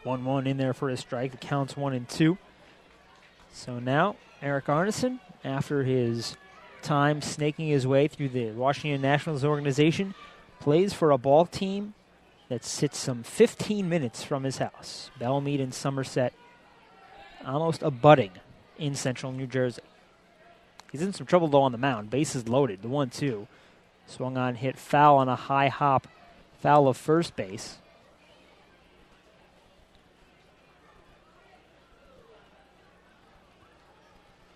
Speaker 2: One in there for a strike. The count's 1-2. So now Eric Arneson, after his time snaking his way through the Washington Nationals organization, plays for a ball team that sits some 15 minutes from his house. Belmead and Somerset, almost abutting in central New Jersey. He's in some trouble, though, on the mound. Bases loaded. The 1-2. Swung on, hit foul on a high hop, foul of first base.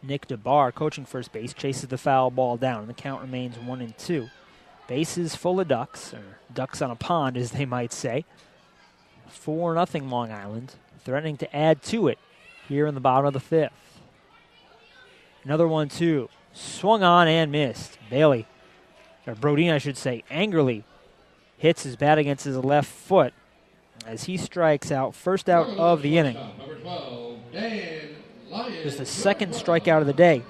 Speaker 2: Nick DeBar, coaching first base, chases the foul ball down, and the count remains 1-2. Bases full of ducks, or ducks on a pond, as they might say. 4-0 Long Island, threatening to add to it here in the bottom of the fifth. Another 1-2, swung on and missed. Bailey, or Brodin, I should say, angrily hits his bat against his left foot as he strikes out, first out of the inning. Just the second strikeout of the day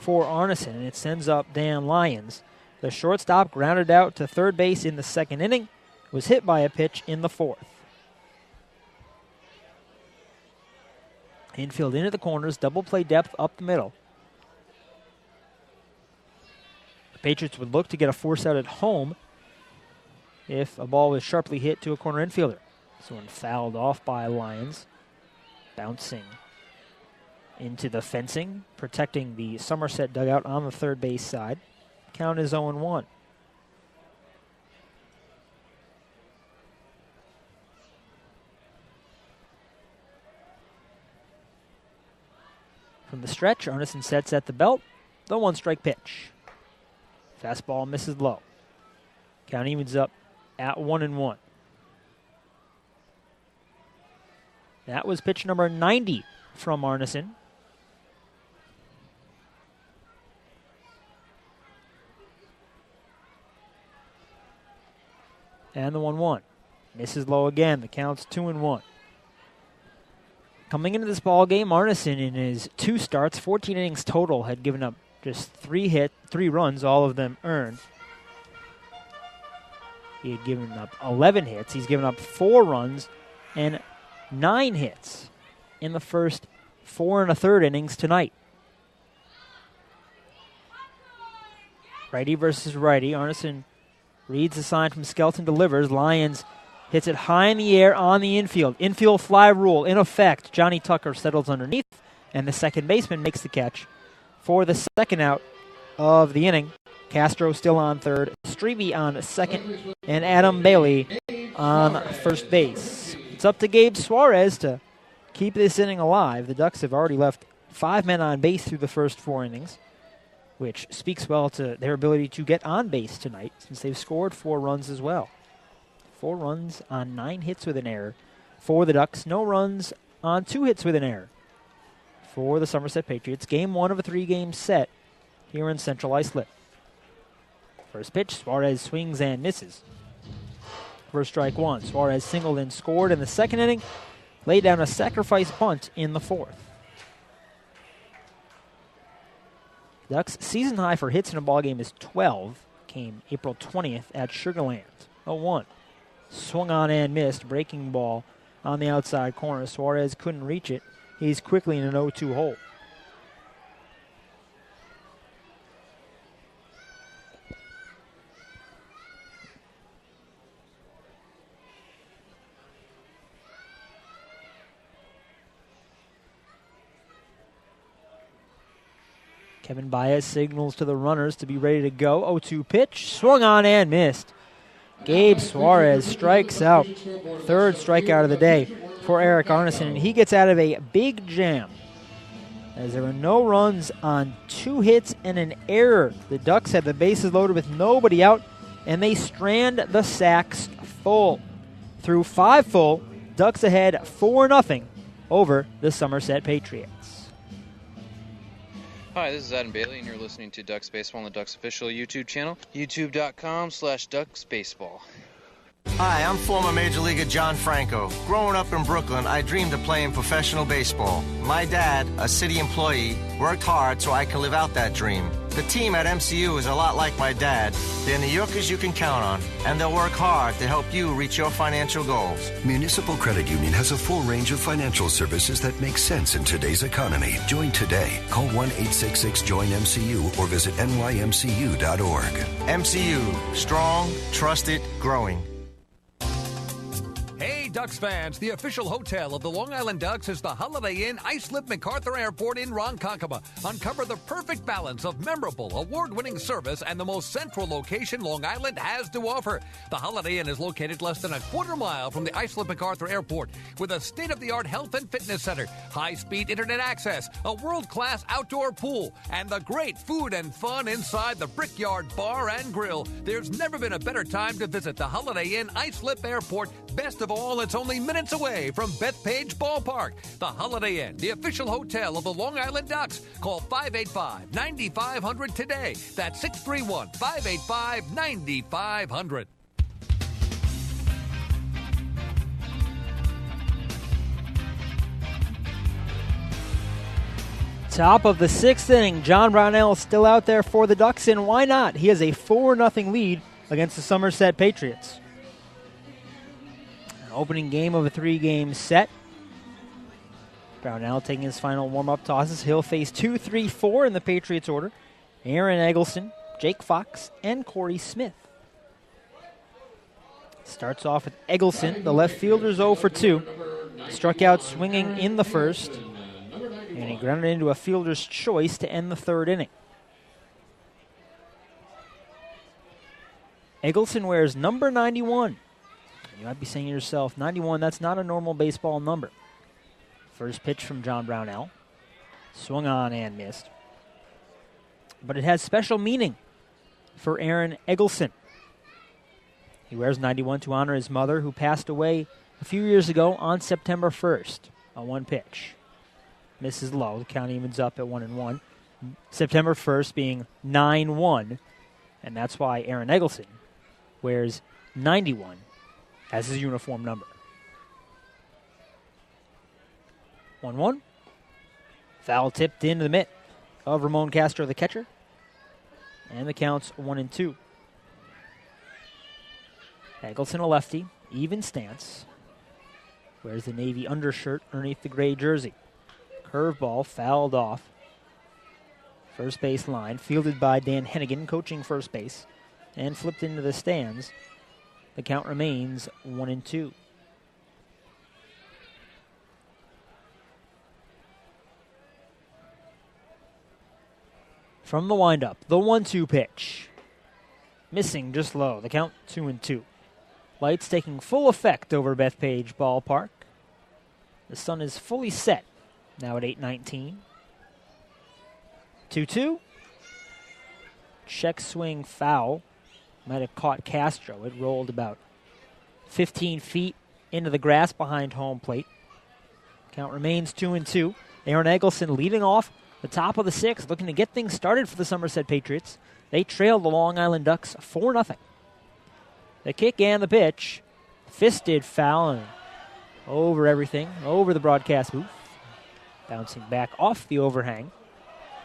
Speaker 2: for Arneson, and it sends up Dan Lyons. The shortstop grounded out to third base in the second inning, was hit by a pitch in the fourth. Infield into the corners, double play depth up the middle. The Patriots would look to get a force out at home if a ball was sharply hit to a corner infielder. This one fouled off by Lyons, bouncing into the fencing, protecting the Somerset dugout on the third base side. Count is 0-1. From the stretch, Arneson sets at the belt. The one-strike pitch. Fastball misses low. Count evens up at 1-1. That was pitch number 90 from Arneson. And the 1-1. Misses low again. The count's 2-1. Coming into this ball game, Arneson in his 2 starts, 14 innings total, had given up just 3 runs, all of them earned. He had given up 11 hits. He's given up 4 runs and 9 hits in the first 4 1/3 innings tonight. Righty versus righty. Arneson reads the sign from Skelton, delivers. Lyons hits it high in the air on the infield. Infield fly rule in effect. Johnny Tucker settles underneath, and the second baseman makes the catch for the second out of the inning. Castro still on third, Strebe on second, and Adam Bailey on first base. It's up to Gabe Suarez to keep this inning alive. The Ducks have already left 5 men on base through the first 4 innings, which speaks well to their ability to get on base tonight, since they've scored 4 runs as well. 4 runs on 9 hits with an error for the Ducks. No runs on 2 hits with an error for the Somerset Patriots. Game 1 of a 3-game set here in Central Islip. First pitch, Suarez swings and misses. First strike 1. Suarez singled and scored in the second inning. Laid down a sacrifice bunt in the fourth. Ducks' season high for hits in a ballgame is 12. Came April 20th at Sugarland. 0-1. Swung on and missed. Breaking ball on the outside corner. Suarez couldn't reach it. He's quickly in an 0-2 hole. Kevin Baez signals to the runners to be ready to go. 0-2 pitch. Swung on and missed. Gabe Suarez strikes out. Third strikeout of the day for Eric Arneson, and he gets out of a big jam, as there were no runs on 2 hits and an error. The Ducks had the bases loaded with nobody out, and they strand the sacks full. Through 5 full, Ducks ahead 4-0 over the Somerset Patriots.
Speaker 7: Hi, this is Adam Bailey, and you're listening to Ducks Baseball on the Ducks official YouTube channel, youtube.com/DucksBaseball.
Speaker 22: Hi, I'm former Major Leaguer John Franco. Growing up in Brooklyn, I dreamed of playing professional baseball. My dad, a city employee, worked hard so I could live out that dream. The team at MCU is a lot like my dad. They're New Yorkers you can count on, and they'll work hard to help you reach your financial goals.
Speaker 23: Municipal Credit Union has a full range of financial services that make sense in today's economy. Join today. Call 1-866-JOIN-MCU or visit nymcu.org.
Speaker 22: MCU, strong, trusted, growing.
Speaker 3: Hey, Ducks fans, the official hotel of the Long Island Ducks is the Holiday Inn Islip MacArthur Airport in Ronkonkoma. Uncover the perfect balance of memorable, award-winning service and the most central location Long Island has to offer. The Holiday Inn is located less than a quarter mile from the Islip MacArthur Airport with a state-of-the-art health and fitness center, high-speed internet access, a world-class outdoor pool, and the great food and fun inside the Brickyard Bar and Grill. There's never been a better time to visit the Holiday Inn Islip Airport. Best of all, it's only minutes away from Bethpage Ballpark. The Holiday Inn, the official hotel of the Long Island Ducks. Call 585-9500 today. That's 631-585-9500.
Speaker 2: Top of the sixth inning, John Brownell is still out there for the Ducks, and why not? He has a 4-0 lead against the Somerset Patriots. Opening game of a 3-game set. Brownell taking his final warm-up tosses. He'll face 2, 3, 4 in the Patriots order. Aaron Eggleston, Jake Fox, and Corey Smith. Starts off with Eggleston. The left fielder's 0 for 2. Struck out swinging in the first. And he grounded into a fielder's choice to end the third inning. Eggleston wears number 91. You might be saying to yourself, 91, that's not a normal baseball number. First pitch from John Brownell. Swung on and missed. But it has special meaning for Aaron Eggleston. He wears 91 to honor his mother, who passed away a few years ago on September 1st. On one pitch. Misses low. The count evens up at 1-1. September 1st being 9-1. And that's why Aaron Eggleston wears 91 as his uniform number. 1-1. Foul tipped into the mitt of Ramon Castro, the catcher. And the count's 1-2. Eggleston, a lefty, even stance. Wears the navy undershirt underneath the gray jersey. Curveball fouled off. First base line, fielded by Dan Hennigan, coaching first base, and flipped into the stands. The count remains 1-2. From the windup, the 1-2 pitch. Missing just low. The count 2-2. Lights taking full effect over Bethpage Ballpark. The sun is fully set now at 8:19. 2-2. Check swing foul. Might have caught Castro. It rolled about 15 feet into the grass behind home plate. Count remains 2-2. Aaron Eggleston leading off the top of the sixth, looking to get things started for the Somerset Patriots. They trailed the Long Island Ducks 4-0. The kick and the pitch. Fisted foul and over everything, over the broadcast booth. Bouncing back off the overhang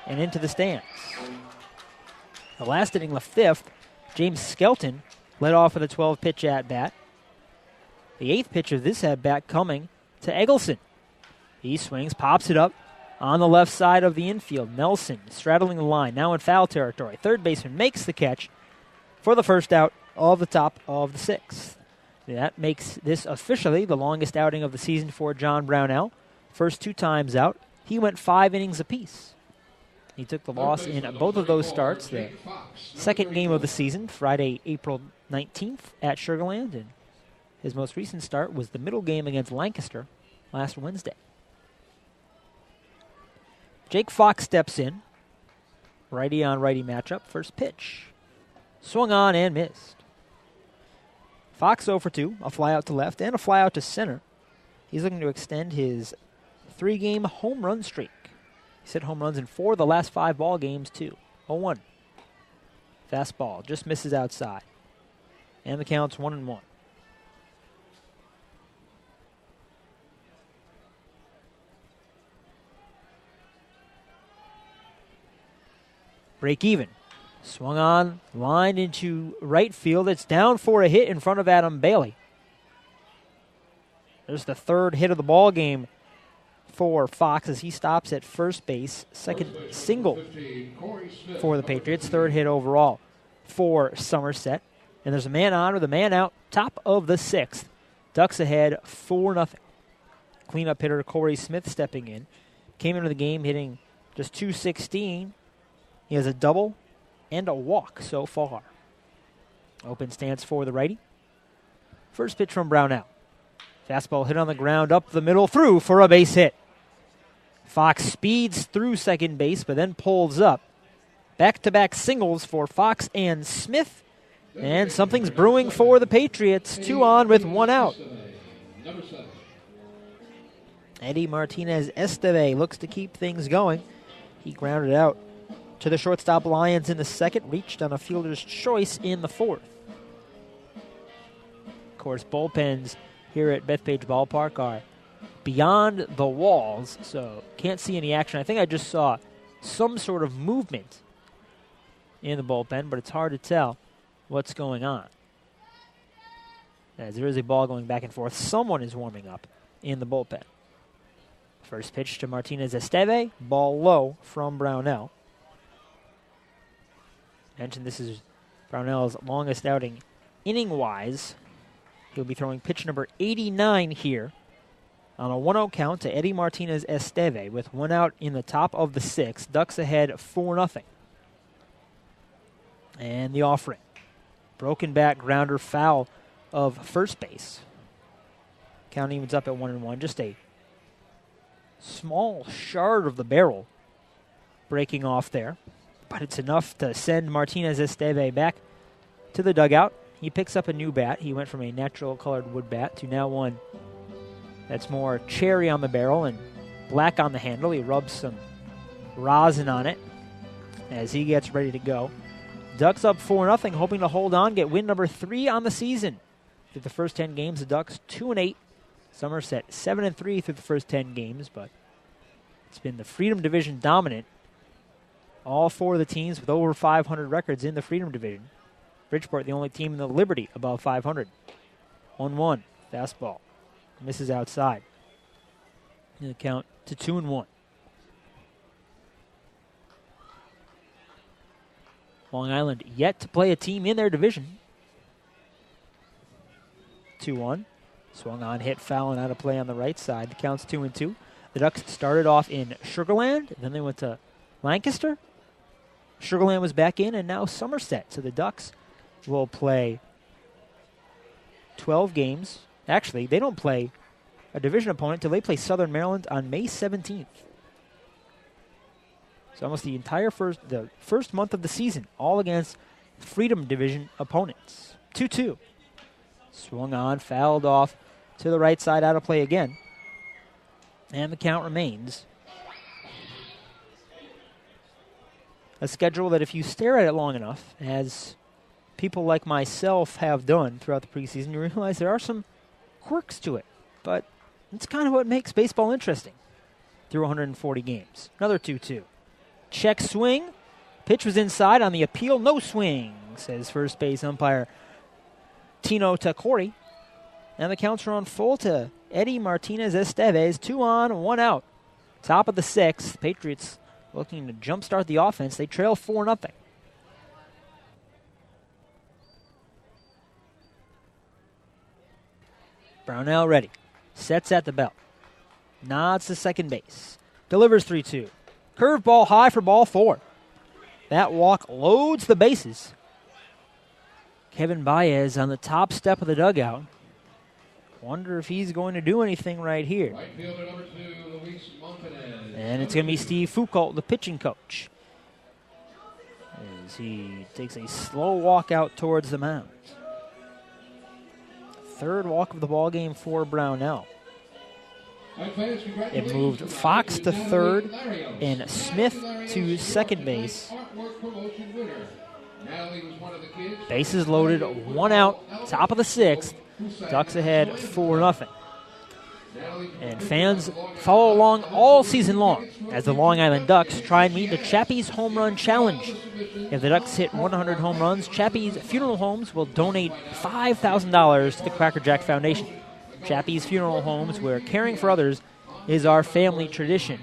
Speaker 2: and into the stands. The last inning left fifth. James Skelton led off with a 12-pitch at-bat. The eighth pitch of this at-bat coming to Eggleston. He swings, pops it up on the left side of the infield. Nelson straddling the line, now in foul territory. Third baseman makes the catch for the first out of the top of the sixth. That makes this officially the longest outing of the season for John Brownell. First 2 times out, he went 5 innings apiece. He took the loss in both of those starts. The second game of the season, Friday, April 19th at Sugarland, and his most recent start was the middle game against Lancaster last Wednesday. Jake Fox steps in. Righty-on-righty matchup. First pitch. Swung on and missed. Fox 0 for 2, a fly out to left and a fly out to center. He's looking to extend his 3-game home run streak. He's hit home runs in 4 of the last 5 ball games, too. 0-1. Fastball just misses outside. And the count's 1-1. Break even. Swung on, lined into right field. It's down for a hit in front of Adam Bailey. There's the 3rd hit of the ball game for Fox as he stops at first base. 2nd single for the Patriots. 3rd hit overall for Somerset. And there's a man on with a man out, top of the 6th. Ducks ahead 4-0. Cleanup hitter Corey Smith stepping in. Came into the game hitting just .216. He has a double and a walk so far. Open stance for the righty. First pitch from Brownell. Fastball hit on the ground, up the middle, through for a base hit. Fox speeds through second base, but then pulls up. Back-to-back singles for Fox and Smith. And something's brewing for the Patriots. 2 on with 1 out. Eddie Martinez Esteve looks to keep things going. He grounded out to the shortstop Lyons in the 2nd, reached on a fielder's choice in the 4th. Of course, bullpens here at Bethpage Ballpark are beyond the walls, so can't see any action. I think I just saw some sort of movement in the bullpen, but it's hard to tell what's going on. As there is a ball going back and forth, someone is warming up in the bullpen. First pitch to Martinez Esteve, ball low from Brownell. Mentioned this is Brownell's longest outing inning-wise. He'll be throwing pitch number 89 here on a 1-0 count to Eddie Martinez Esteve with 1 out in the top of the 6th. Ducks ahead 4-0. And the offering. Broken back grounder foul of first base. Count evens up at 1-1. Just a small shard of the barrel breaking off there. But it's enough to send Martinez Esteve back to the dugout. He picks up a new bat. He went from a natural-colored wood bat to now one that's more cherry on the barrel and black on the handle. He rubs some rosin on it as he gets ready to go. Ducks up 4-0, hoping to hold on, get win number 3 on the season. Through the first 10 games, the Ducks 2-8. Somerset 7-3 through the first 10 games, but it's been the Freedom Division dominant. All 4 of the teams with over 500 records in the Freedom Division. Bridgeport, the only team in the Liberty above 500. 1-1, fastball. Misses outside. And the count to 2-1. Long Island yet to play a team in their division. 2-1. Swung on, hit foul, and out of play on the right side. The count's 2-2. The Ducks started off in Sugar Land, then they went to Lancaster. Sugar Land was back in, and now Somerset. So the Ducks will play 12 games. Actually, they don't play a division opponent until they play Southern Maryland on May 17th. So almost the entire first month of the season, all against Freedom Division opponents. 2-2. Swung on, fouled off to the right side, out of play again. And the count remains. A schedule that if you stare at it long enough, as people like myself have done throughout the preseason, you realize there are some quirks to it. But it's kind of what makes baseball interesting through 140 games. Another 2-2. Check swing. Pitch was inside on the appeal. No swing, says first base umpire Tino Takori. And the counts are on full to Eddie Martinez Estevez. 2 on, 1 out. Top of the 6th. Patriots looking to jumpstart the offense. They trail 4-0. Brownell ready. Sets at the belt. Nods to second base. Delivers 3-2. Curveball high for ball 4. That walk loads the bases. Kevin Baez on the top step of the dugout. Wonder if he's going to do anything right here.
Speaker 1: Right fielder number 2, Luis Montanez.
Speaker 2: And it's going to be Steve Foucault, the pitching coach, as he takes a slow walk out towards the mound. Third walk of the ball game for Brownell. It moved Fox to third and Smith to second base. Bases loaded, 1 out, top of the 6th. Ducks ahead 4-0. And fans follow along all season long as the Long Island Ducks try and meet the Chappie's Home Run Challenge. If the Ducks hit 100 home runs, Chappie's Funeral Homes will donate $5,000 to the Cracker Jack Foundation. Chappie's Funeral Homes, where caring for others is our family tradition.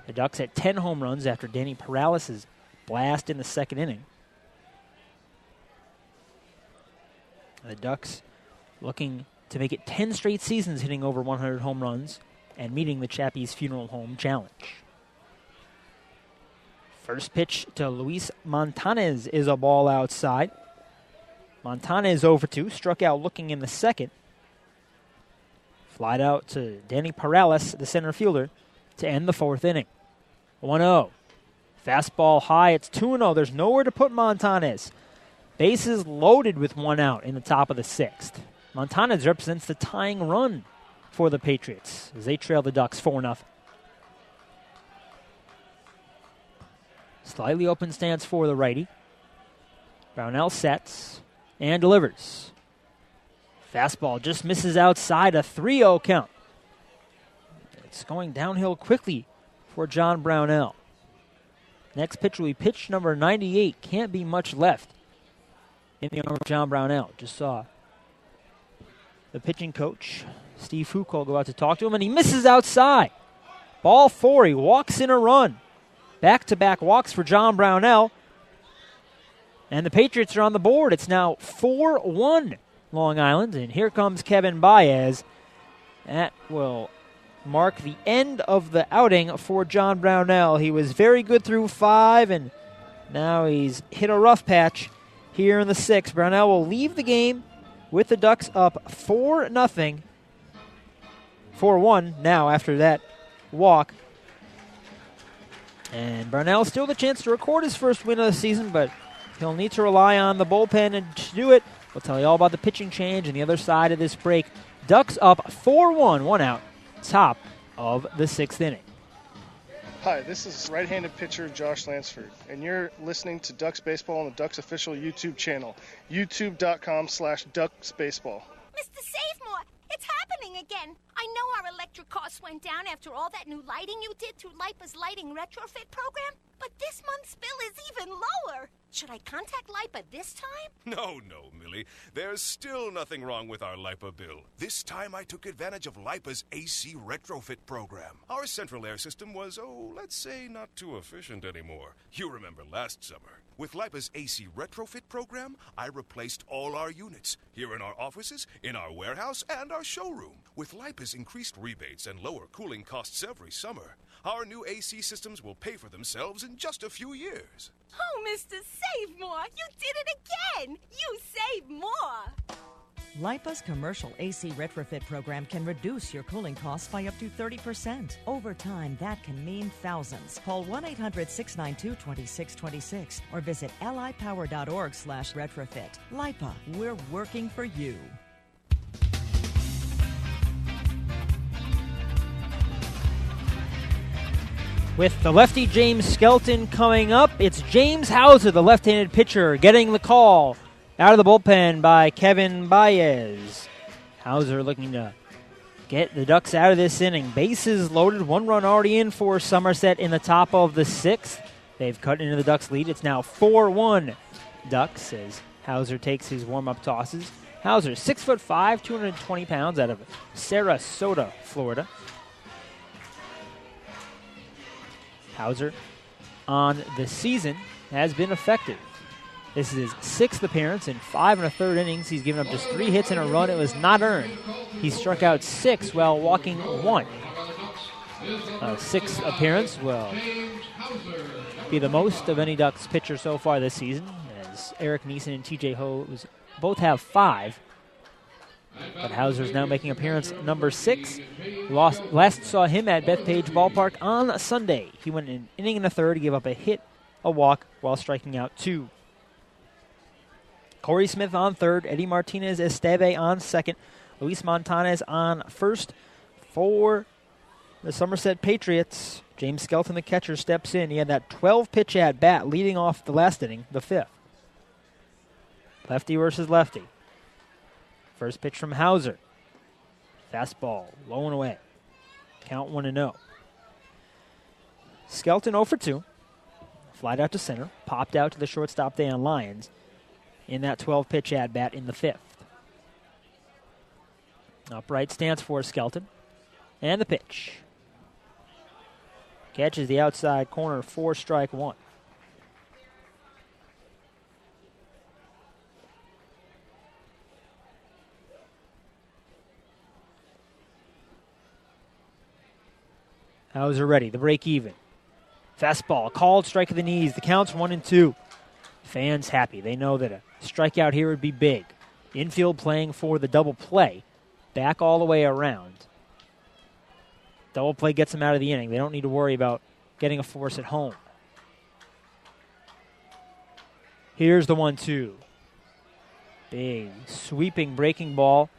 Speaker 2: The Ducks had 10 home runs after Danny Perales' blast in the 2nd inning. The Ducks looking to make it 10 straight seasons hitting over 100 home runs and meeting the Chappie's Funeral Home Challenge. First pitch to Luis Montanez is a ball outside. Montanez 0-2, struck out looking in the 2nd. Flied out to Danny Perales, the center fielder, to end the 4th inning. 1-0. Fastball high, it's 2-0. There's nowhere to put Montanez. Bases loaded with 1 out in the top of the 6th. Montanez represents the tying run for the Patriots as they trail the Ducks 4-0. Slightly open stance for the righty. Brownell sets and delivers. Fastball just misses outside, a 3-0 count. It's going downhill quickly for John Brownell. Next pitch will be pitch number 98. Can't be much left in the arm of John Brownell. Just saw the pitching coach, Steve Foucault, go out to talk to him, and he misses outside. Ball 4, he walks in a run. Back-to-back walks for John Brownell. And the Patriots are on the board. It's now 4-1 Long Island, and here comes Kevin Baez. That will mark the end of the outing for John Brownell. He was very good through 5, and now he's hit a rough patch here in the 6th. Brownell will leave the game with the Ducks up 4-0. 4-1 now after that walk. And Brownell still the chance to record his first win of the season, but he'll need to rely on the bullpen and to do it. We'll tell you all about the pitching change and the other side of this break. Ducks up 4-1, 1 out, top of the 6th inning.
Speaker 8: Hi, this is right-handed pitcher Josh Lansford, and you're listening to Ducks Baseball on the Ducks official YouTube channel, youtube.com/DucksBaseball.
Speaker 11: Mr. Savemore, it's happening again. I know our electric costs went down after all that new lighting you did through LIPA's lighting retrofit program, but this month's bill is even lower. Should I contact LIPA this time?
Speaker 19: No, Millie. There's still nothing wrong with our LIPA bill. This time I took advantage of LIPA's AC retrofit program. Our central air system was, let's say not too efficient anymore. You remember last summer. With LIPA's AC retrofit program, I replaced all our units, here in our offices, in our warehouse, and our showroom. With LIPA's increased rebates and lower cooling costs every summer, our new AC systems will pay for themselves in just a few years.
Speaker 11: Oh, Mr. Savemore, you did it again! You saved more!
Speaker 21: LIPA's commercial AC retrofit program can reduce your cooling costs by up to 30%. Over time, that can mean thousands. Call 1-800-692-2626 or visit lipower.org/retrofit. LIPA, we're working for you.
Speaker 2: With the lefty James Skelton coming up, it's James Hauser, the left-handed pitcher, getting the call out of the bullpen by Kevin Baez. Hauser looking to get the Ducks out of this inning. Bases loaded, 1 run already in for Somerset in the top of the 6th. They've cut into the Ducks' lead. It's now 4-1 Ducks as Hauser takes his warm-up tosses. Hauser, 6'5", 220 pounds, out of Sarasota, Florida. Hauser on the season has been effective. This is his 6th appearance in 5 1/3 innings. He's given up just 3 hits and a run. It was not earned. He struck out 6 while walking 1. 6th appearance will be the most of any Ducks pitcher so far this season, as Eric Neeson and TJ Hose both have 5. But Hauser's now making appearance number 6. Last saw him at Bethpage Ballpark on Sunday. He went an inning and a third, gave up a hit, a walk, while striking out 2. Corey Smith on third, Eddie Martinez Esteve on second, Luis Montanez on first for the Somerset Patriots. James Skelton, the catcher, steps in. He had that 12-pitch at-bat leading off the last inning, the 5th. Lefty versus lefty. First pitch from Hauser. Fastball, low and away. Count 1-0. Skelton 0 for 2. Flied out to center. Popped out to the shortstop, Dan Lyons, in that 12-pitch at-bat in the 5th. Upright stance for Skelton. And the pitch. Catches the outside corner, 4 strike 1. Hauser ready, the break even. Fastball, called, strike of the knees. The count's 1-2. Fans happy. They know that a strikeout here would be big. Infield playing for the double play. Back all the way around. Double play gets them out of the inning. They don't need to worry about getting a force at home. Here's the 1-2. Big, sweeping, breaking ball.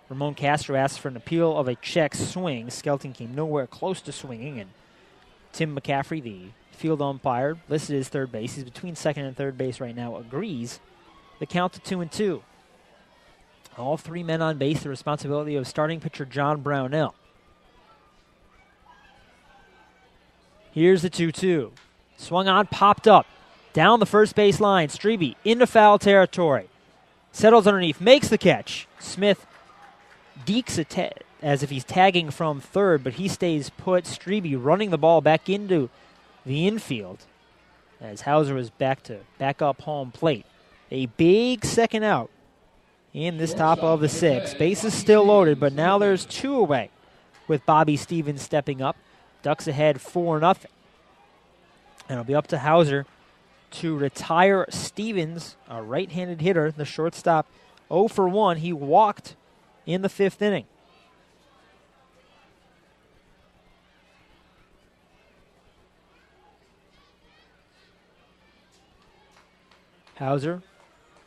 Speaker 2: Ramon Castro asks for an appeal of a check swing. Skelton came nowhere close to swinging, and Tim McCaffrey, the field umpire, listed as third base. He's between second and third base right now, agrees. The count to 2-2. All 3 men on base, the responsibility of starting pitcher John Brownell. Here's the 2-2. Swung on, popped up. Down the first base line. Strebe into foul territory. Settles underneath, makes the catch. Smith dekes as if he's tagging from third, but he stays put. Strebe running the ball back into the infield as Hauser was back up home plate. A big second out in this top of the 6th. Base is still loaded, but now there's 2 away with Bobby Stevens stepping up. Ducks ahead 4-0. And it'll be up to Hauser to retire Stevens, a right-handed hitter, the shortstop, 0 for 1. He walked in the 5th inning. Hauser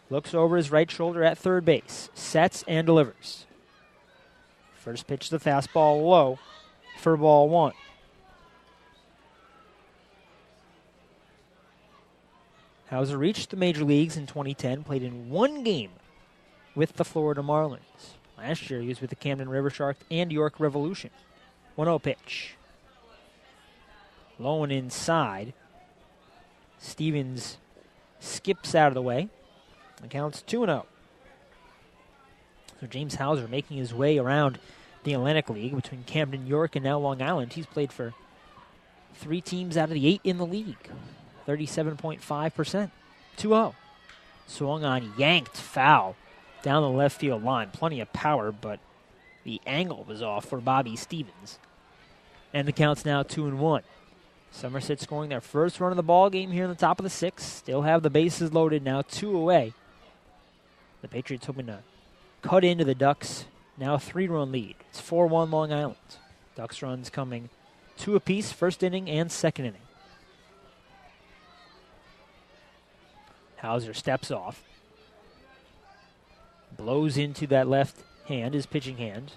Speaker 2: looks over his right shoulder at third base, sets and delivers. First pitch to the fastball low for ball 1. Hauser reached the major leagues in 2010, played in 1 game with the Florida Marlins. Last year he was with the Camden River Sharks and York Revolution. 1-0 pitch. Low and inside. Stevens skips out of the way. The count's 2-0. So James Hauser making his way around the Atlantic League between Camden, York, and now Long Island. He's played for 3 teams out of the 8 in the league. 37.5%. 2-0. Swung on, yanked foul down the left field line. Plenty of power, but the angle was off for Bobby Stevens. And the count's now 2-1. Somerset scoring their first run of the ball game here in the top of the 6th. Still have the bases loaded now, 2 away. The Patriots hoping to cut into the Ducks. Now 3-run lead. It's 4-1 Long Island. Ducks runs coming 2 apiece, first inning and second inning. Hauser steps off. Blows into that left hand, his pitching hand.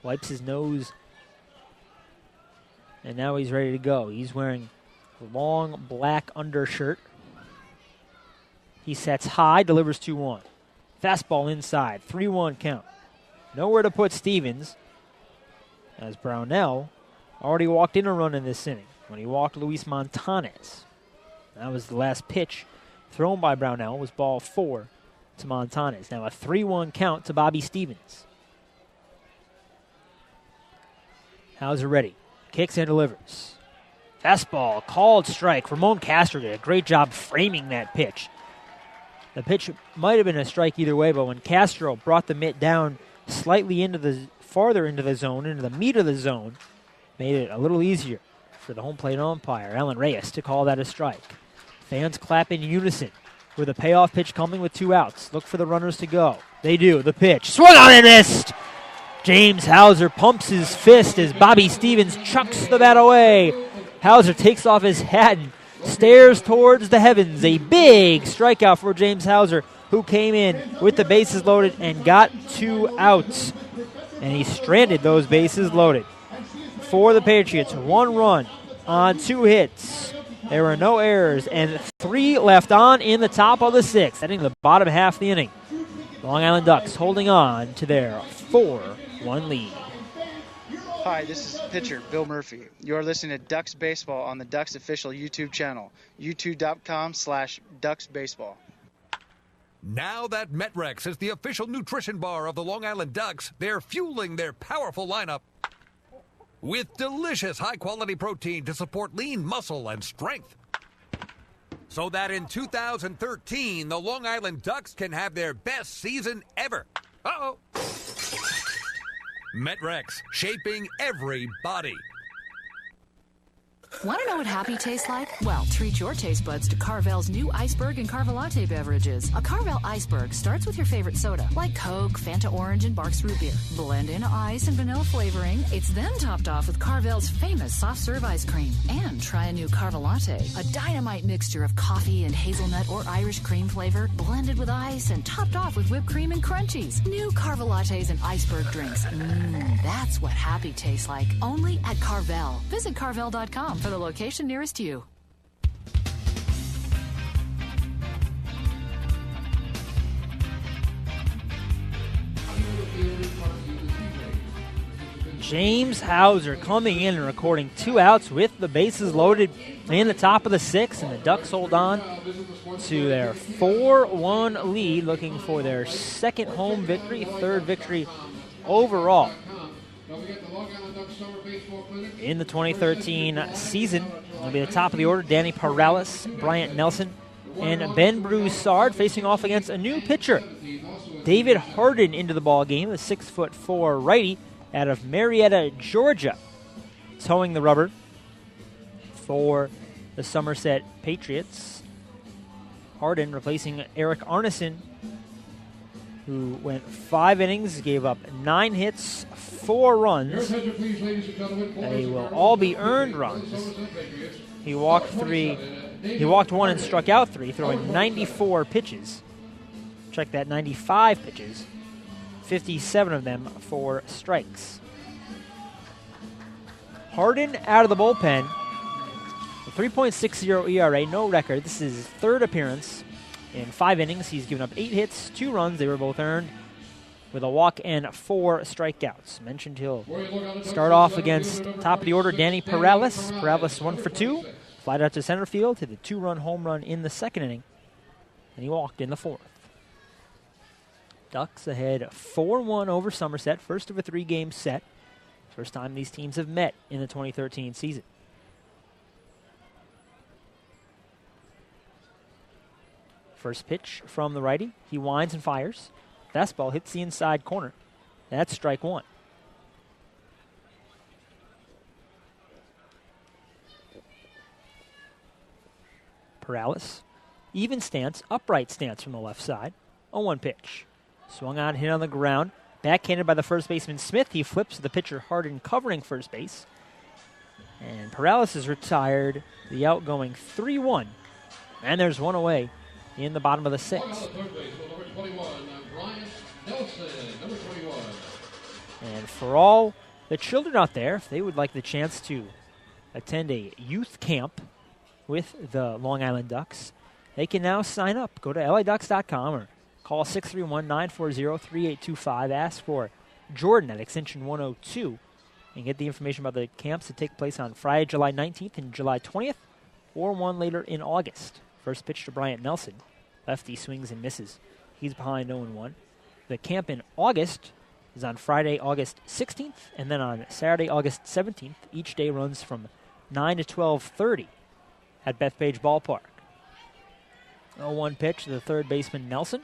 Speaker 2: Wipes his nose. And now he's ready to go. He's wearing a long black undershirt. He sets high, delivers 2-1. Fastball inside, 3-1 count. Nowhere to put Stevens, as Brownell already walked in a run in this inning when he walked Luis Montanez. That was the last pitch thrown by Brownell, was ball 4 to Montanez. Now a 3-1 count to Bobby Stevens. Hauser ready. Kicks and delivers. Fastball, called strike. Ramon Castro did a great job framing that pitch. The pitch might have been a strike either way, but when Castro brought the mitt down slightly farther into the zone, into the meat of the zone, made it a little easier for the home plate umpire, Alan Reyes, to call that a strike. Fans clap in unison with a payoff pitch coming with 2 outs. Look for the runners to go. They do. The pitch. Swung on and missed! James Hauser pumps his fist as Bobby Stevens chucks the bat away. Hauser takes off his hat and stares towards the heavens. A big strikeout for James Hauser, who came in with the bases loaded and got 2 outs. And he stranded those bases loaded. for the Patriots. 1 run on 2 hits. There were no errors, and 3 left on in the top of the 6th, heading to the bottom half of the inning. Long Island Ducks holding on to their 4-1 lead.
Speaker 9: Hi, this is pitcher Bill Murphy. You are listening to Ducks Baseball on the Ducks official YouTube channel, youtube.com/DucksBaseball.
Speaker 3: Now that Metrex is the official nutrition bar of the Long Island Ducks, they're fueling their powerful lineup with delicious high-quality protein to support lean muscle and strength. So that in 2013, the Long Island Ducks can have their best season ever. Uh-oh. Metrex, shaping every body.
Speaker 15: Want to know what happy tastes like? Well, treat your taste buds to Carvel's new iceberg and Carvelatte beverages. A Carvel iceberg starts with your favorite soda, like Coke, Fanta Orange, and Barks Root Beer. Blend in ice and vanilla flavoring. It's then topped off with Carvel's famous soft serve ice cream. And try a new Carvelatte, a dynamite mixture of coffee and hazelnut or Irish cream flavor, blended with ice and topped off with whipped cream and crunchies. New Carvelattes and iceberg drinks. That's what happy tastes like. Only at Carvel. Visit Carvel.com for the location nearest you.
Speaker 2: James Hauser coming in and recording 2 outs with the bases loaded in the top of the 6th, and the Ducks hold on to their 4-1 lead, looking for their 2nd home victory, 3rd victory overall in the 2013 season. It'll be the top of the order: Danny Perales, Bryant Nelson, and Ben Broussard facing off against a new pitcher, David Harden, into the ball game, the 6'4" righty out of Marietta, Georgia, towing the rubber for the Somerset Patriots. Harden replacing Eric Arneson, who went 5 innings, gave up 9 hits, 4 runs. They will all be earned runs. He walked 1 and struck out 3, throwing 94 pitches. Check that, 95 pitches. 57 of them for strikes. Harden out of the bullpen. A 3.60 ERA, no record. This is his 3rd appearance. In 5 innings, he's given up 8 hits, 2 runs. They were both earned, with a walk and 4 strikeouts. Mentioned he'll start off against top of the order Danny Perales. Perales 1 for 2. Flied out to center field, hit a 2-run home run in the 2nd inning, and he walked in the 4th. Ducks ahead 4-1 over Somerset, first of a 3-game set. First time these teams have met in the 2013 season. First pitch from the righty. He winds and fires. Fastball hits the inside corner. That's strike 1. Perales. Even stance, upright stance from the left side. 0-1 pitch. Swung on, hit on the ground. Backhanded by the first baseman Smith. He flips to the pitcher Harden covering first base. And Perales is retired. The outgoing 3-1. And there's one away in the bottom of the 6th. And for all the children out there, if they would like the chance to attend a youth camp with the Long Island Ducks, they can now sign up. Go to laducks.com or call 631-940-3825. Ask for Jordan at extension 102 and get the information about the camps that take place on Friday, July 19th and July 20th, or one later in August. First pitch to Bryant Nelson. Lefty swings and misses. He's behind 0-1. The camp in August is on Friday, August 16th, and then on Saturday, August 17th. Each day runs from 9 to 12:30 at Bethpage Ballpark. 0-1 pitch to the third baseman Nelson.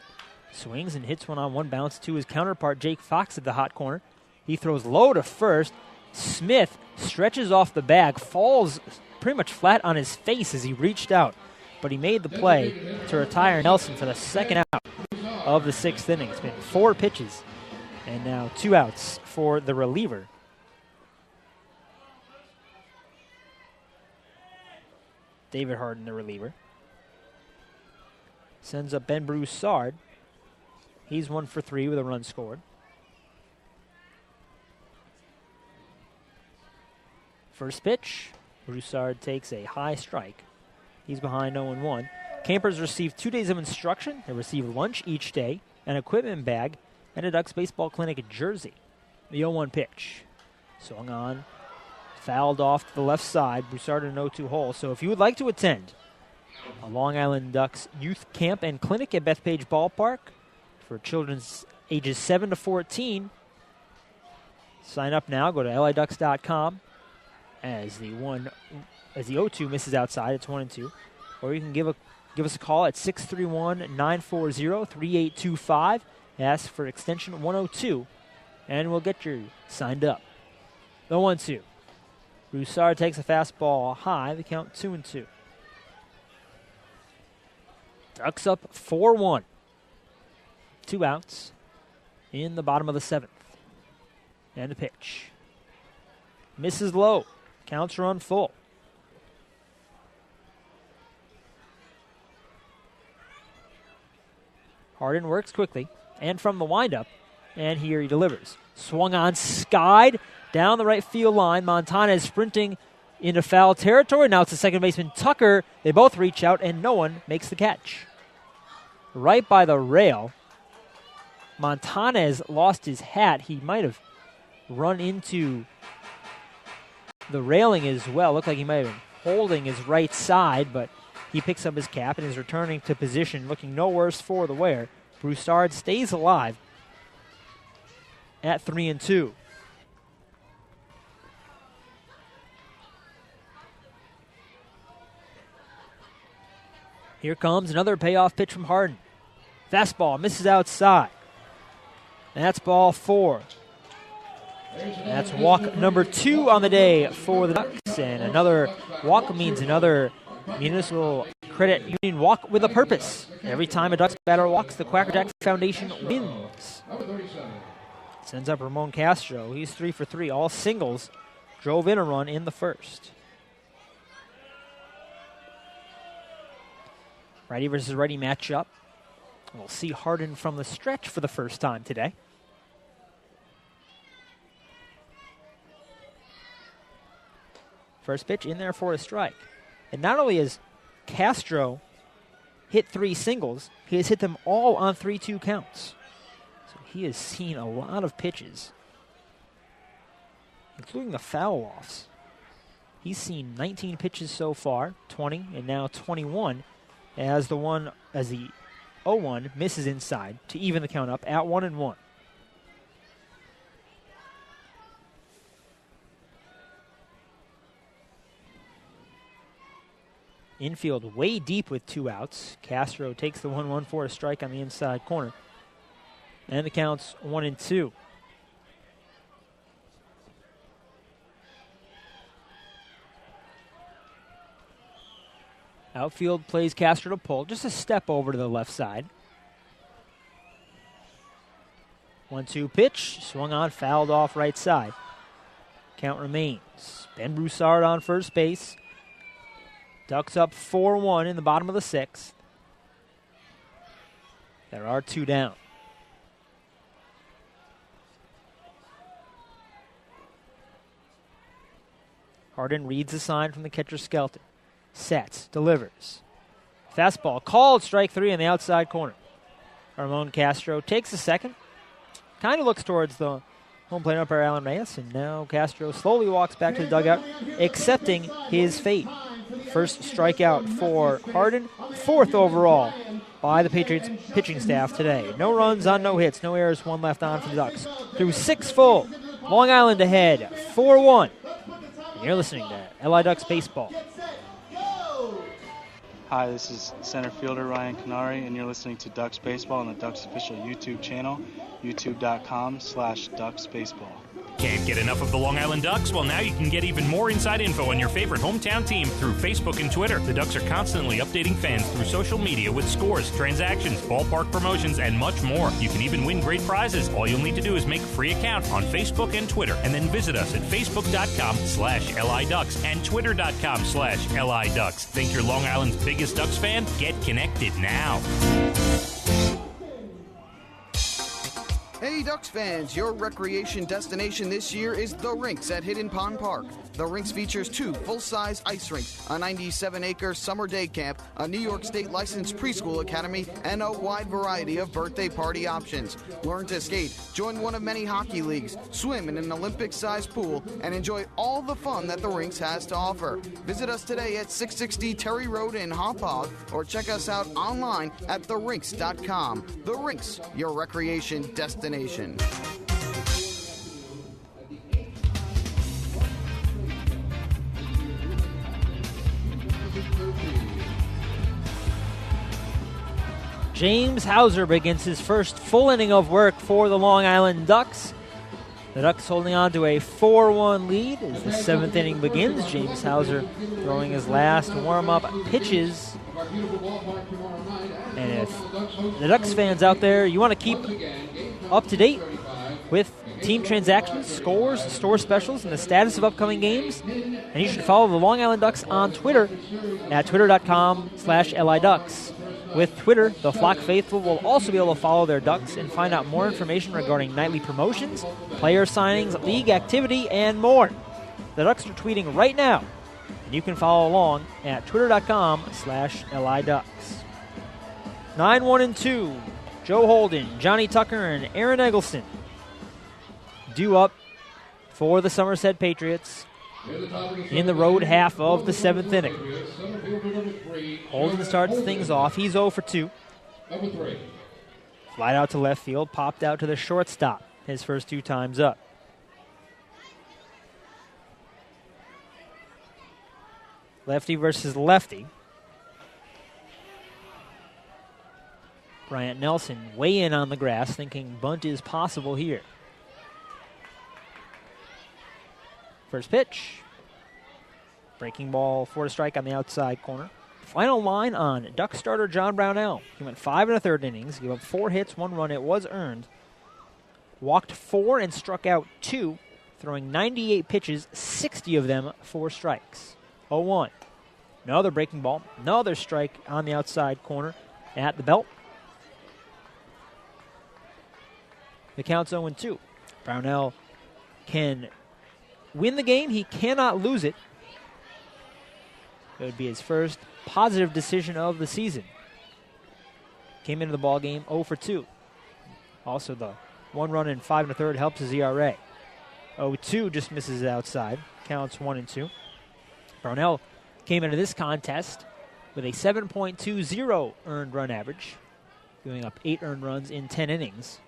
Speaker 2: Swings and hits one on one bounce to his counterpart Jake Fox at the hot corner. He throws low to first. Smith stretches off the bag, falls pretty much flat on his face as he reached out, but he made the play to retire Nelson for the 2nd out of the 6th inning. It's been 4 pitches and now 2 outs for the reliever. David Harden, the reliever. Sends up Ben Broussard. He's 1 for 3 with a run scored. First pitch, Broussard takes a high strike. He's behind 0-1. Campers receive 2 days of instruction. They receive lunch each day, an equipment bag, and a Ducks baseball clinic jersey. The 0-1 pitch. Swung on, fouled off to the left side. Broussard in an 0-2 hole. So if you would like to attend a Long Island Ducks youth camp and clinic at Bethpage Ballpark for children ages 7 to 14, sign up now. Go to liducks.com as the 0-2 misses outside. It's 1-2. Or you can give us a call at 631-940-3825. Ask for extension 102, and we'll get you signed up. The 1-2. Broussard takes a fastball high. The count 2-2. Ducks up 4-1. 2 outs in the bottom of the 7th. And the pitch. Misses low. Counts run full. Harden works quickly and from the windup, and here he delivers. Swung on, skied down the right field line. Montana is sprinting into foul territory. Now it's the second baseman Tucker. They both reach out, and no one makes the catch. Right by the rail. Montanez lost his hat. He might have run into the railing as well. Looked like he might have been holding his right side, but he picks up his cap and is returning to position, looking no worse for the wear. Broussard stays alive at 3-2. Here comes another payoff pitch from Harden. Fastball misses outside. That's ball 4. That's walk number 2 on the day for the Ducks. And another walk means another Municipal Credit Union walk with a purpose. Every time a Ducks batter walks, the Quackerjack Foundation wins. Sends up Ramon Castro. He's 3 for 3. All singles. Drove in a run in the first. Righty versus righty matchup. We'll see Harden from the stretch for the first time today. First pitch in there for a strike. And not only has Castro hit 3 singles, he has hit them all on 3-2 counts. So he has seen a lot of pitches, including the foul-offs. He's seen 19 pitches so far, 20, and now 21, as the 0-1 misses inside to even the count up at 1-1. Infield way deep with 2 outs. Castro takes the 1-1 for a strike on the inside corner. And the count's 1-2. Outfield plays Castro to pull, just a step over to the left side. 1-2 pitch, swung on, fouled off right side. Count remains. Ben Broussard on first base. Ducks up 4-1 in the bottom of the 6th. There are 2 down. Harden reads the sign from the catcher Skelton. Sets, delivers. Fastball called, strike 3 in the outside corner. Ramon Castro takes a second. Kind of looks towards the home plate umpire Alan Reyes, and now Castro slowly walks back to the dugout, accepting his fate. First strikeout for Harden, 4th overall by the Patriots pitching staff today. No runs on no hits, no errors, 1 left on for the Ducks. Through 6 full, Long Island ahead, 4-1. And you're listening to LI Ducks Baseball.
Speaker 10: Hi, this is center fielder Ryan Canary, and you're listening to Ducks Baseball on the Ducks official YouTube channel, youtube.com/DucksBaseball.
Speaker 12: Can't get enough of the Long Island Ducks? Well, now you can get even more inside info on your favorite hometown team through Facebook and Twitter. The Ducks are constantly updating fans through social media with scores, transactions, ballpark promotions, and much more. You can even win great prizes. All you'll need to do is make a free account on Facebook and Twitter, and then visit us at facebook.com/LIDucks and twitter.com/LIDucks. Think you're Long Island's biggest Ducks fan? Get connected now.
Speaker 6: Hey, Hey Ducks fans, your recreation destination this year is The Rinks at Hidden Pond Park. The Rinks features 2 full-size ice rinks, a 97-acre summer day camp, a New York State licensed preschool academy, and a wide variety of birthday party options. Learn to skate, join one of many hockey leagues, swim in an Olympic-sized pool, and enjoy all the fun that The Rinks has to offer. Visit us today at 660 Terry Road in Hauppauge, or check us out online at therinks.com. The Rinks, your recreation destination.
Speaker 2: James Hauser begins his first full inning of work for the Long Island Ducks. The Ducks holding on to a 4-1 lead as the 7th inning begins. James Hauser throwing his last warm-up pitches. And if the Ducks fans out there, you want to keep up to date with team transactions, scores, store specials, and the status of upcoming games, and you should follow the Long Island Ducks on Twitter at twitter.com/LIDucks. With Twitter, the Flock Faithful will also be able to follow their Ducks and find out more information regarding nightly promotions, player signings, league activity, and more. The Ducks are tweeting right now, and you can follow along at twitter.com/LIDucks. 9-1-2, Joe Holden, Johnny Tucker, and Aaron Eggleston due up for the Somerset Patriots in the road half of the 7th inning. Holden starts things off. He's 0 for 2. Flied out to left field, popped out to the shortstop his first 2 times up. Lefty versus lefty. Bryant Nelson way in on the grass, thinking bunt is possible here. First pitch. Breaking ball for a strike on the outside corner. Final line on Duck starter John Brownell. He went 5 1/3 innings, gave up 4 hits, 1 run. It was earned. Walked 4 and struck out 2, throwing 98 pitches, 60 of them 4 strikes. 0-1. Another breaking ball, another strike on the outside corner at the belt. The count's 0-2. Brownell can win the game. He cannot lose it. It would be his first positive decision of the season. Came into the ball game 0 for 2. Also, the 1 run in 5 1/3 helps his ERA. 0-2 just misses it outside. Counts 1-2. Brownell came into this contest with a 7.20 earned run average, giving up 8 earned runs in 10 innings.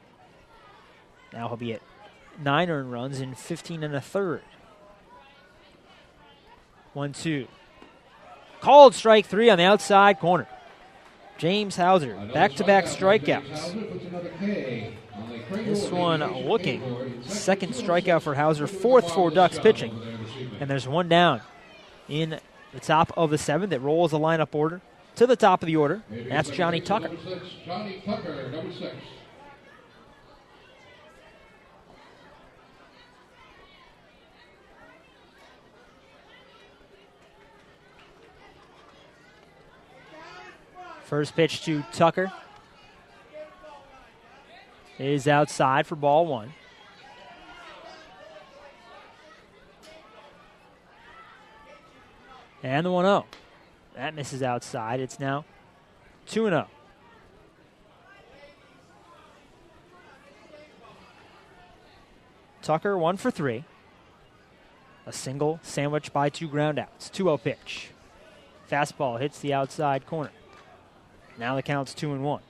Speaker 2: Now he'll be at 9 earned runs in 15 1/3. 1-2. Called strike 3 on the outside corner. James Hauser, back-to-back strikeouts. This one looking. Second strikeout for Hauser, 4th for Ducks pitching. And there's 1 down in the top of the 7th. It rolls the lineup order to the top of the order. That's Johnny Tucker.
Speaker 1: Johnny Tucker, number 6.
Speaker 2: First pitch to Tucker is outside for ball 1. And the 1-0. That misses outside. It's now 2-0. Tucker 1 for 3. A single sandwiched by 2 groundouts. 2-0 pitch. Fastball hits the outside corner. Now the count's 2-1.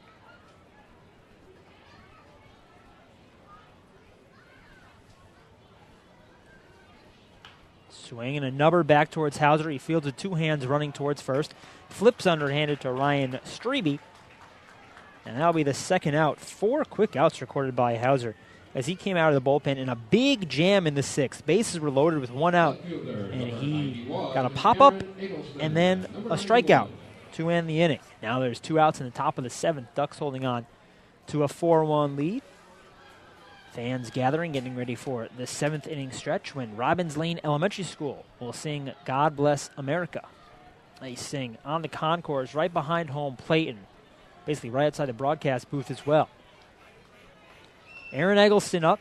Speaker 2: Swing and a number back towards Hauser. He fields with 2 hands running towards first. Flips underhanded to Ryan Strebe. And that'll be the second out. 4 quick outs recorded by Hauser as he came out of the bullpen in a big jam in the 6th. Bases were loaded with 1 out. And he got a pop-up and then a strikeout to end the inning. Now there's 2 outs in the top of the 7th. Ducks holding on to a 4-1 lead. Fans gathering, getting ready for the 7th inning stretch when Robbins Lane Elementary School will sing God Bless America. They sing on the concourse right behind home plate and basically right outside the broadcast booth as well. Aaron Eggleston up.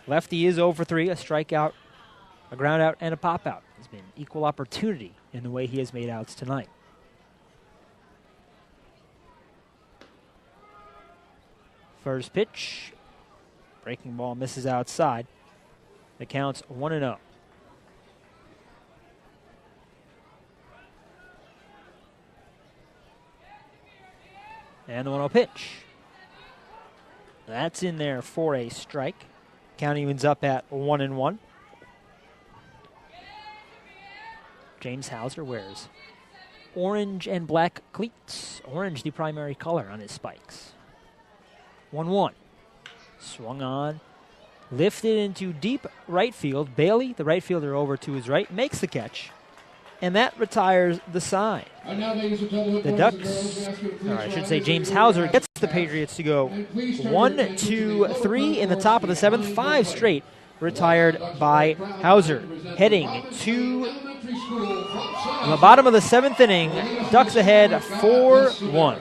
Speaker 2: Lefty is 0 for 3, a strikeout, a ground out, and a pop out. Has been equal opportunity in the way he has made outs tonight. First pitch, breaking ball misses outside. The count's 1-0. And the 1-0 pitch. That's in there for a strike. Count evens up at 1-1. James Hauser wears orange and black cleats. Orange the primary color on his spikes. 1-1. Swung on. Lifted into deep right field. Bailey, the right fielder over to his right, makes the catch. And that retires the side. The Ducks, or I should say James Hauser, gets the Patriots to go 1, 2, 3 in the top of the 7th. 5 straight retired by Hauser. Heading to the bottom of the 7th inning, Ducks ahead 4-1.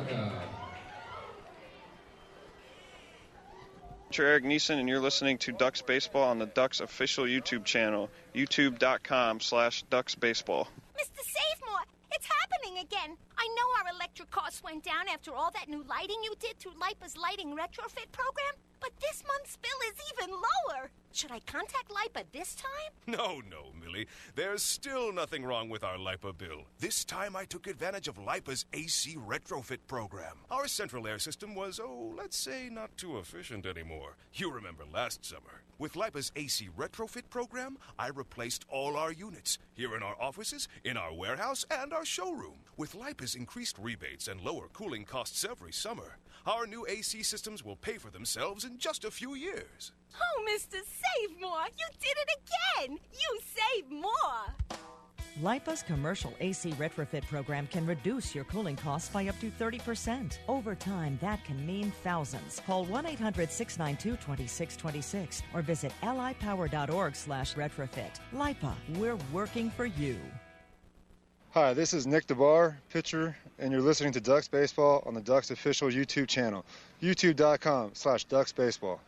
Speaker 13: Eric Neeson, and you're listening to Ducks Baseball on the Ducks official YouTube channel, youtube.com/DucksBaseball.
Speaker 11: Mr. Savemore, it's happening again. I know our electric costs went down after all that new lighting you did through LIPA's lighting retrofit program, but this month's bill is even lower. Should I contact LIPA this time?
Speaker 19: No, Millie. There's still nothing wrong with our LIPA bill. This time I took advantage of LIPA's AC retrofit program. Our central air system was, let's say not too efficient anymore. You remember last summer. With LIPA's AC retrofit program, I replaced all our units, here in our offices, in our warehouse, and our showroom. With LIPA's increased rebates and lower cooling costs every summer, our new AC systems will pay for themselves in just a few years.
Speaker 11: Oh, Mr. Savemore, you did it again! You save more!
Speaker 21: LIPA's commercial AC retrofit program can reduce your cooling costs by up to 30%. Over time, that can mean thousands. Call 1-800-692-2626 or visit lipower.org/retrofit. LIPA, we're working for you.
Speaker 14: Hi, this is Nick DeBar, pitcher, and you're listening to Ducks Baseball on the Ducks official YouTube channel, youtube.com/DucksBaseball.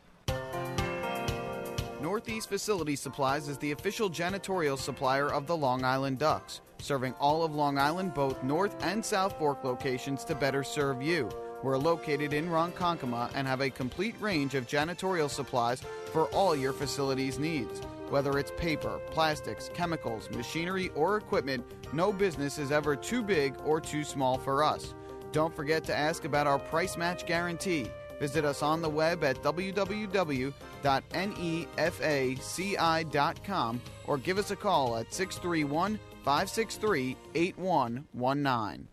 Speaker 6: Northeast Facility Supplies is the official janitorial supplier of the Long Island Ducks, serving all of Long Island, both North and South Fork locations to better serve you. We're located in Ronkonkoma and have a complete range of janitorial supplies for all your facilities' needs. Whether it's paper, plastics, chemicals, machinery, or equipment, no business is ever too big or too small for us. Don't forget to ask about our price match guarantee. Visit us on the web at www.nefaci.com or give us a call at 631-563-8119.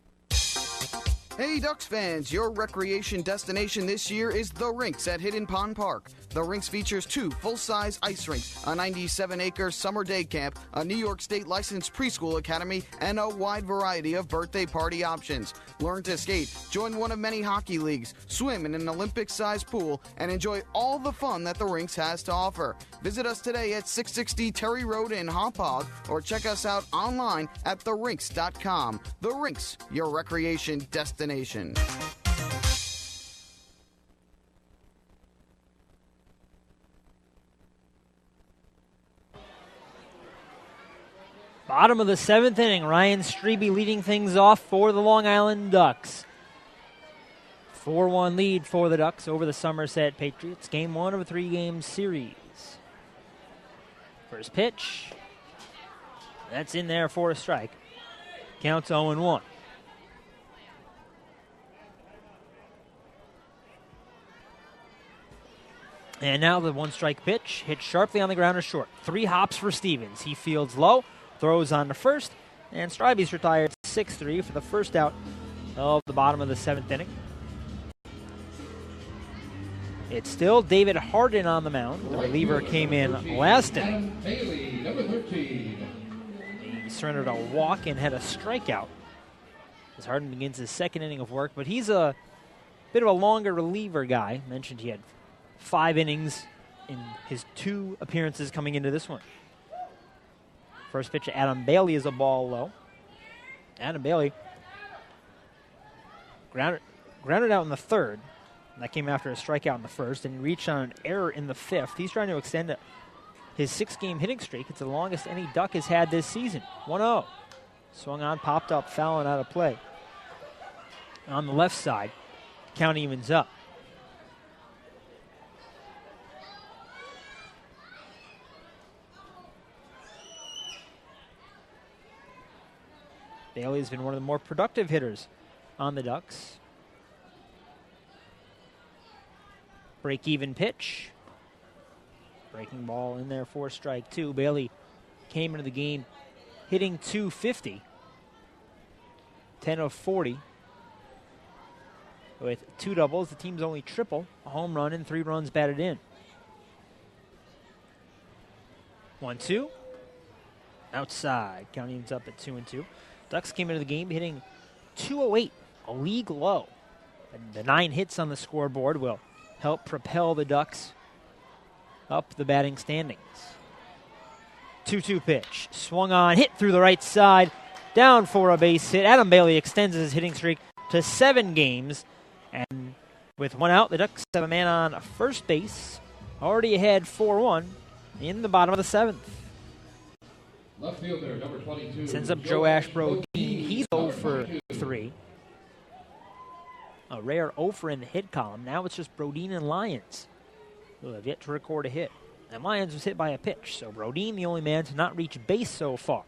Speaker 6: Hey Ducks fans, your recreation destination this year is The Rinks at Hidden Pond Park. The Rinks features 2 full-size ice rinks, a 97-acre summer day camp, a New York State licensed preschool academy, and a wide variety of birthday party options. Learn to skate, join one of many hockey leagues, swim in an Olympic-sized pool, and enjoy all the fun that The Rinks has to offer. Visit us today at 660 Terry Road in Hauppauge or check us out online at therinks.com. The Rinks, your recreation destination.
Speaker 2: Bottom of the 7th inning, Ryan Strebe leading things off for the Long Island Ducks. 4-1 lead for the Ducks over the Somerset Patriots. Game 1 of a 3-game series. First pitch. That's in there for a strike. Counts 0-1. And now the 1-strike pitch hit sharply on the ground or short. 3 hops for Stevens. He fields low, throws on to first, and Strybe's retired 6-3 for the first out of the bottom of the 7th inning. It's still David Harden on the mound. The reliever came in last inning.
Speaker 1: Bailey, number 13.
Speaker 2: He surrendered a walk and had a strikeout as Harden begins his 2nd inning of work, but he's a bit of a longer reliever guy. Mentioned he had 5 innings in his 2 appearances coming into this one. First pitch to Adam Bailey is a ball low. Adam Bailey grounded out in the 3rd. That came after a strikeout in the first, and he reached on an error in the fifth. He's trying to extend his 6-game hitting streak. It's the longest any Duck has had this season. 1-0. Swung on, popped up, foul, and out of play. On the left side, count evens up. Bailey's been one of the more productive hitters on the Ducks. Break-even pitch. Breaking ball in there for strike two. Bailey came into the game hitting .250. 10 of 40. With 2 doubles, the team's only triple, a home run, and 3 runs batted in. 1-2. Outside. Count evens up at 2-2. Ducks came into the game hitting .208, a league low. And the 9 hits on the scoreboard will help propel the Ducks up the batting standings. 2-2 pitch. Swung on, hit through the right side. Down for a base hit. Adam Bailey extends his hitting streak to 7 games. And with 1 out, the Ducks have a man on first base. Already ahead 4-1 in the bottom of the 7th.
Speaker 1: Left fielder, number 22.
Speaker 2: Sends up Joe Ashbro. He's 0 for 3. A rare 0 for in the hit column. Now it's just Brodeen and Lyons who have yet to record a hit. And Lyons was hit by a pitch, so Brodeen the only man to not reach base so far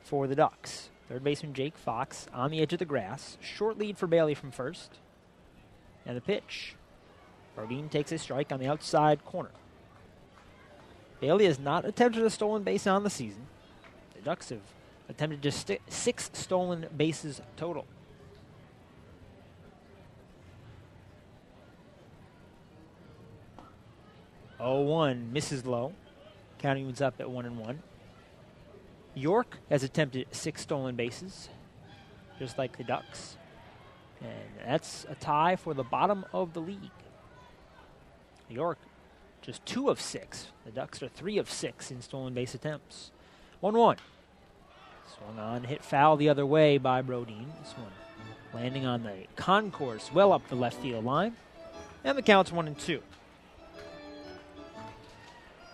Speaker 2: for the Ducks. Third baseman Jake Fox on the edge of the grass. Short lead for Bailey from first. And the pitch. Brodeen takes a strike on the outside corner. Bailey has not attempted a stolen base on the season. The Ducks have attempted just 6 stolen bases total. (0-1) misses low. Counting was up at 1-1. York has attempted 6 stolen bases, just like the Ducks. And that's a tie for the bottom of the league. York just 2 of 6. The Ducks are 3 of 6 in stolen base attempts. 1-1. Swung on, hit foul the other way by Brodeen. This one landing on the concourse well up the left field line. And the count's 1-2.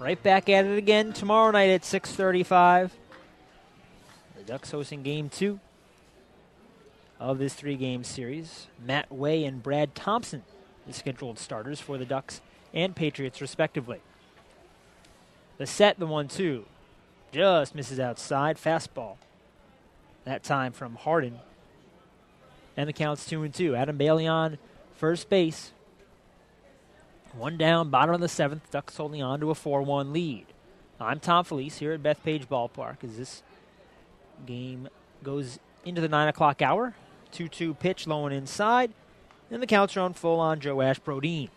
Speaker 2: Right back at it again tomorrow night at 6:35. The Ducks hosting Game 2 of this 3-game series. Matt Way and Brad Thompson, the scheduled starters for the Ducks and Patriots, respectively. The set, the 1-2, just misses outside. Fastball. That time from Harden. And the count's 2-2. Adam Bailey on first base. 1 down, bottom of the 7th. Ducks holding on to a 4-1 lead. I'm Tom Felice here at Bethpage Ballpark as this game goes into the 9 o'clock hour. 2-2 pitch, low and inside. And the counts are on full on Joe Ash Brodeen.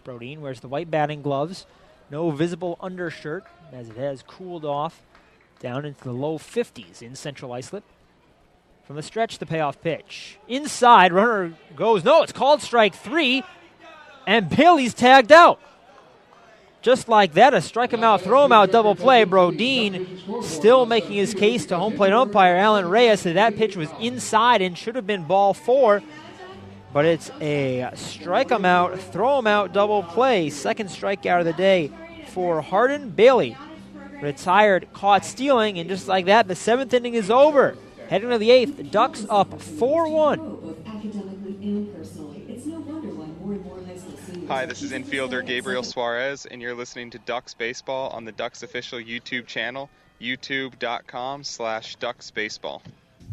Speaker 2: Brodeen wears the white batting gloves. No visible undershirt as it has cooled off down into the low 50s in Central Islip. From the stretch, the payoff pitch. Inside, runner goes. No, it's called strike 3. And Bailey's tagged out. Just like that, a strike him out, throw him out double play. Brodeen still making his case to home plate umpire Alan Reyes that pitch was inside and should have been ball 4. But it's a strike him out, throw him out double play. Second strikeout of the day for Harden. Bailey retired, caught stealing, and just like that, the 7th inning is over. Heading to the 8th, Ducks up 4-1.
Speaker 16: Hi, this is infielder Gabriel Suarez, and you're listening to Ducks Baseball on the Ducks official YouTube channel, youtube.com/DucksBaseball.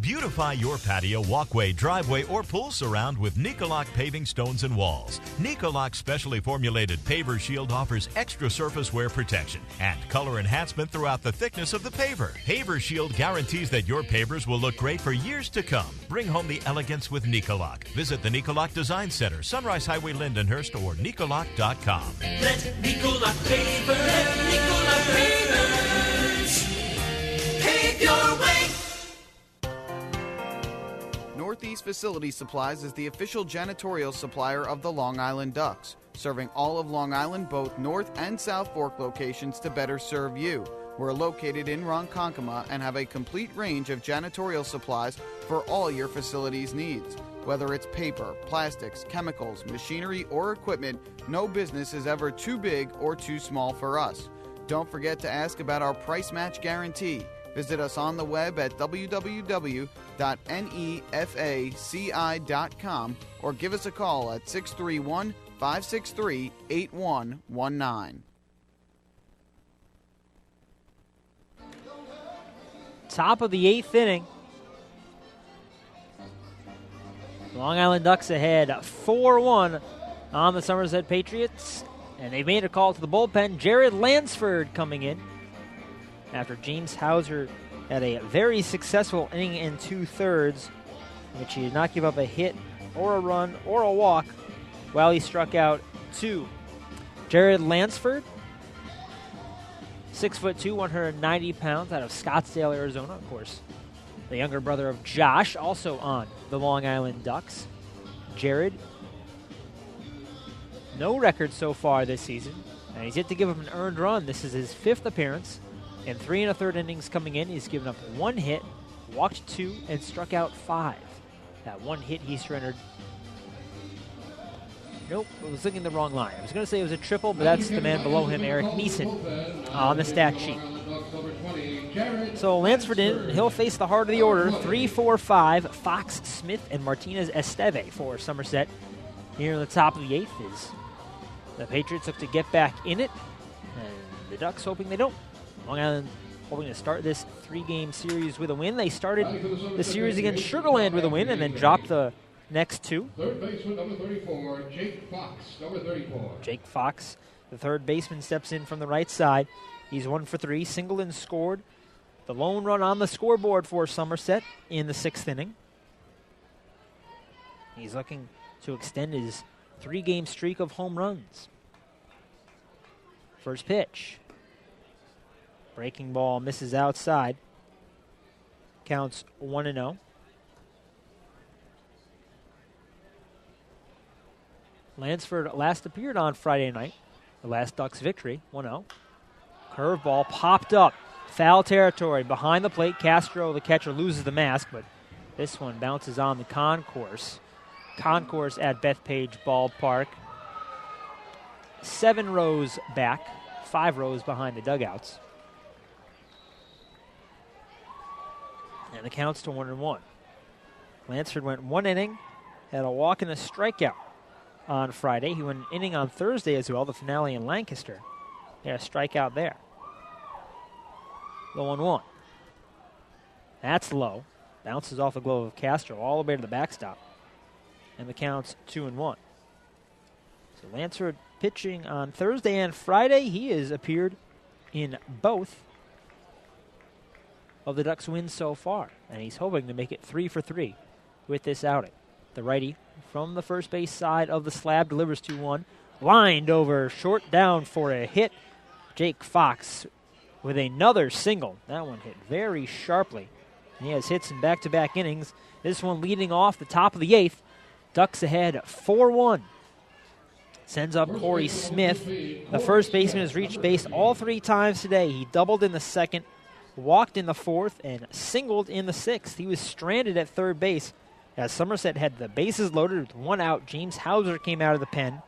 Speaker 17: Beautify your patio, walkway, driveway, or pool surround with Nicoloc paving stones and walls. Nicoloc's specially formulated paver shield offers extra surface wear protection and color enhancement throughout the thickness of the paver. Paver shield guarantees that your pavers will look great for years to come. Bring home the elegance with Nicoloc. Visit the Nicoloc Design Center, Sunrise Highway, Lindenhurst, or Nicoloc.com.
Speaker 18: Let Nicoloc paver, let Nicoloc pavers pave your way.
Speaker 6: Northeast Facility Supplies is the official janitorial supplier of the Long Island Ducks, serving all of Long Island, both North and South Fork locations to better serve you. We're located in Ronkonkoma and have a complete range of janitorial supplies for all your facilities' needs. Whether it's paper, plastics, chemicals, machinery, or equipment, no business is ever too big or too small for us. Don't forget to ask about our price match guarantee. Visit us on the web at www.nefaci.com or give us a call at 631-563-8119.
Speaker 2: Top of the 8th inning. Long Island Ducks ahead 4-1 on the Somerset Patriots. And they made a call to the bullpen. Jared Lansford coming in after James Hauser had a very successful inning and 2/3, in which he did not give up a hit or a run or a walk while he struck out 2. Jared Lansford, 6'2", 190 pounds, out of Scottsdale, Arizona, of course. The younger brother of Josh, also on the Long Island Ducks. Jared, no record so far this season, and he's yet to give up an earned run. This is his 5th appearance. In 3 1/3 innings coming in, he's given up 1 hit, walked 2, and struck out 5. That 1 hit he surrendered. Nope, I was looking at the wrong line. I was going to say it was a triple, but that's the man below him, Eric Neeson, on the stat sheet. So Lansford in, he'll face the heart of the order. 3, 4, 5, Fox, Smith, and Martinez Esteve for Somerset. Here in the top of the 8th is the Patriots look to get back in it, and the Ducks hoping they don't. Long Island hoping to start this 3-game series with a win. They started the series against Sugar Land with a win and then dropped the next 2.
Speaker 1: Third baseman, number 34, Jake Fox, number 34.
Speaker 2: Jake Fox, the third baseman, steps in from the right side. He's 1 for 3, singled and scored. The lone run on the scoreboard for Somerset in the 6th inning. He's looking to extend his 3-game streak of home runs. First pitch. Breaking ball misses outside. Counts 1-0. Lansford last appeared on Friday night. The last Ducks victory, 1-0. Curveball popped up. Foul territory behind the plate. Castro, the catcher, loses the mask, but this one bounces on the concourse. Concourse at Bethpage Ballpark. 7 rows back, 5 rows behind the dugouts. And the count's to 1-1. Lansford went 1 inning, had a walk and a strikeout on Friday. He went an inning on Thursday as well, the finale in Lancaster. He had a strikeout there. The 1-1. That's low. Bounces off the glove of Castro all the way to the backstop. And the count's 2-1. So Lansford pitching on Thursday and Friday. He has appeared in both of the Ducks' wins so far, and he's hoping to make it 3 for 3 with this outing. The righty from the first base side of the slab delivers 2-1. Lined over short down for a hit. Jake Fox with another single. That one hit very sharply. And he has hits in back-to-back innings. This one leading off the top of the 8th. Ducks ahead 4-1. Sends up Corey Smith. The first baseman has reached base all 3 times today. He doubled in the 2nd, walked in the 4th, and singled in the 6th. He was stranded at third base as Somerset had the bases loaded with 1 out. James Hauser came out of the pen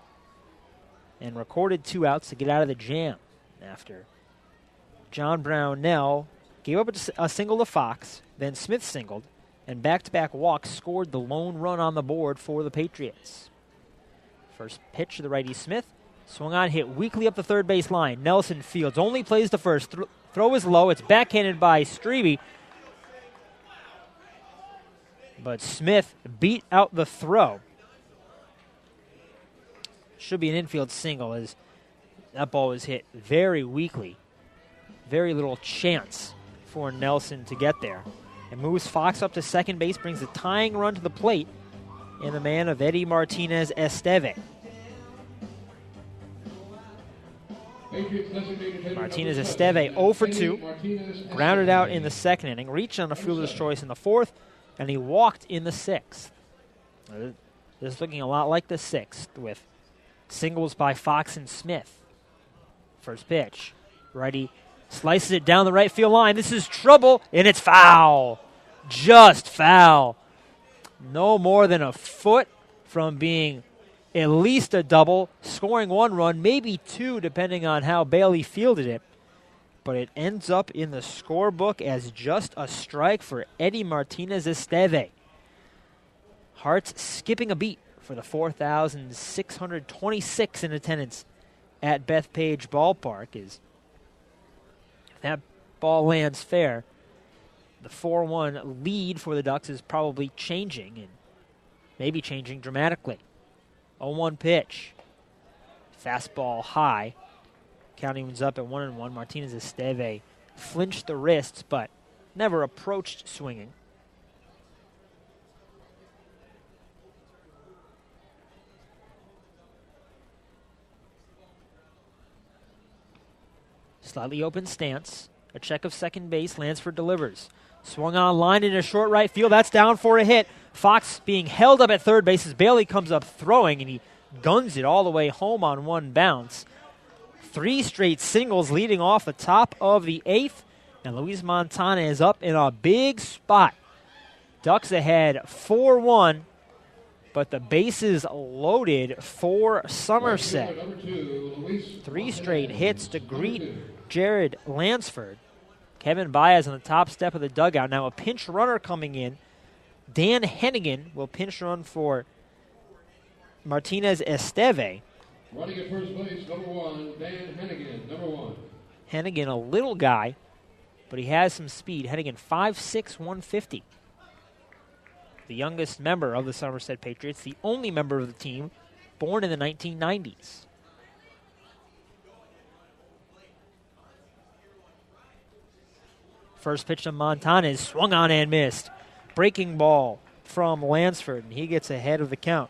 Speaker 2: and recorded 2 outs to get out of the jam after John Brownell gave up a single to Fox, then Smith singled, and back-to-back walks scored the lone run on the board for the Patriots. First pitch to the righty Smith. Swung on, hit weakly up the third base line. Nelson fields, only plays the first. Throw is low. It's backhanded by Strebe. But Smith beat out the throw. Should be an infield single as that ball was hit very weakly. Very little chance for Nelson to get there. It moves Fox up to second base, brings a tying run to the plate in the man of Eddie Martinez Esteve. Martinez Esteve 0 for 2. Grounded out in the 2nd inning. Reached on a fielder's choice in the 4th, and he walked in the 6th. This is looking a lot like the 6th with singles by Fox and Smith. First pitch. Righty Slices it down the right field line. This is trouble, and it's foul. Just foul. No more than a foot from being at least a double, scoring 1 run, maybe 2, depending on how Bailey fielded it. But it ends up in the scorebook as just a strike for Eddie Martinez-Esteve. Hearts skipping a beat for the 4,626 in attendance at Bethpage Ballpark. If that ball lands fair, the 4-1 lead for the Ducks is probably changing, and maybe changing dramatically. 0-1 pitch. Fastball high. Counting was up at 1-1. Martinez-Esteve flinched the wrists, but never approached swinging. Slightly open stance. A check of second base. Lansford delivers. Swung on line in a short right field. That's down for a hit. Fox being held up at third base as Bailey comes up throwing, and he guns it all the way home on one bounce. 3 straight singles leading off the top of the 8th, and Luis Montana is up in a big spot. Ducks ahead 4-1, but the bases loaded for Somerset. 3 straight hits to greet Jared Lansford. Kevin Baez on the top step of the dugout. Now a pinch runner coming in. Dan Hennigan will pinch run for Martinez-Esteve.
Speaker 1: Running at first base, number 1, Dan Hennigan, number 1.
Speaker 2: Hennigan, a little guy, but he has some speed. Hennigan, 5'6", 150. The youngest member of the Somerset Patriots, the only member of the team born in the 1990s. First pitch to Montana is swung on and missed. Breaking ball from Lansford, and he gets ahead of the count.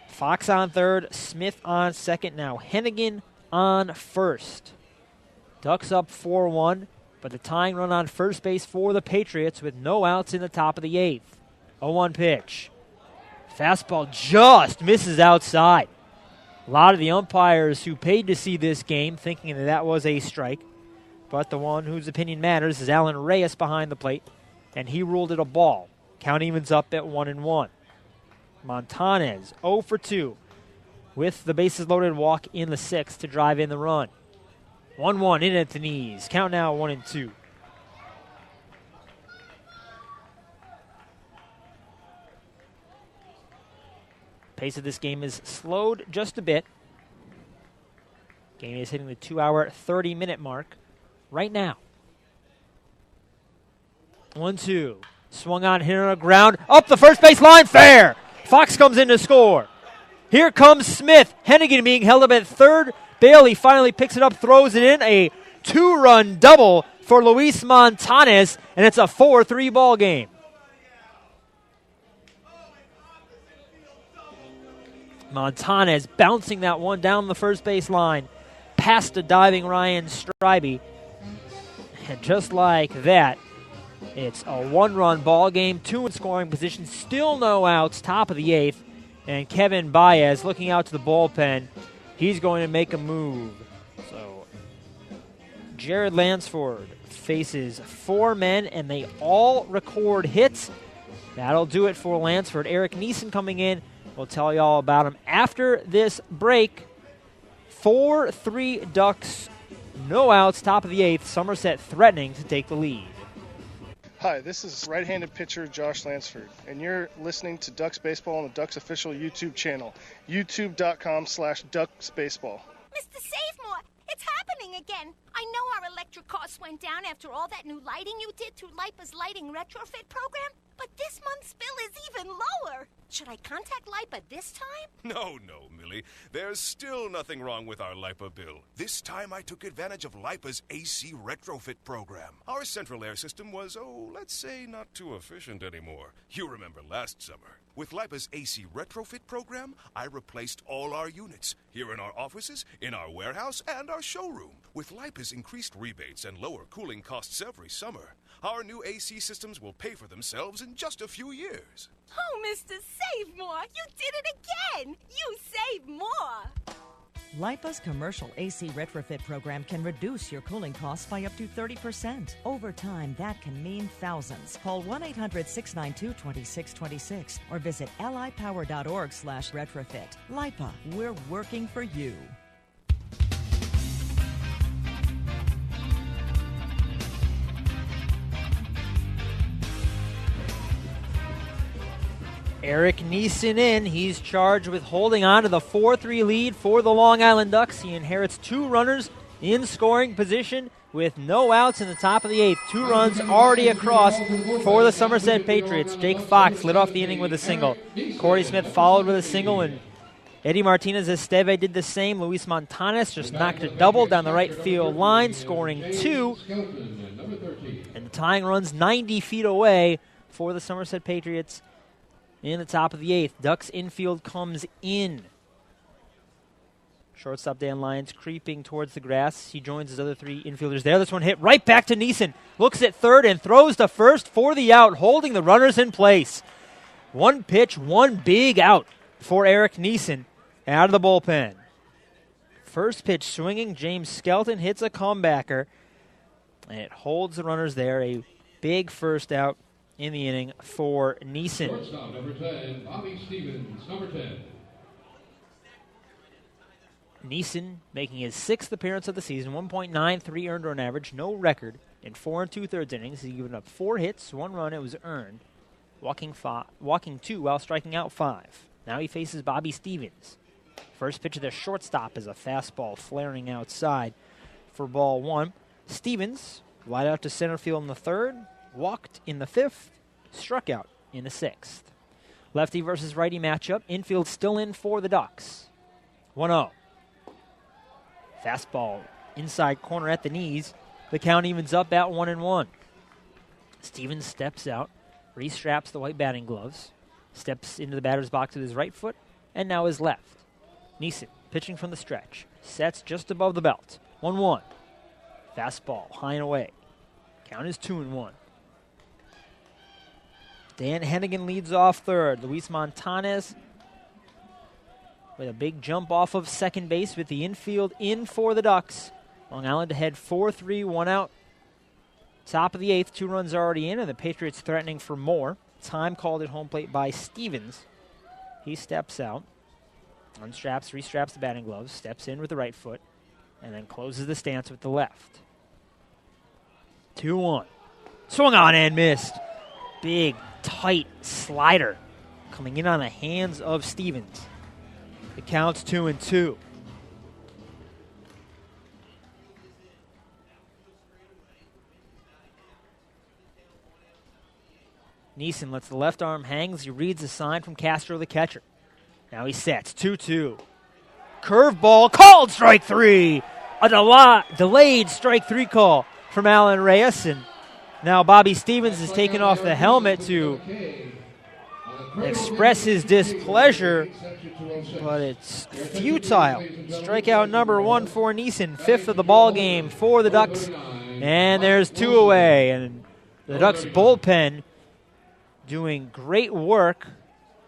Speaker 2: Fox on third, Smith on second. Now Hennigan on first. Ducks up 4-1, but the tying run on first base for the Patriots with no outs in the top of the 8th. 0-1 pitch. Fastball just misses outside. A lot of the umpires who paid to see this game thinking that that was a strike, but the one whose opinion matters is Alan Reyes behind the plate, and he ruled it a ball. Count evens up at 1-1. Montanez 0 for 2 with the bases loaded walk in the 6th to drive in the run. 1-1 in at the knees. Count now 1-2. Pace of this game is slowed just a bit. Game is hitting the 2-hour, 30-minute mark right now. 1-2. Swung on, hit on the ground. Up the first base line, fair. Fox comes in to score. Here comes Smith. Hennigan being held up at third. Bailey finally picks it up, throws it in. A 2-run double for Luis Montanez, and it's a 4-3 ball game. Montanez bouncing that one down the first base line, past a diving Ryan Strybey. And just like that, it's a 1-run ball game, 2 in scoring position, still no outs, top of the 8th. And Kevin Baez looking out to the bullpen. He's going to make a move. So Jared Lansford faces 4 men, and they all record hits. That'll do it for Lansford. Eric Neeson coming in. We'll tell you all about him after this break. 4-3 Ducks, no outs, top of the 8th. Somerset threatening to take the lead.
Speaker 8: Hi, this is right-handed pitcher Josh Lansford, and you're listening to Ducks Baseball on the Ducks official YouTube channel, youtube.com/DucksBaseball.
Speaker 11: Mr. Savemore, it's happening again. I know our electric costs went down after all that new lighting you did through LIPA's lighting retrofit program, but this month's bill is even lower. Should I contact LIPA this time?
Speaker 19: No, Millie. There's still nothing wrong with our LIPA bill. This time I took advantage of LIPA's AC retrofit program. Our central air system was, let's say, not too efficient anymore. You remember last summer. With LIPA's AC retrofit program, I replaced all our units, here in our offices, in our warehouse, and our showroom. With LIPA's increased rebates and lower cooling costs every summer, our new AC systems will pay for themselves in just a few years.
Speaker 11: Oh, Mr. Savemore, you did it again! You save more!
Speaker 21: LIPA's commercial AC retrofit program can reduce your cooling costs by up to 30%. Over time, that can mean thousands. Call 1-800-692-2626 or visit lipower.org/retrofit. LIPA, we're working for you.
Speaker 2: Eric Neeson in. He's charged with holding on to the 4-3 lead for the Long Island Ducks. He inherits 2 runners in scoring position with no outs in the top of the 8th. 2 runs already across for the Somerset Patriots. Jake Fox lit off the inning with a single. Corey Smith followed with a single, and Eddie Martinez Esteve did the same. Luis Montanes just knocked a double down the right field line, scoring 2. And the tying run's 90 feet away for the Somerset Patriots. In the top of the 8th, Ducks infield comes in. Shortstop Dan Lyons creeping towards the grass. He joins his other 3 infielders there. This one hit right back to Neeson. Looks at third and throws to first for the out, holding the runners in place. 1 pitch, 1 big out for Eric Neeson out of the bullpen. First pitch swinging, James Skelton hits a comebacker, and it holds the runners there. A big first out in the inning for Neeson.
Speaker 1: Shortstop, number 10, Bobby Stevens, number 10.
Speaker 2: Neeson making his 6th appearance of the season, 1.93 earned run average, no record in 4 2/3 innings. He's given up 4 hits, 1 run. It was earned, walking 2 while striking out 5. Now he faces Bobby Stevens. First pitch of the shortstop is a fastball flaring outside for ball 1. Stevens light out to center field in the 3rd. Walked in the 5th, struck out in the 6th. Lefty versus righty matchup. Infield still in for the Ducks. 1-0. Fastball inside corner at the knees. The count evens up at 1-1. Stevens steps out, restraps the white batting gloves, steps into the batter's box with his right foot, and now his left. Neeson pitching from the stretch. Sets just above the belt. 1-1. Fastball high and away. Count is 2-1. Dan Hennigan leads off third. Luis Montanes with a big jump off of second base with the infield in for the Ducks. Long Island ahead 4-3, 1 out. Top of the 8th, 2 runs already in, and the Patriots threatening for more. Time called at home plate by Stevens. He steps out, unstraps, restraps the batting gloves, steps in with the right foot, and then closes the stance with the left. 2-1. Swung on and missed. Big, tight slider coming in on the hands of Stevens. The count's 2-2. Neeson lets the left arm hang as he reads a sign from Castro, the catcher. Now he sets 2-2. Curveball called strike 3. A delayed strike 3 call from Alan Reyes, and now Bobby Stevens is taking off the helmet to express his displeasure, but it's futile. Strikeout number 1 for Neeson, 5th of the ball game for the Ducks, and there's 2 away. And the Ducks bullpen doing great work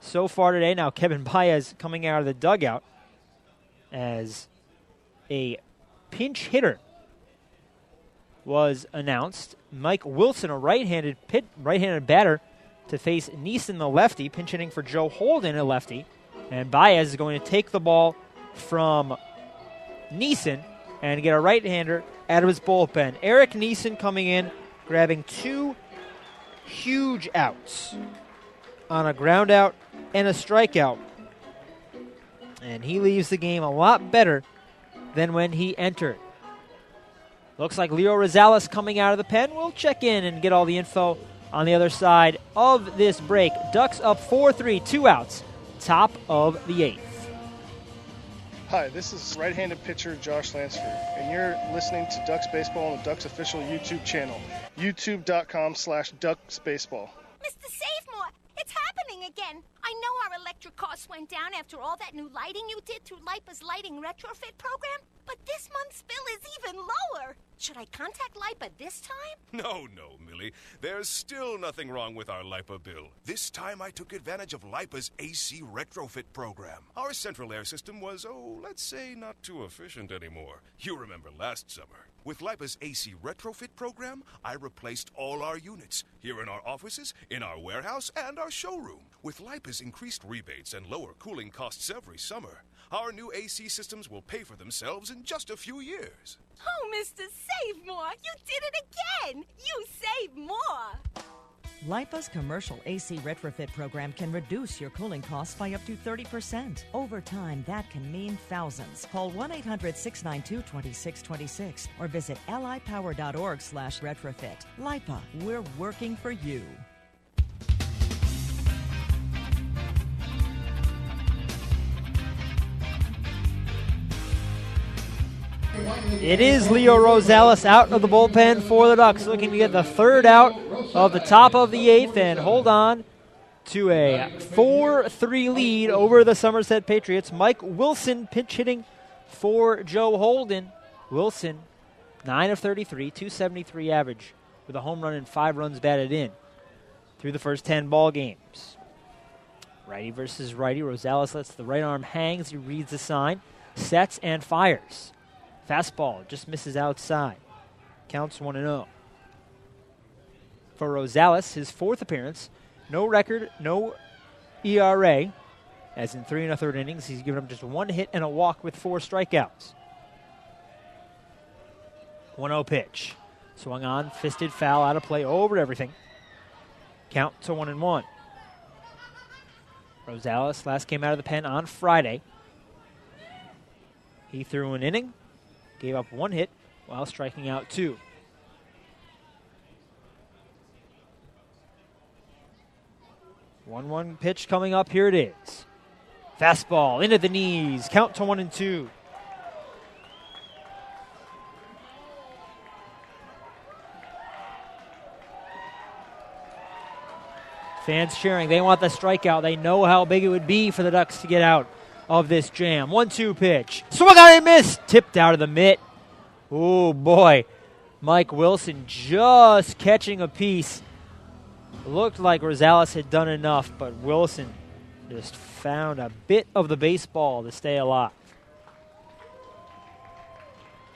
Speaker 2: so far today. Now Kevin Baez coming out of the dugout as a pinch hitter was announced. Mike Wilson, a right-handed batter, to face Neeson, the lefty, pinch hitting for Joe Holden, a lefty. And Baez is going to take the ball from Neeson and get a right-hander out of his bullpen. Eric Neeson coming in, grabbing 2 huge outs on a ground out and a strikeout. And he leaves the game a lot better than when he entered. Looks like Leo Rosales coming out of the pen. We'll check in and get all the info on the other side of this break. Ducks up 4-3, 2 outs, top of the 8th.
Speaker 8: Hi, this is right-handed pitcher Josh Lansford, and you're listening to Ducks Baseball on the Ducks official YouTube channel, youtube.com/DucksBaseball.
Speaker 11: Mr. Savemore, it's happening again. I know our electric costs went down after all that new lighting you did through LIPA's lighting retrofit program, But this month's bill is even lower. Should I contact LIPA this time?
Speaker 19: No, Millie. There's still nothing wrong with our LIPA bill. This time I took advantage of LIPA's AC retrofit program. Our central air system was, let's say not too efficient anymore. You remember last summer. With LIPA's AC retrofit program, I replaced all our units, here in our offices, in our warehouse, and our showroom. With LIPA's increased rebates and lower cooling costs every summer, our new AC systems will pay for themselves in just a few years.
Speaker 11: Oh, Mr. Save More, you did it again! You save more!
Speaker 21: LIPA's commercial AC retrofit program can reduce your cooling costs by up to 30%. Over time, that can mean thousands. Call 1-800-692-2626 or visit lipower.org/retrofit. LIPA, we're working for you.
Speaker 2: It is Leo Rosales out of the bullpen for the Ducks, looking to get the third out of the top of the eighth and hold on to a 4-3 lead over the Somerset Patriots. Mike Wilson pinch hitting for Joe Holden. Wilson, 9 of 33, 273 average with a home run and 5 runs batted in through the first 10 ball games. Righty versus righty. Rosales lets the right arm hang as he reads the sign, sets and fires. Fastball just misses outside. Counts 1-0. For Rosales, his 4th appearance, no record, no ERA, as in 3 1/3 innings. He's given up just 1 hit and a walk with 4 strikeouts. 1-0 pitch. Swung on, fisted foul, out of play, over everything. Count to 1-1. Rosales last came out of the pen on Friday. He threw an inning, gave up 1 hit while striking out 2. One pitch coming up. Here it is. Fastball into the knees. Count to 1-2. Fans cheering. They want the strikeout. They know how big it would be for the Ducks to get out of this jam. 1-2 pitch. Swung on and missed. Tipped out of the mitt. Oh, boy. Mike Wilson just catching a piece. Looked like Rosales had done enough, but Wilson just found a bit of the baseball to stay alive.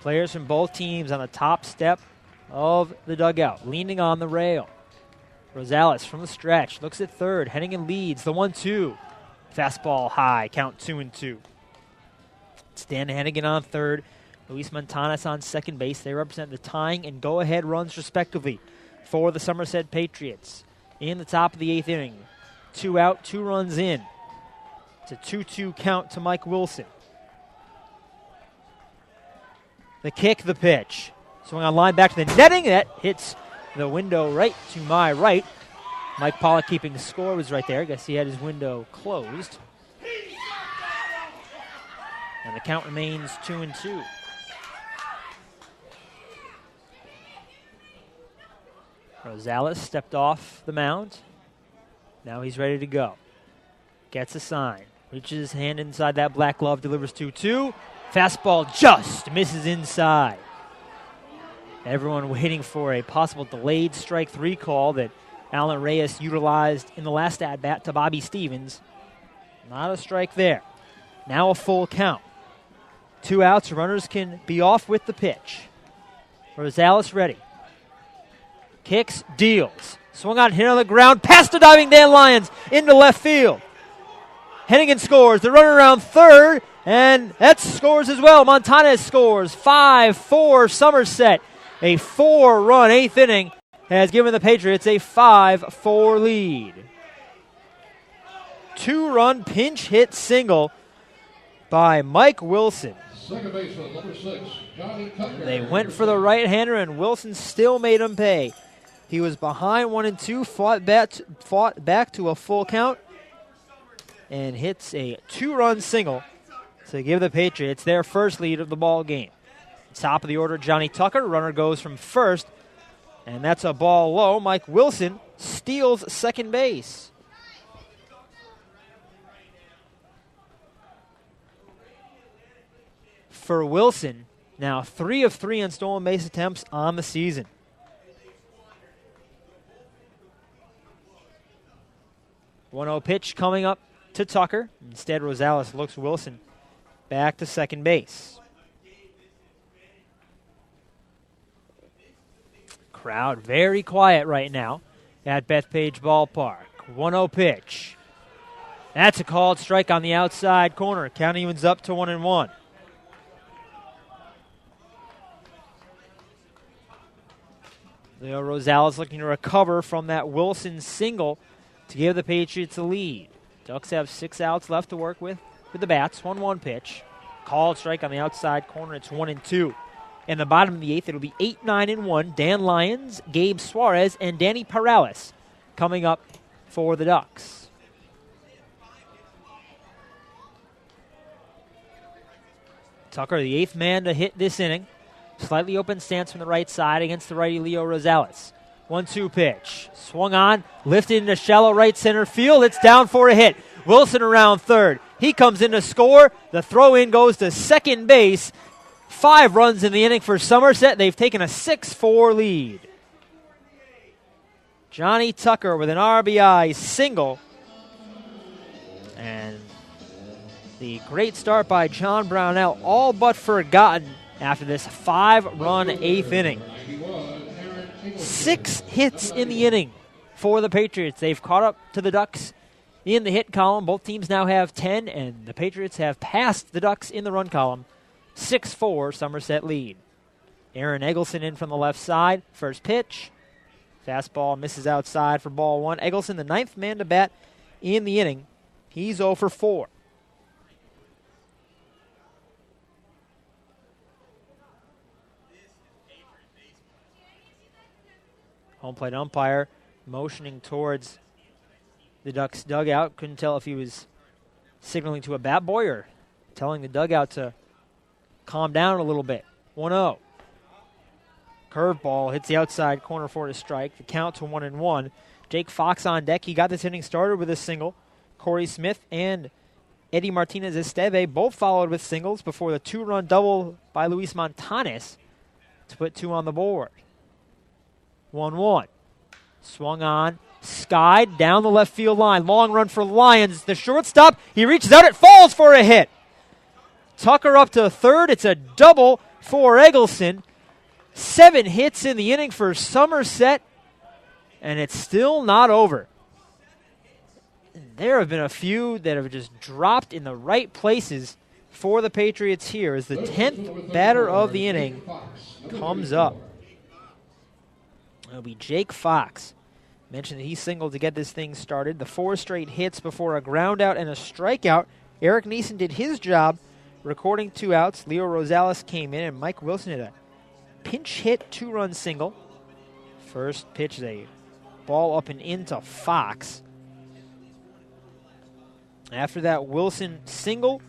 Speaker 2: Players from both teams on the top step of the dugout, leaning on the rail. Rosales from the stretch, looks at third, Hennigan leads, the 1-2. Fastball high, count 2-2. Stan Hennigan on third, Luis Montanes on second base. They represent the tying and go-ahead runs respectively for the Somerset Patriots. In the top of the 8th inning, 2 out, 2 runs in. It's a 2-2 count to Mike Wilson. The kick, the pitch. Swung on line back to the netting. That hits the window right to my right. Mike Pollock keeping the score was right there. I guess he had his window closed. And the count remains 2-2. Rosales stepped off the mound. Now he's ready to go. Gets a sign. Reaches his hand inside that black glove. Delivers 2-2. Fastball just misses inside. Everyone waiting for a possible delayed strike 3 call that Alan Reyes utilized in the last at-bat to Bobby Stevens. Not a strike there. Now a full count. 2 outs. Runners can be off with the pitch. Rosales ready. Kicks, deals. Swung on, hit on the ground, past the diving Dan Lyons into left field. Hennigan scores. The runner around third, and that scores as well. Montanes scores. 5-4 Somerset. A 4-run 8th inning has given the Patriots a 5-4 lead. 2-run pinch hit single by Mike Wilson.
Speaker 1: Second baseman, number 6, Johnny Tucker.
Speaker 2: They went for the right-hander, and Wilson still made him pay. He was behind 1-2, fought back to a full count, and hits a 2-run single to give the Patriots their first lead of the ball game. Top of the order, Johnny Tucker. Runner goes from first, and that's a ball low. Mike Wilson steals second base. for Wilson. Now 3 of 3 on stolen base attempts on the season. One-0 pitch coming up to Tucker. Instead, Rosales looks Wilson back to second base. Crowd very quiet right now at Bethpage Ballpark. 1-0 pitch. That's a called strike on the outside corner. Count evens up to 1-1. Leo Rosales looking to recover from that Wilson single to give the Patriots a lead. Ducks have 6 outs left to work with the bats. 1-1 pitch. Called strike on the outside corner. It's 1-2. In the bottom of the 8th, it'll be 8-9-1. Dan Lyons, Gabe Suarez, and Danny Perales coming up for the Ducks. Tucker, the 8th man to hit this inning. Slightly open stance from the right side against the righty Leo Rosales. 1-2 pitch. Swung on, lifted into shallow right center field. It's down for a hit. Wilson around third. He comes in to score. The throw-in goes to second base. 5 runs in the inning for Somerset. They've taken a 6-4 lead. Johnny Tucker with an RBI single. And the great start by John Brownell, all but forgotten after this 5-run 8th inning. 6 hits in the inning for the Patriots. They've caught up to the Ducks in the hit column. Both teams now have 10, and the Patriots have passed the Ducks in the run column. 6-4 Somerset lead. Aaron Eggleston in from the left side. First pitch. Fastball misses outside for ball 1. Eggleston, the 9th man to bat in the inning. He's 0 for 4. Home plate umpire motioning towards the Ducks dugout. Couldn't tell if he was signaling to a bat boy or telling the dugout to calm down a little bit. 1-0. Curveball hits the outside corner for a strike. The count to 1-1. Jake Fox on deck. He got this inning started with a single. Corey Smith and Eddie Martinez Esteve both followed with singles before the 2-run double by Luis Montanes to put 2 on the board. 1-1. Swung on. Skied down the left field line. Long run for Lyons. The shortstop. He reaches out. It falls for a hit. Tucker up to third. It's a double for Eggleston. 7 hits in the inning for Somerset. And it's still not over. There have been a few that have just dropped in the right places for the Patriots here as the 10th batter of the inning comes up. It'll be Jake Fox. Mentioned that he singled to get this thing started. The 4 straight hits before a ground out and a strikeout. Eric Neeson did his job recording 2 outs. Leo Rosales came in, and Mike Wilson hit a pinch hit 2-run single. First pitch, a ball up and into Fox. After that, Wilson single,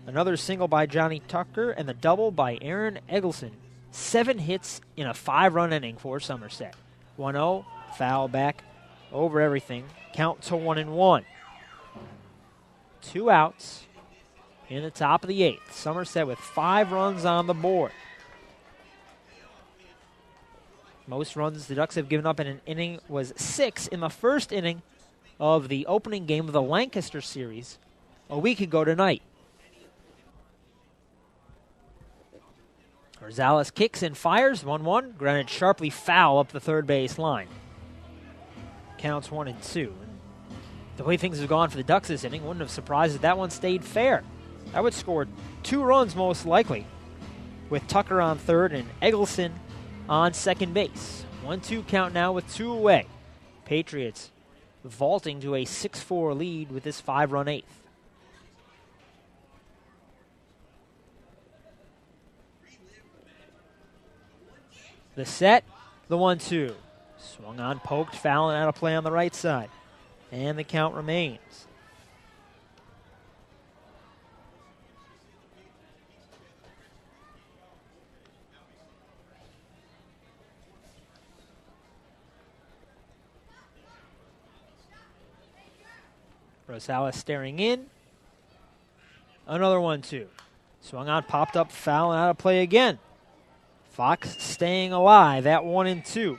Speaker 2: another single by Johnny Tucker, and the double by Aaron Eggleston. 7 hits in a 5-run inning for Somerset. 1-0, foul back over everything. Count to 1-1. 2 outs in the top of the 8th. Somerset with 5 runs on the board. Most runs the Ducks have given up in an inning was 6 in the first inning of the opening game of the Lancaster series a week ago tonight. Rosales kicks and fires. 1-1. Grounded sharply foul up the third base line. Counts 1-2. The way things have gone for the Ducks this inning, wouldn't have surprised if that one stayed fair. That would score 2 runs most likely, with Tucker on third and Eggleston on second base. 1-2 count now with 2 away. Patriots vaulting to a 6-4 lead with this 5-run 8th. The set, the 1-2. Swung on, poked, foul, and out of play on the right side. And the count remains. Rosales staring in. Another 1-2. Swung on, popped up, foul, and out of play again. Fox staying alive at 1-2.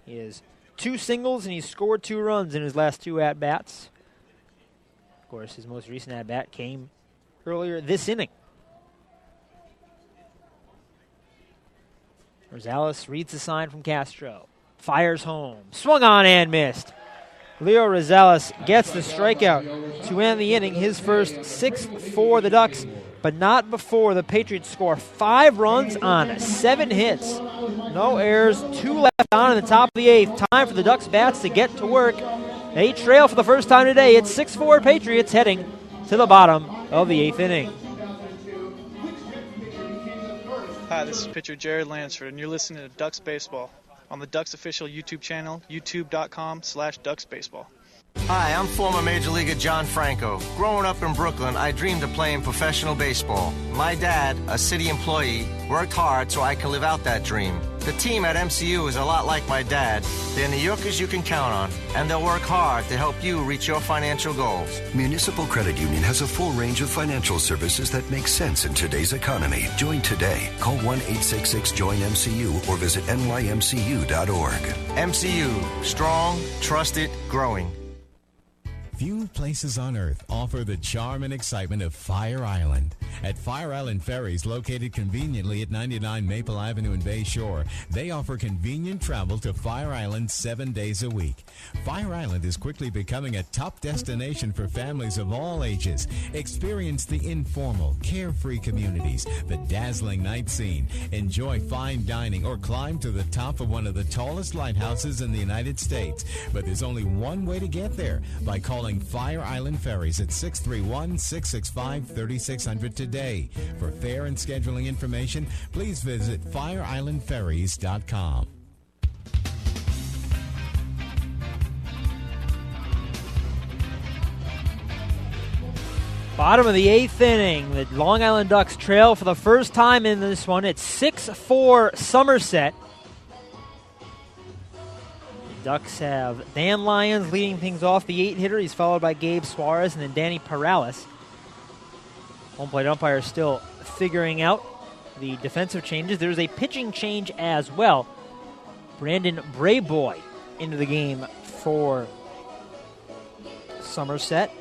Speaker 2: He has 2 singles, and he's scored 2 runs in his last 2 at-bats. Of course, his most recent at-bat came earlier this inning. Rosales reads the sign from Castro. Fires home. Swung on and missed. Leo Rosales gets the strikeout to end the inning. His first 6th for the Ducks, but not before the Patriots score 5 runs on 7 hits. No errors, 2 left on in the top of the 8th. Time for the Ducks bats to get to work. They trail for the first time today. It's 6-4 Patriots heading to the bottom of the 8th inning.
Speaker 9: Hi, this is pitcher Jared Lansford, and you're listening to Ducks Baseball on the Ducks official YouTube channel, youtube.com/DucksBaseball.
Speaker 22: Hi, I'm former Major Leaguer John Franco. Growing up in Brooklyn, I dreamed of playing professional baseball. My dad, a city employee, worked hard so I could live out that dream. The team at MCU is a lot like my dad. They're New Yorkers you can count on, and they'll work hard to help you reach your financial goals.
Speaker 23: Municipal Credit Union has a full range of financial services that make sense in today's economy. Join today. Call 1-866-JOIN-MCU or visit nymcu.org.
Speaker 22: MCU, strong, trusted, growing.
Speaker 4: Few places on Earth offer the charm and excitement of Fire Island. At Fire Island Ferries, located conveniently at 99 Maple Avenue in Bay Shore, they offer convenient travel to Fire Island 7 days a week. Fire Island is quickly becoming a top destination for families of all ages. Experience the informal, carefree communities, the dazzling night scene, enjoy fine dining, or climb to the top of one of the tallest lighthouses in the United States. But there's only one way to get there, by calling Fire Island Ferries at 631-665-3600 today. For fare and scheduling information, please visit fireislandferries.com.
Speaker 2: Bottom of the 8th inning. The Long Island Ducks trail for the first time in this one. It's 6-4 Somerset. Ducks have Dan Lyons leading things off, the 8-hitter. He's followed by Gabe Suarez and then Danny Perales. Home plate umpire still figuring out the defensive changes. There's a pitching change as well. Brandon Brayboy into the game for Somerset.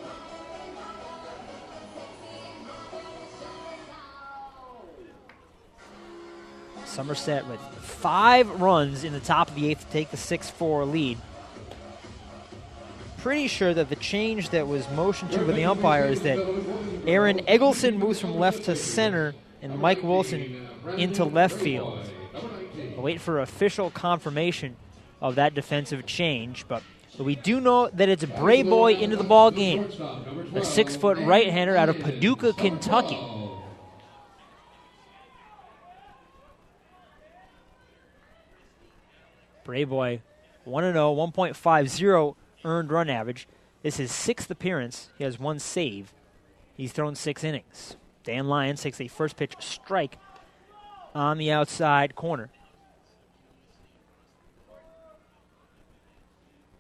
Speaker 2: Somerset with 5 runs in the top of the 8th to take the 6-4 lead. Pretty sure that the change that was motioned to by the umpire is that Aaron Eggleston moves from left to center and Mike Wilson into left field. We'll wait for official confirmation of that defensive change, but we do know that it's Brayboy into the ball game, a 6-foot right-hander out of Paducah, Kentucky. Brayboy 1-0, 1.50 earned run average. This is his 6th appearance. He has 1 save. He's thrown 6 innings. Dan Lyons takes a first pitch strike on the outside corner.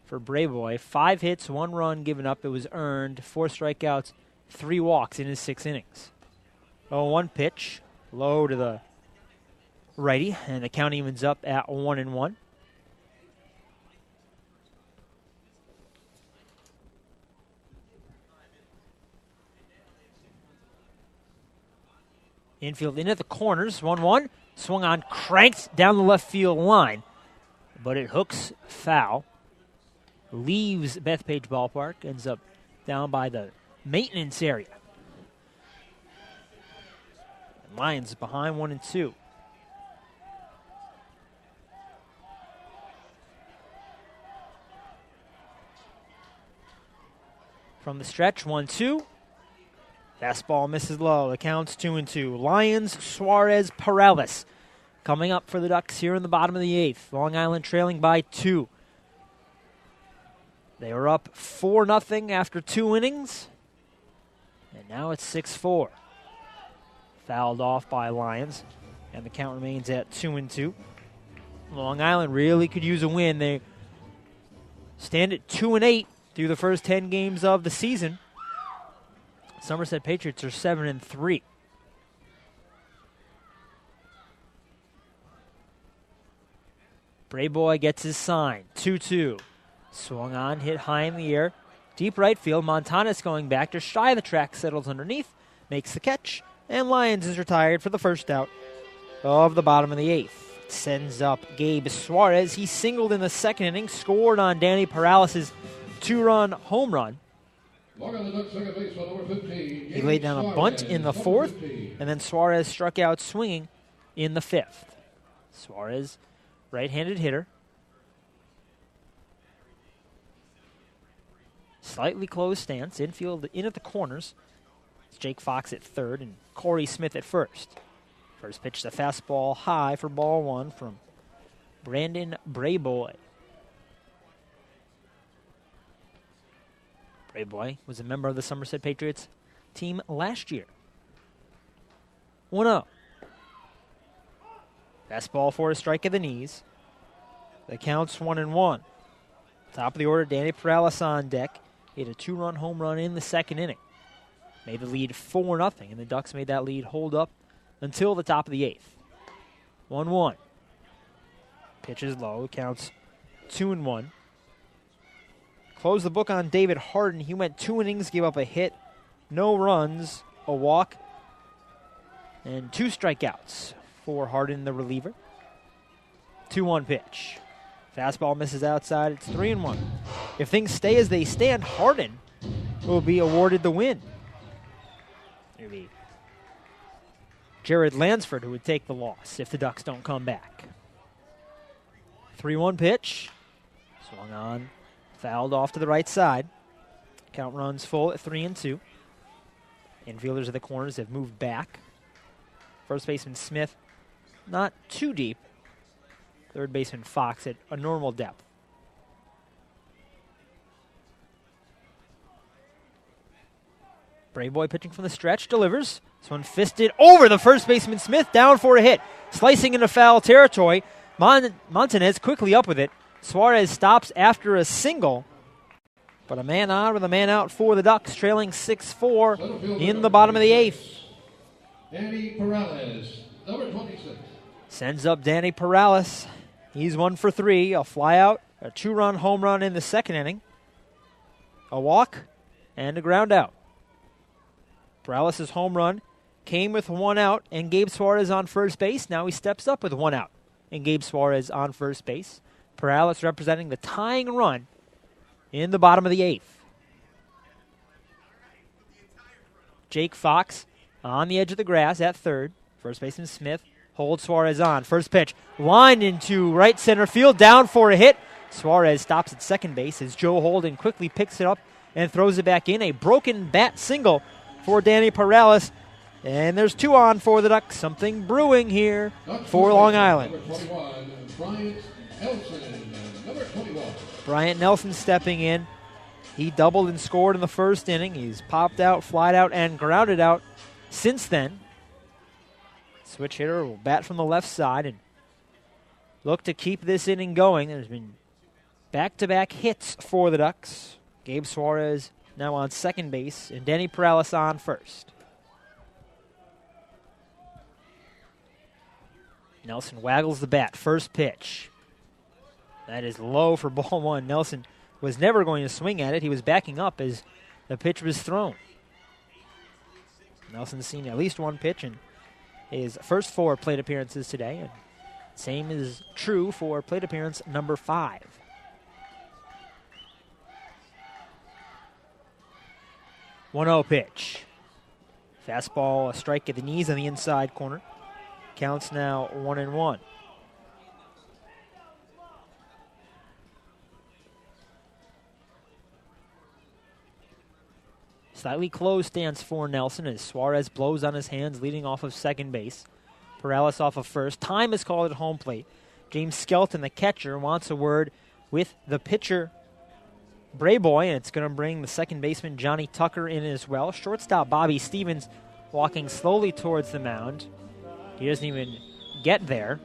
Speaker 2: For Brayboy, 5 hits, 1 run given up. It was earned, 4 strikeouts, 3 walks in his 6 innings. 0-1 pitch, low to the righty, and the count evens up at 1-1. Infield in at the corners, 1-1. Swung on, cranked down the left field line, but it hooks foul. Leaves Bethpage Ballpark, ends up down by the maintenance area. Lions behind 1-2. From the stretch, 1-2. Fastball misses low. The count's 2-2. Lyons, Suarez, Perales coming up for the Ducks here in the bottom of the 8th. Long Island trailing by 2. They were up 4-0 after 2 innings, and now it's 6-4. Fouled off by Lyons, and the count remains at 2-2. Long Island really could use a win. They stand at 2-8 through the first 10 games of the season. Somerset Patriots are 7-3. Brayboy gets his sign. 2-2. Swung on, hit high in the air. Deep right field. Montanus going back to shy of the track, settles underneath, makes the catch, and Lyons is retired for the first out of the bottom of the 8th. Sends up Gabe Suarez. He singled in the second inning, scored on Danny Perales' 2-run home run. He laid down a bunt in the 4th, and then Suarez struck out swinging in the 5th. Suarez, right-handed hitter. Slightly closed stance, infield in at the corners. It's Jake Fox at third and Corey Smith at first. First pitch, the fastball high for ball 1 from Brandon Brayboy. Brayboy was a member of the Somerset Patriots team last year. 1-0. Fastball for a strike at the knees. The count's 1-1. Top of the order, Danny Perales on deck. He hit a 2-run home run in the second inning. Made the lead 4-0, and the Ducks made that lead hold up until the top of the 8th. 1-1. Pitch is low. Counts 2-1. Close the book on David Harden. He went 2 innings, gave up a hit, no runs, a walk, and 2 strikeouts for Harden, the reliever. 2-1 pitch. Fastball misses outside. It's 3-1. If things stay as they stand, Harden will be awarded the win. Maybe Jared Lansford who would take the loss if the Ducks don't come back. 3-1 pitch. Swung on. Fouled off to the right side. Count runs full at 3-2. Infielders at the corners have moved back. First baseman Smith not too deep. Third baseman Fox at a normal depth. Brayboy pitching from the stretch, delivers. This one fisted over the first baseman Smith, down for a hit. Slicing into foul territory. Montanez quickly up with it. Suarez stops after a single. But a man on with a man out for the Ducks, trailing 6-4 in the bottom of the 8th.
Speaker 1: Danny Perales, number 26.
Speaker 2: Sends up Danny Perales. He's 1 for 3. A fly out, a 2-run home run in the second inning. A walk, and a ground out. Perales' home run came with 1 out and Gabe Suarez on first base. Now he steps up with 1 out and Gabe Suarez on first base. Perales representing the tying run in the bottom of the 8th. Jake Fox on the edge of the grass at third. First baseman Smith holds Suarez on. First pitch, lined into right center field, down for a hit. Suarez stops at second base as Joe Holden quickly picks it up and throws it back in. A broken bat single for Danny Perales. And there's 2 on for the Ducks. Something brewing here for Long Island. Bryant Nelson stepping in. He doubled and scored in the first inning. He's popped out, flied out, and grounded out since then. Switch hitter will bat from the left side and look to keep this inning going. There's been back-to-back hits for the Ducks. Gabe Suarez now on second base, and Danny Perales on first. Nelson waggles the bat. First pitch. That is low for ball 1. Nelson was never going to swing at it. He was backing up as the pitch was thrown. Nelson's seen at least 1 pitch in his first 4 plate appearances today. And same is true for plate appearance number 5. One-0 pitch. Fastball, a strike at the knees on the inside corner. Counts now 1-1. Slightly closed stance for Nelson as Suarez blows on his hands, leading off of second base. Perales off of first. Time is called at home plate. James Skelton, the catcher, wants a word with the pitcher, Brayboy, and it's going to bring the second baseman, Johnny Tucker, in as well. Shortstop Bobby Stevens walking slowly towards the mound. He doesn't even get there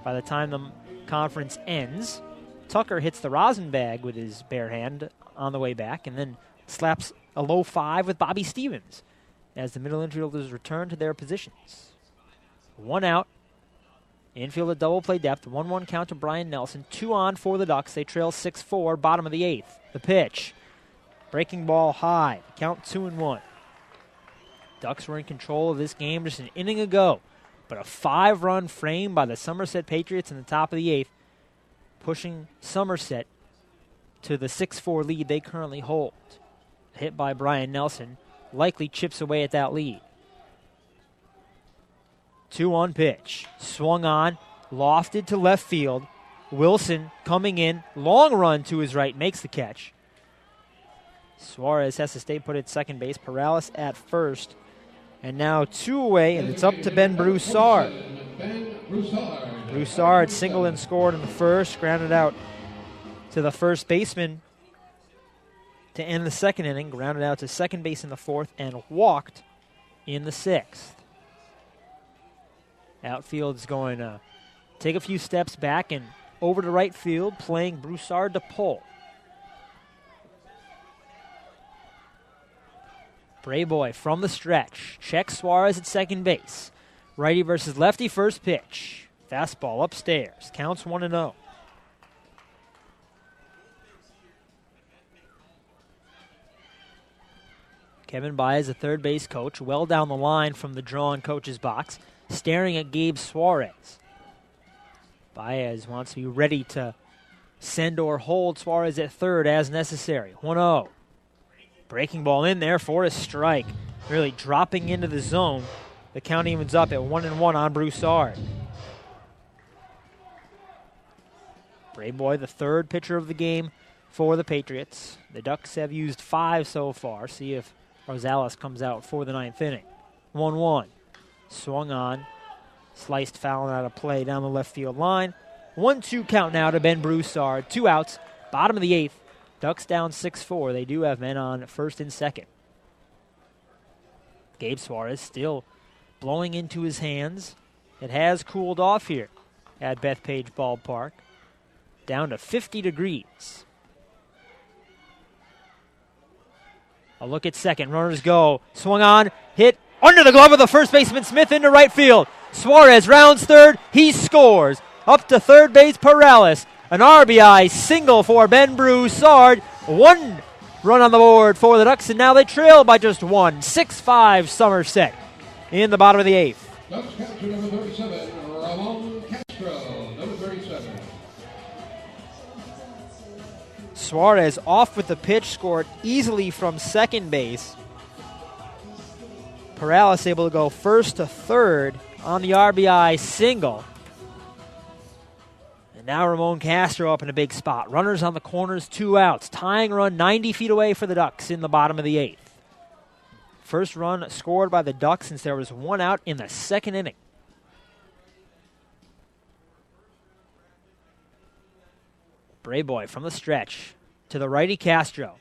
Speaker 2: by the time the conference ends. Tucker hits the rosin bag with his bare hand on the way back and then slaps a low 5 with Bobby Stevens. as the middle infielders return to their positions. 1 out. Infield at double play depth. 1-1 count to Brian Nelson. 2 on for the Ducks. They trail 6-4, bottom of the 8th. The pitch. Breaking ball high. Count 2-1. Ducks were in control of this game just an inning ago. But a 5-run frame by the Somerset Patriots in the top of the 8th, pushing Somerset to the 6-4 lead they currently hold. A hit by Brian Nelson likely chips away at that lead. 2-1 pitch. Swung on, lofted to left field. Wilson coming in, long run to his right, makes the catch. Suarez has to stay put at second base. Perales at first. And now 2 away, and it's up to Ben Broussard. Broussard singled and scored in the first, grounded out to the first baseman to end the second inning, grounded out to second base in the 4th, and walked in the 6th. Outfield's going to take a few steps back and over to right field, playing Broussard to pull. Brayboy from the stretch. Checks Suarez at second base. Righty versus lefty, first pitch. Fastball upstairs. Counts 1-0. Kevin Baez, the third base coach, well down the line from the drawn coach's box, staring at Gabe Suarez. Baez wants to be ready to send or hold Suarez at third as necessary. 1-0. Breaking ball in there for a strike. Really dropping into the zone. The count evens up at 1-1 on Broussard. Brayboy, the third pitcher of the game for the Patriots. The Ducks have used 5 so far. See if Rosales comes out for the 9th inning. 1-1. Swung on. Sliced foul out of play down the left field line. 1-2 count now to Ben Broussard. 2 outs. Bottom of the 8th. Ducks down 6-4. They do have men on first and second. Gabe Suarez still blowing into his hands. It has cooled off here at Bethpage Ballpark. Down to 50 degrees. A look at second. Runners go. Swung on. Hit under the glove of the first baseman Smith into right field. Suarez rounds third. He scores. Up to third base Perales. An RBI single for Ben Broussard. 1 run on the board for the Ducks, and now they trail by just 1. 6-5 Somerset in the bottom of the 8th.
Speaker 1: Ducks capture number 37, Ramon Castro, number 37.
Speaker 2: Suarez off with the pitch, scored easily from second base. Perales able to go first to third on the RBI single. Now Ramon Castro up in a big spot. Runners on the corners, 2 outs. Tying run 90 feet away for the Ducks in the bottom of the 8th. First run scored by the Ducks since there was 1 out in the second inning. Brayboy from the stretch to the righty Castro.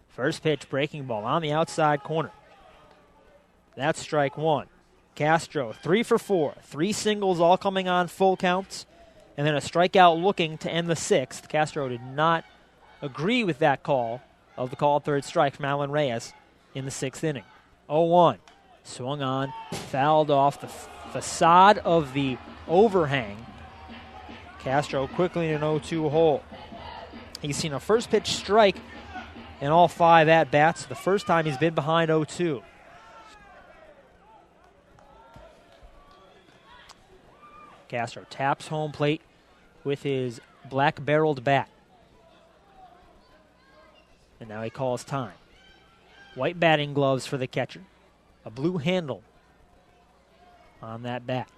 Speaker 2: First pitch, breaking ball on the outside corner. That's strike 1. Castro 3 for 4. 3 singles all coming on full counts. And then a strikeout looking to end the 6th. Castro did not agree with that call of the called third strike from Alan Reyes in the 6th inning. 0-1. Swung on, fouled off the facade of the overhang. Castro quickly in an 0-2 hole. He's seen a first pitch strike in all 5 at-bats. The first time he's been behind 0-2. Castro taps home plate with his black-barreled bat. And now he calls time. White batting gloves for the catcher. A blue handle on that bat.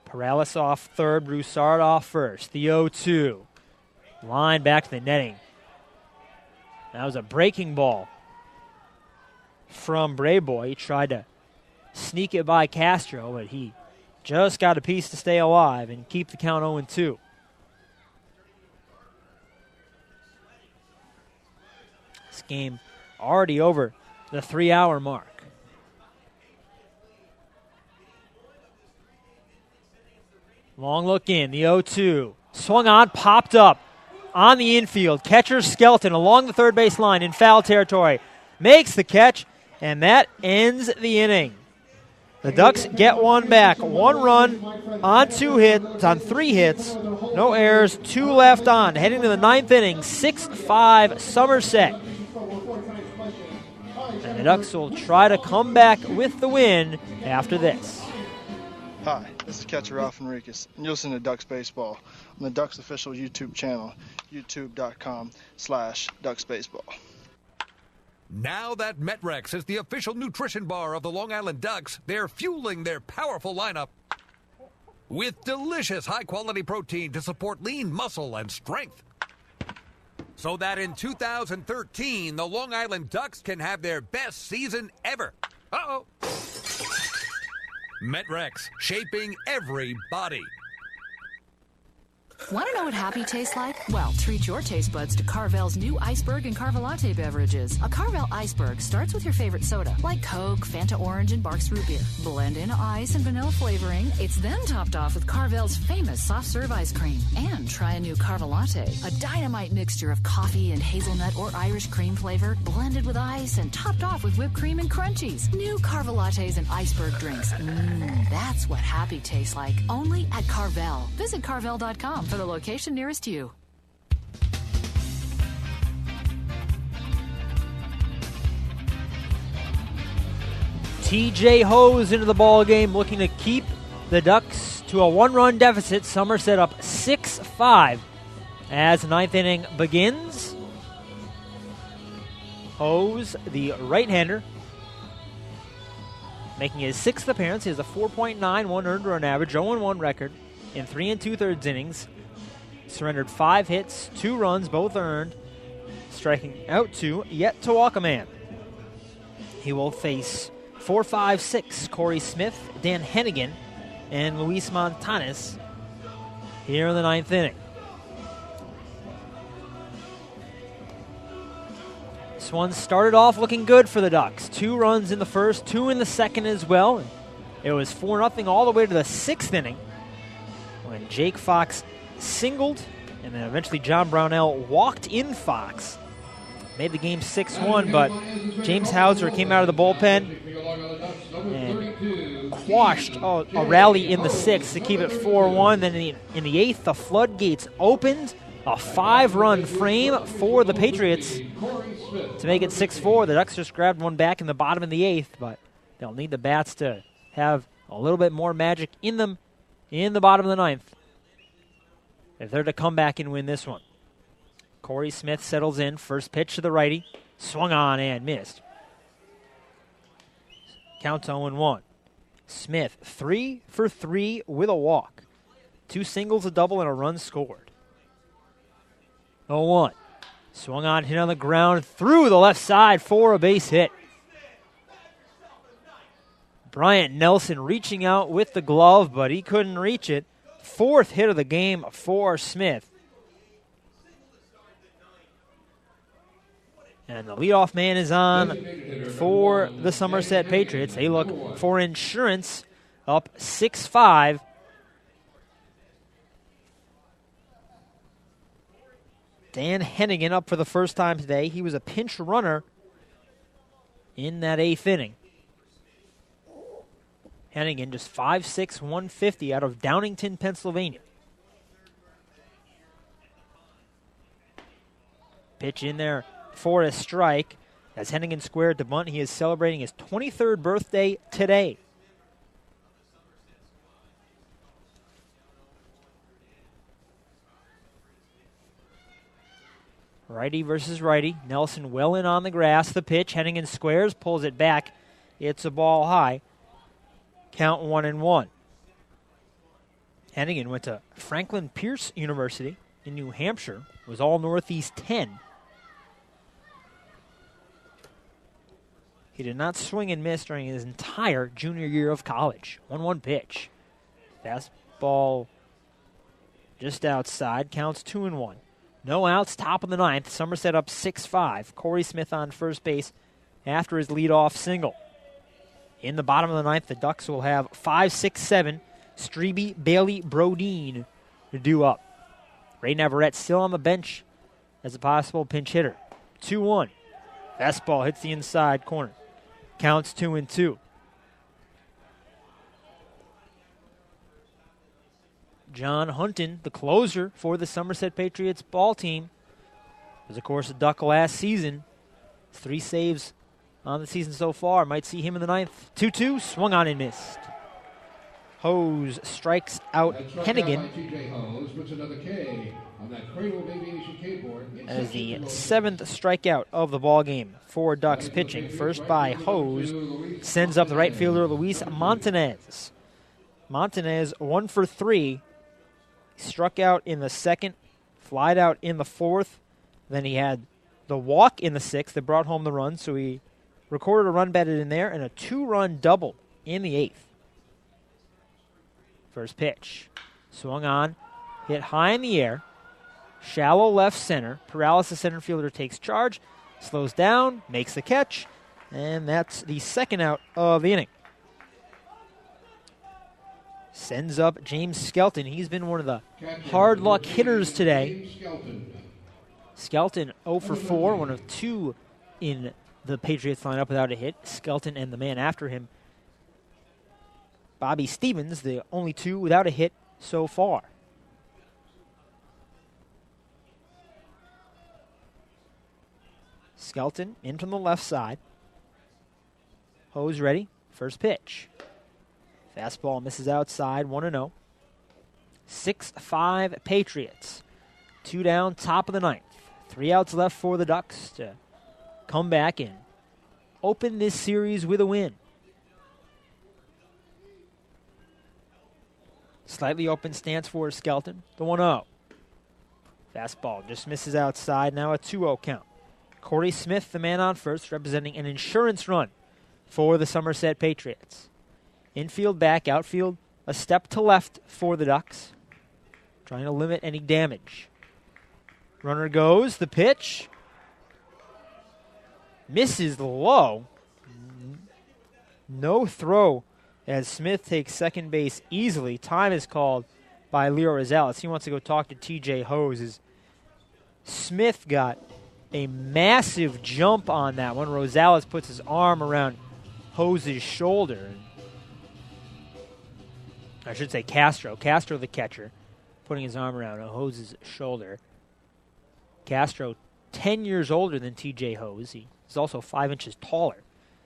Speaker 2: Perales off third, Broussard off first. The 0-2. Line back to the netting. That was a breaking ball from Brayboy. He tried to sneak it by Castro, but he just got a piece to stay alive and keep the count 0-2. This game already over the 3-hour mark. Long look in, the 0-2. Swung on, popped up on the infield. Catcher Skelton along the third base line in foul territory. Makes the catch And that ends the inning. The Ducks get one back. 1 run on 2 hits, on 3 hits. No errors, 2 left on. Heading to the 9th inning, 6-5 Somerset. And the Ducks will try to come back with the win after this.
Speaker 8: Hi, this is catcher Ralph Enriquez, and you're listening to Ducks Baseball on the Ducks official YouTube channel, youtube.com/DucksBaseball.
Speaker 3: Now that Metrex is the official nutrition bar of the Long Island Ducks, they're fueling their powerful lineup with delicious high-quality protein to support lean muscle and strength. So that in 2013, the Long Island Ducks can have their best season ever. Uh-oh. Metrex, shaping every body.
Speaker 15: Want to know what happy tastes like? Well, treat your taste buds to Carvel's new iceberg and Carvelate beverages. A Carvel iceberg starts with your favorite soda, like Coke, Fanta Orange, and Barks Root Beer. Blend in ice and vanilla flavoring. It's then topped off with Carvel's famous soft serve ice cream. And try a new Carvelate, a dynamite mixture of coffee and hazelnut or Irish cream flavor, blended with ice and topped off with whipped cream and crunchies. New Carvelates and iceberg drinks. That's what happy tastes like. Only at Carvel. Visit Carvel.com for the location nearest you.
Speaker 2: TJ Hose into the ball game, looking to keep the Ducks to a 1-run deficit. Somerset up 6-5 as the 9th inning begins. Hose, the right-hander, making his 6th appearance. He has a 4.91 earned run average, 0-1 record in 3 2/3 innings. Surrendered 5 hits, 2 runs, both earned, striking out 2, yet to walk a man. He will face 4, 5, 6 Corey Smith, Dan Hennigan, and Luis Montanes here in the 9th inning. This one started off looking good for the Ducks. 2 runs in the first, 2 in the second as well. It was 4-0 all the way to the 6th inning when Jake Fox singled, and then eventually John Brownell walked in Fox. Made the game 6-1, but James Hauser came out of the bullpen and quashed a rally in the 6th to keep it 4-1. Then in the 8th, the floodgates opened. A 5-run frame for the Patriots to make it 6-4. The Ducks just grabbed one back in the bottom of the 8th, but they'll need the bats to have a little bit more magic in them in the bottom of the 9th if they're to come back and win this one. Corey Smith settles in. First pitch to the righty. Swung on and missed. Count 0-1. Smith, 3 for 3 with a walk. 2 singles, a double, and a run scored. 0-1. Swung on, hit on the ground, through the left side for a base hit. Bryant Nelson reaching out with the glove, but he couldn't reach it. 4th hit of the game for Smith. And the leadoff man is on for the Somerset Patriots. They look for insurance, up 6-5. Dan Hennigan up for the first time today. He was a pinch runner in that 8th inning. Hennigan just 5'6", 150 out of Downingtown, Pennsylvania. Pitch in there for a strike. As Hennigan squared to bunt, he is celebrating his 23rd birthday today. Righty versus righty. Nelson well in on the grass. The pitch. Hennigan squares, pulls it back. It's a ball high. Count 1-1. Hennigan went to Franklin Pierce University in New Hampshire. Was all Northeast 10. He did not swing and miss during his entire junior year of college. 1-1 pitch. Fastball just outside. Counts 2-1. No outs, top of the 9th. Somerset up 6-5. Corey Smith on first base after his leadoff single. In the bottom of the 9th, the Ducks will have 5, 6, 7. Strebe, Bailey, Brodeen to do up. Ray Navarrete still on the bench as a possible pinch hitter. 2-1. Fastball hits the inside corner. Counts 2-2. John Hunton, the closer for the Somerset Patriots ball team, was, of course, a Duck last season. 3 saves on the season so far. Might see him in the ninth. 2-2, swung on and missed. Hose strikes out Hennigan. As the 7th strikeout of the ball game for Ducks pitching. First by Hose, sends up the right fielder Luis Montanez. Montanez 1 for 3. Struck out in the 2nd, flied out in the 4th. Then he had the walk in the 6th that brought home the run, so he recorded a run batted in there and a 2-run double in the 8th. First pitch. Swung on, hit high in the air. Shallow left center. Paralysis center fielder takes charge, slows down, makes the catch, and that's the 2nd out of the inning. Sends up James Skelton. He's been one of the hard luck hitters today. Skelton 0 for 4, 1 of 2 in the Patriots lineup without a hit. Skelton and the man after him, Bobby Stevens, the only 2 without a hit so far. Skelton in from the left side. Hose ready. First pitch. Fastball misses outside, 1-0. 6-5 Patriots. 2 down, top of the 9th. 3 outs left for the Ducks to come back and open this series with a win. Slightly open stance for Skelton. The 1-0. Fastball just misses outside. Now a 2-0 count. Corey Smith, the man on first, representing an insurance run for the Somerset Patriots. Infield back, outfield, a step to left for the Ducks. Trying to limit any damage. Runner goes, the pitch. Misses low. No throw as Smith takes second base easily. Time is called by Leo Rosales. He wants to go talk to TJ Hose. As Smith got a massive jump on that one. Rosales puts his arm around Hose's shoulder. I should say Castro. Castro, the catcher, putting his arm around Hose's shoulder. Castro, 10 years older than TJ Hose. He is also 5 inches taller.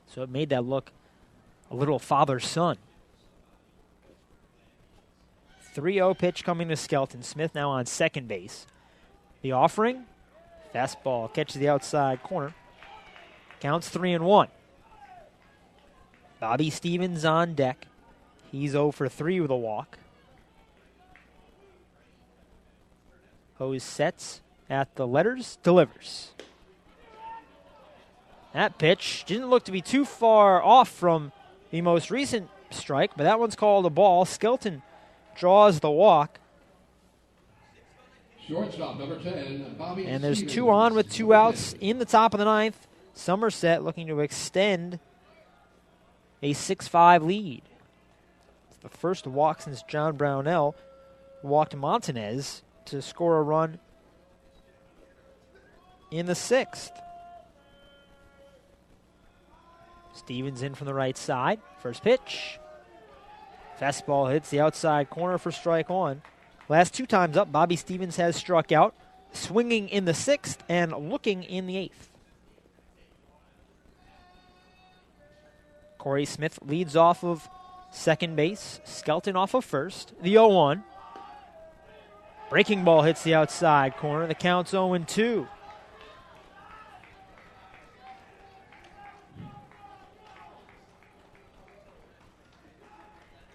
Speaker 2: So it made that look a little father-son. 3-0 pitch coming to Skelton. Smith now on second base. The offering, fastball catches the outside corner. Counts 3-1. Bobby Stevens on deck. He's 0 for 3 with a walk. Hose sets at the letters, delivers. That pitch didn't look to be too far off from the most recent strike, but that one's called a ball. Skelton draws the walk.
Speaker 1: Shortstop number 10, Bobby
Speaker 2: And there's
Speaker 1: Stevens.
Speaker 2: 2 on with 2 outs in the top of the 9th. Somerset looking to extend a 6-5 lead. It's the first walk since John Brownell walked Montanez to score a run in the 6th. Stevens in from the right side. First pitch. Fastball hits the outside corner for strike 1. Last 2 times up, Bobby Stevens has struck out, swinging in the 6th and looking in the 8th. Corey Smith leads off of second base. Skelton off of first. The 0-1. Breaking ball hits the outside corner. The count's 0-2.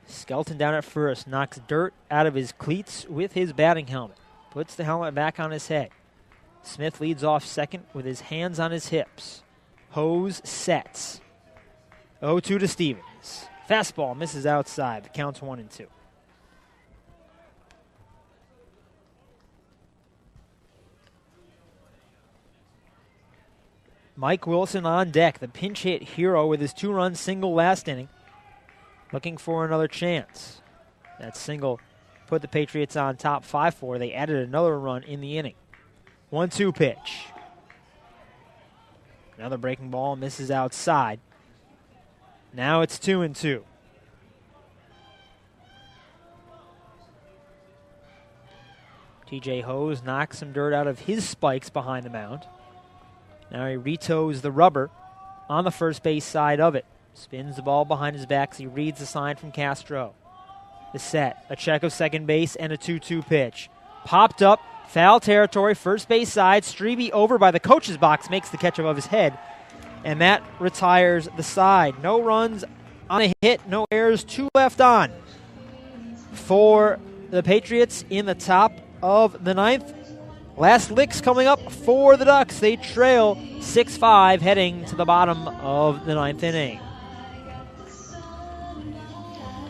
Speaker 2: Skelton down at first, knocks dirt out of his cleats with his batting helmet. Puts the helmet back on his head. Smith leads off second with his hands on his hips. Hose sets. 0-2 to Stevens. Fastball misses outside. The count's 1-2. Mike Wilson on deck, the pinch hit hero with his 2-run single last inning. Looking for another chance. That single put the Patriots on top 5-4. They added another run in the inning. 1-2 pitch. Another breaking ball misses outside. Now it's 2-2. TJ Hose knocks some dirt out of his spikes behind the mound. Now he retoes the rubber on the first base side of it. Spins the ball behind his back as he reads the sign from Castro. The set, a check of second base, and a 2-2 pitch. Popped up, foul territory, first base side. Strebe over by the coach's box, makes the catch above his head. And that retires the side. No runs on a hit, no errors, 2 left on for the Patriots in the top of the 9th. Last licks coming up for the Ducks. They trail 6-5 heading to the bottom of the 9th inning.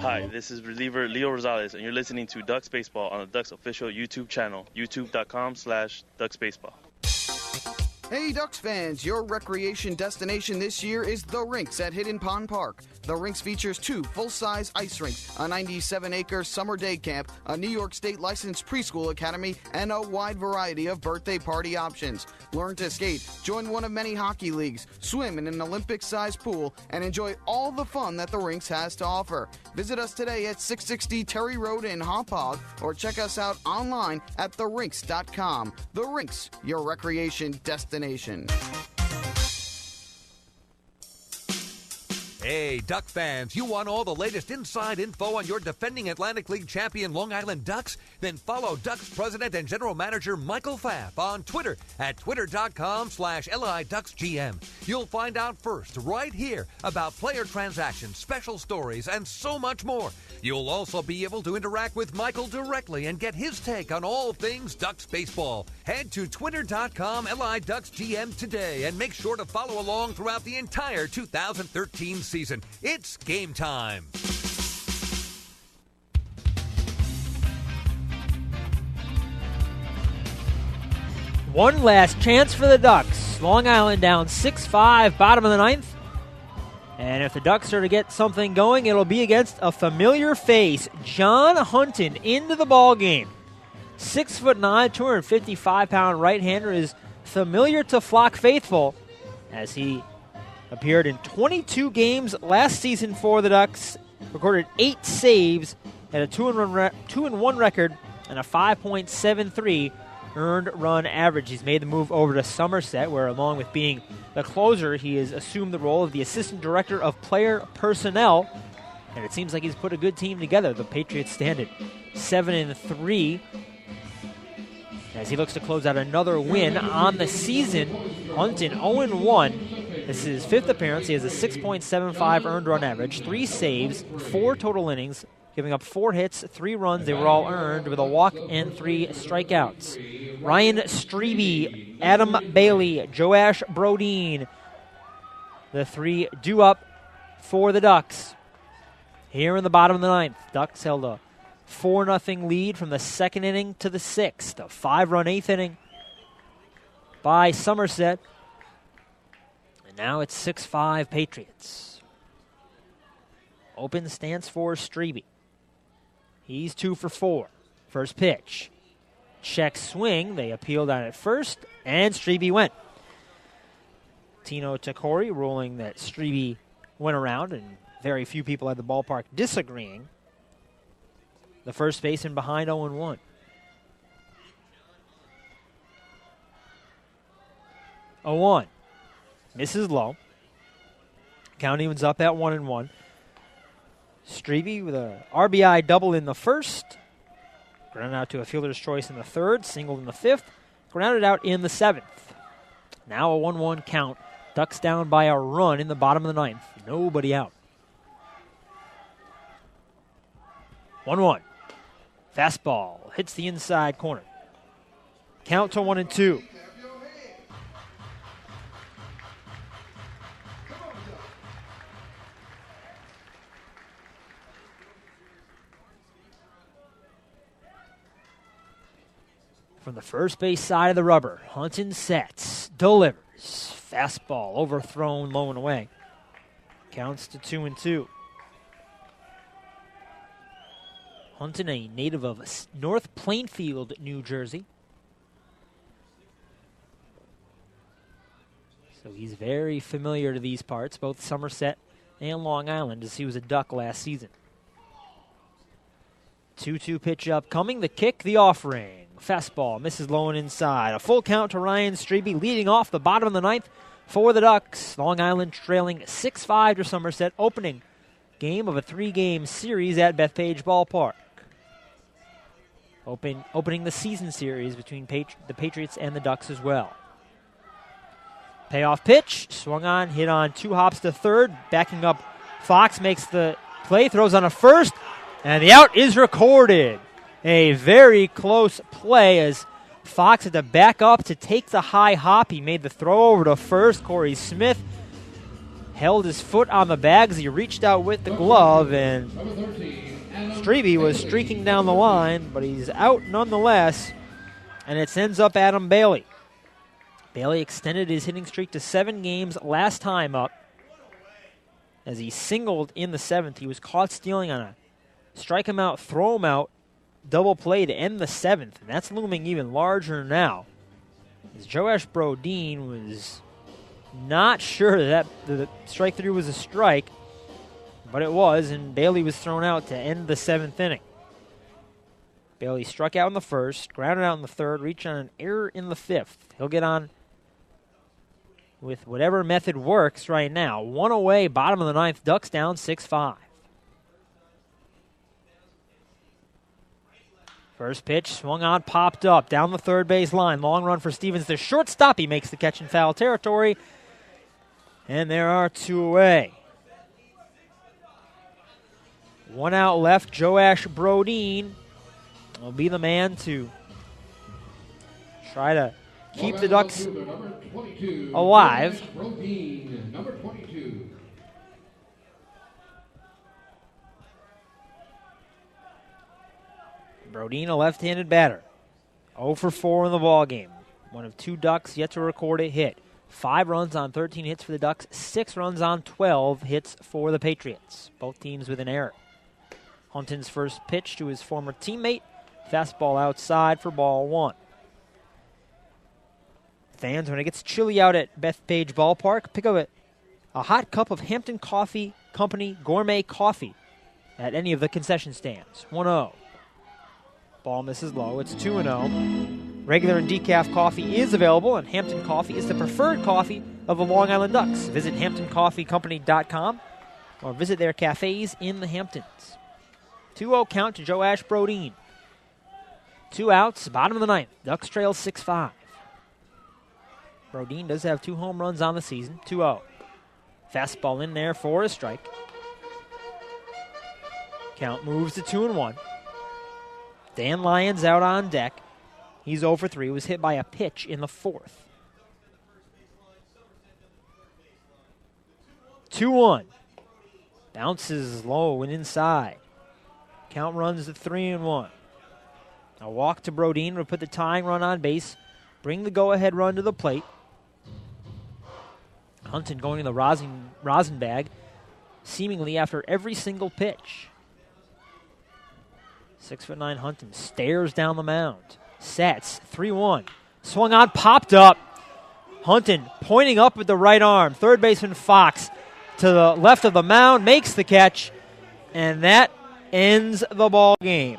Speaker 5: Hi, this is reliever Leo Rosales, and you're listening to Ducks Baseball on the Ducks official YouTube channel, youtube.com/DucksBaseball.
Speaker 6: Hey Ducks fans, your recreation destination this year is The Rinks at Hidden Pond Park. The Rinks features 2 full-size ice rinks, a 97-acre summer day camp, a New York State licensed preschool academy, and a wide variety of birthday party options. Learn to skate, join one of many hockey leagues, swim in an Olympic-sized pool, and enjoy all the fun that The Rinks has to offer. Visit us today at 660 Terry Road in Hauppauge, or check us out online at therinks.com. The Rinks, your recreation destination.
Speaker 3: Hey, Duck fans, you want all the latest inside info on your defending Atlantic League champion Long Island Ducks? Then follow Ducks President and General Manager Michael Pfaff on Twitter at twitter.com/LIDucksGM. You'll find out first, right here, about player transactions, special stories, and so much more. You'll also be able to interact with Michael directly and get his take on all things Ducks baseball. Head to twitter.com/LIDucksGM today and make sure to follow along throughout the entire 2013 season. It's game time.
Speaker 2: One last chance for the Ducks. Long Island down 6-5, bottom of the 9th. And if the Ducks are to get something going, it'll be against a familiar face, John Hunton, into the ball game. 6'9", 255-pound right-hander is familiar to Flock faithful as he appeared in 22 games last season for the Ducks, recorded 8 saves, had a 2-1 record, and a 5.73 earned run average. He's made the move over to Somerset, where along with being the closer, he has assumed the role of the assistant director of player personnel, and it seems like he's put a good team together. The Patriots stand at 7-3 as he looks to close out another win on the season. Hunton 0-1. This is his 5th appearance. He has a 6.75 earned run average, 3 saves, 4 total innings, giving up 4 hits, 3 runs. They were all earned with a walk and 3 strikeouts. Ryan Strebe, Adam Bailey, Joash Brodeen, the 3 due up for the Ducks. Here in the bottom of the 9th, Ducks held a 4-0 lead from the 2nd inning to the 6th. A 5-run 8th inning by Somerset. And now it's 6-5 Patriots. Open stance for Strebe. He's 2 for 4. First pitch. Check swing. They appealed on it first, and Strebe went. Tino Takori ruling that Strebe went around, and very few people at the ballpark disagreeing. The first baseman behind 0-1. A 1. Misses low. Count evens up at 1-1. Strebe with a RBI double in the first. Grounded out to a fielder's choice in the 3rd. Singled in the 5th. Grounded out in the 7th. Now a 1-1 count. Ducks down by a run in the bottom of the 9th. Nobody out. 1-1. Fastball hits the inside corner. Count to 1-2. From the first base side of the rubber, Hunton sets, delivers. Fastball overthrown low and away. Counts to 2-2. Hunton, a native of North Plainfield, New Jersey. So he's very familiar to these parts, both Somerset and Long Island, as he was a Duck last season. 2-2 pitch upcoming. The kick, the offering. Fastball misses low and inside. A full count to Ryan Strebe, leading off the bottom of the ninth for the Ducks. Long Island trailing 6-5 to Somerset, opening game of a 3-game series at Bethpage Ballpark. Opening the season series between the Patriots and the Ducks as well. Payoff pitch, swung on, hit on 2 hops to third. Backing up, Fox makes the play, throws on a first, and the out is recorded. A very close play as Fox had to back up to take the high hop. He made the throw over to first. Corey Smith held his foot on the bag as he reached out with the glove, and Strebe was streaking down the line, but he's out nonetheless, and it sends up Adam Bailey. Bailey extended his hitting streak to 7 games last time up as he singled in the 7th. He was caught stealing on a strike him out, throw him out, double play to end the 7th, and that's looming even larger now, as Joash Brodeen was not sure that the strike 3 was a strike, but it was, and Bailey was thrown out to end the 7th inning. Bailey struck out in the 1st, grounded out in the 3rd, reached on an error in the 5th. He'll get on with whatever method works right now. 1 away, bottom of the 9th, Ducks down 6-5. First pitch, swung on, popped up, down the third base line. Long run for Stevens. The shortstop, he makes the catch in foul territory. And there are 2 away. 1 out left, Joash Brodeen will be the man to try to keep the Ducks alive.
Speaker 1: Number 22.
Speaker 2: Brodeen, a left-handed batter. 0 for 4 in the ballgame. One of 2 Ducks yet to record a hit. 5 runs on 13 hits for the Ducks. 6 runs on 12 hits for the Patriots. Both teams with an error. Hunton's first pitch to his former teammate. Fastball outside for ball 1. Fans, when it gets chilly out at Bethpage Ballpark, pick up a hot cup of Hampton Coffee Company gourmet coffee at any of the concession stands. 1-0. Ball misses low. It's 2-0. Regular and decaf coffee is available, and Hampton Coffee is the preferred coffee of the Long Island Ducks. Visit HamptonCoffeeCompany.com or visit their cafes in the Hamptons. 2-0 count to Joash Brodeen. 2 outs, bottom of the 9th. Ducks trail 6-5. Brodeen does have 2 home runs on the season. 2-0. Fastball in there for a strike. Count moves to 2-1. Dan Lyons out on deck. He's 0 for 3. Was hit by a pitch in the 4th. 2-1. Bounces low and inside. Count runs to 3-1. A walk to Brodeen would put the tying run on base. Bring the go-ahead run to the plate. Hunton going to the rosin bag, seemingly after every single pitch. 6'9" Hunton stares down the mound. Sets, 3-1. Swung on, popped up. Hunton pointing up with the right arm. Third baseman Fox to the left of the mound makes the catch, and that ends the ball game.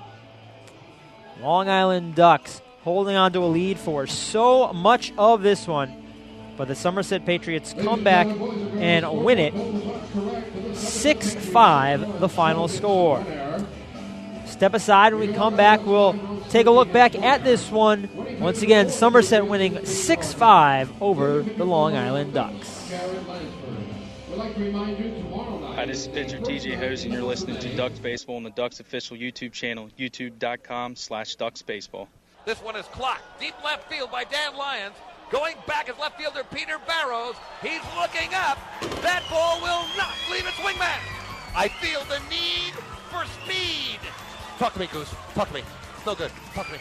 Speaker 2: Long Island Ducks holding on to a lead for so much of this one, but the Somerset Patriots come back and win it 6-5, the final score. Step aside when we come back. We'll take a look back at this one. Once again, Somerset winning 6-5 over the Long Island Ducks.
Speaker 7: Hi, this is pitcher TJ Hose, and you're listening to Ducks Baseball on the Ducks official YouTube channel, youtube.com/DucksBaseball.
Speaker 3: This one is clocked. Deep left field by Dan Lyons. Going back is left fielder Peter Barrows. He's looking up. That ball will not leave its wingman. I feel the need for speed. Talk to me, Goose. Talk to me. It's no good. Talk to me.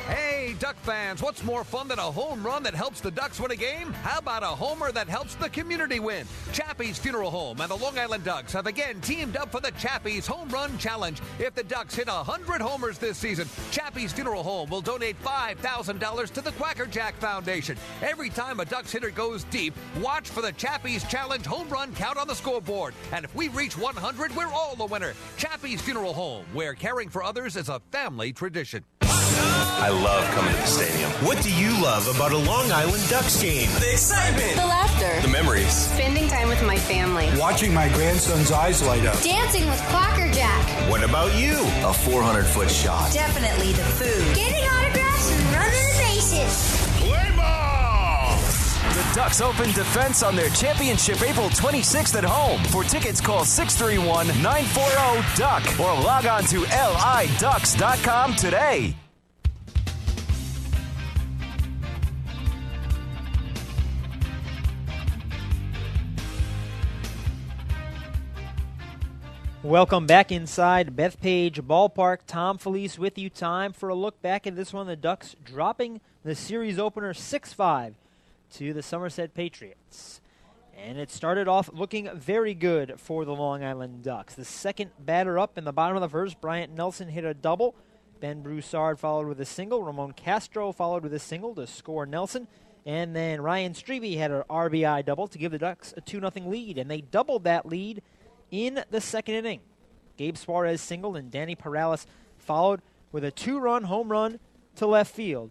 Speaker 10: Hey,
Speaker 3: Hey, Duck fans, what's more fun than a home run that helps the Ducks win a game? How about a homer that helps the community win? Chappie's Funeral Home and the Long Island Ducks have again teamed up for the Chappie's Home Run Challenge. If the Ducks hit 100 homers this season, Chappie's Funeral Home will donate $5,000 to the Quacker Jack Foundation. Every time a Ducks hitter goes deep, watch for the Chappie's Challenge home run count on the scoreboard. And if we reach 100, we're all the winner. Chappie's Funeral Home, where caring for others is a family tradition.
Speaker 10: I love coming to the stadium. What do you love about a Long Island Ducks game?
Speaker 12: The excitement.
Speaker 20: The laughter.
Speaker 10: The memories.
Speaker 20: Spending time with my family.
Speaker 12: Watching my grandson's eyes light up.
Speaker 20: Dancing with Quacker Jack.
Speaker 10: What about you?
Speaker 22: A 400-foot shot.
Speaker 20: Definitely the food.
Speaker 11: Getting autographs and running the bases.
Speaker 10: Play ball!
Speaker 12: The Ducks open defense on their championship April 26th at home. For tickets, call 631-940-DUCK or log on to liducks.com today.
Speaker 2: Welcome back inside Bethpage Ballpark. Tom Felice with you. Time for a look back at this one. The Ducks dropping the series opener 6-5 to the Somerset Patriots. And it started off looking very good for the Long Island Ducks. The second batter up in the bottom of the first, Bryant Nelson hit a double. Ben Broussard followed with a single. Ramon Castro followed with a single to score Nelson. And then Ryan Strebe had an RBI double to give the Ducks a 2-0 lead. And they doubled that lead in the second inning. Gabe Suarez singled, and Danny Perales followed with a 2-run home run to left field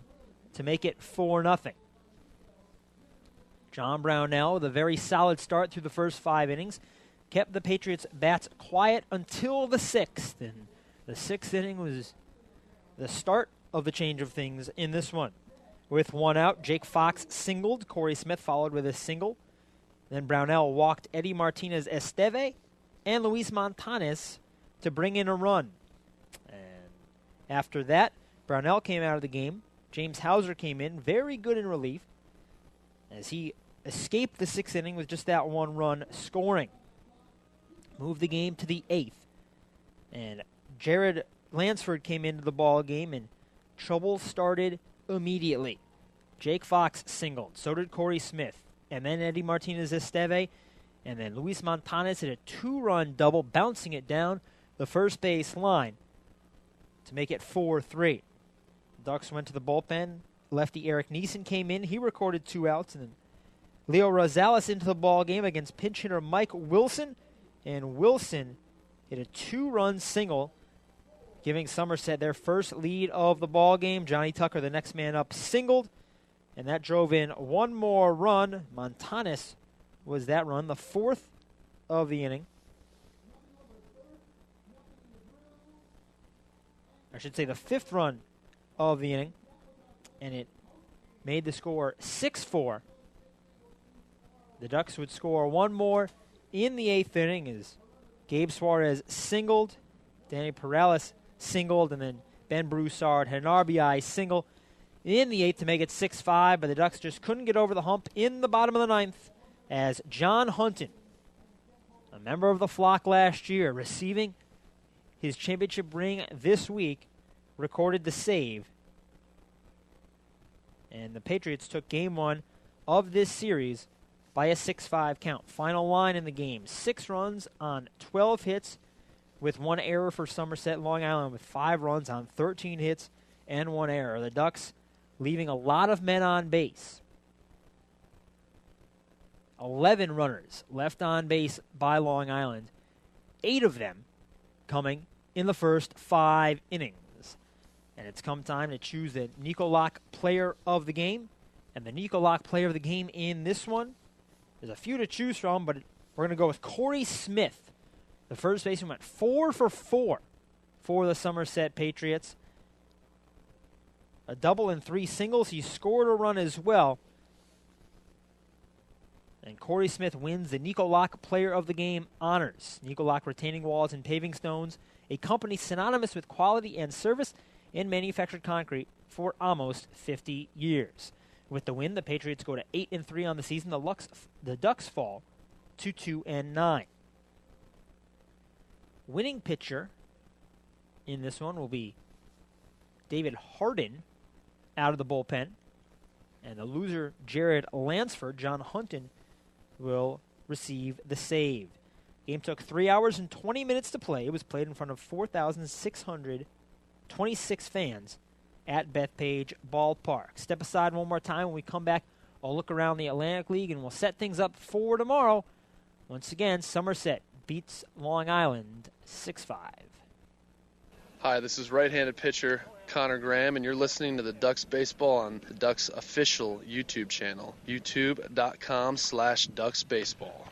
Speaker 2: to make it 4-0. John Brownell, with a very solid start through the first 5 innings, kept the Patriots' bats quiet until the 6th. And the 6th inning was the start of the change of things in this one. With 1 out, Jake Fox singled. Corey Smith followed with a single. Then Brownell walked Eddie Martinez-Esteve and Luis Montanes to bring in a run. And after that, Brownell came out of the game. James Hauser came in, very good in relief, as he escaped the 6th inning with just that 1 run scoring. Moved the game to the 8th. And Jared Lansford came into the ball game, and trouble started immediately. Jake Fox singled. So did Corey Smith. And then Eddie Martinez-Esteve. And then Luis Montanes hit a 2-run double, bouncing it down the first base line to make it 4-3. Ducks went to the bullpen. Lefty Eric Neeson came in. He recorded 2 outs. And then Leo Rosales into the ball game against pinch hitter Mike Wilson. And Wilson hit a 2-run single, giving Somerset their first lead of the ball game. Johnny Tucker, the next man up, singled. And that drove in 1 more run. Montanes was that run, the 4th of the inning. I should say the 5th run of the inning. And it made the score 6-4. The Ducks would score 1 more in the 8th inning as Gabe Suarez singled, Danny Perales singled, and then Ben Broussard had an RBI single in the 8th to make it 6-5, but the Ducks just couldn't get over the hump in the bottom of the 9th as John Hunton, a member of the flock last year, receiving his championship ring this week, recorded the save. And the Patriots took Game 1 of this series by a 6-5 count. Final line in the game, 6 runs on 12 hits with 1 error for Somerset. Long Island with 5 runs on 13 hits and 1 error. The Ducks leaving a lot of men on base. 11 runners left on base by Long Island, 8 of them coming in the first 5 innings. And it's come time to choose the Nico Lock player of the game. And the Nico Lock player of the game in this one, there's a few to choose from, but we're going to go with Corey Smith. The first baseman went 4 for 4 for the Somerset Patriots. A double and 3 singles. He scored a run as well. And Corey Smith wins the Nico Lock Player of the Game honors. Nico Lock Retaining Walls and Paving Stones, a company synonymous with quality and service in manufactured concrete for almost 50 years. With the win, the Patriots go to 8-3 on the season. The Ducks fall to 2-9. Winning pitcher in this one will be David Hardin out of the bullpen. And the loser, Jared Lansford, John Hunton, will receive the save. Game took 3 hours and 20 minutes to play. It was played in front of 4,626 fans at Bethpage Ballpark. Step aside one more time. When we come back, I'll look around the Atlantic League, and we'll set things up for tomorrow. Once again, Somerset beats Long Island 6-5.
Speaker 13: Hi, this is right-handed pitcher Connor Graham, and you're listening to the Ducks Baseball on the Ducks official YouTube channel, youtube.com/DucksBaseball.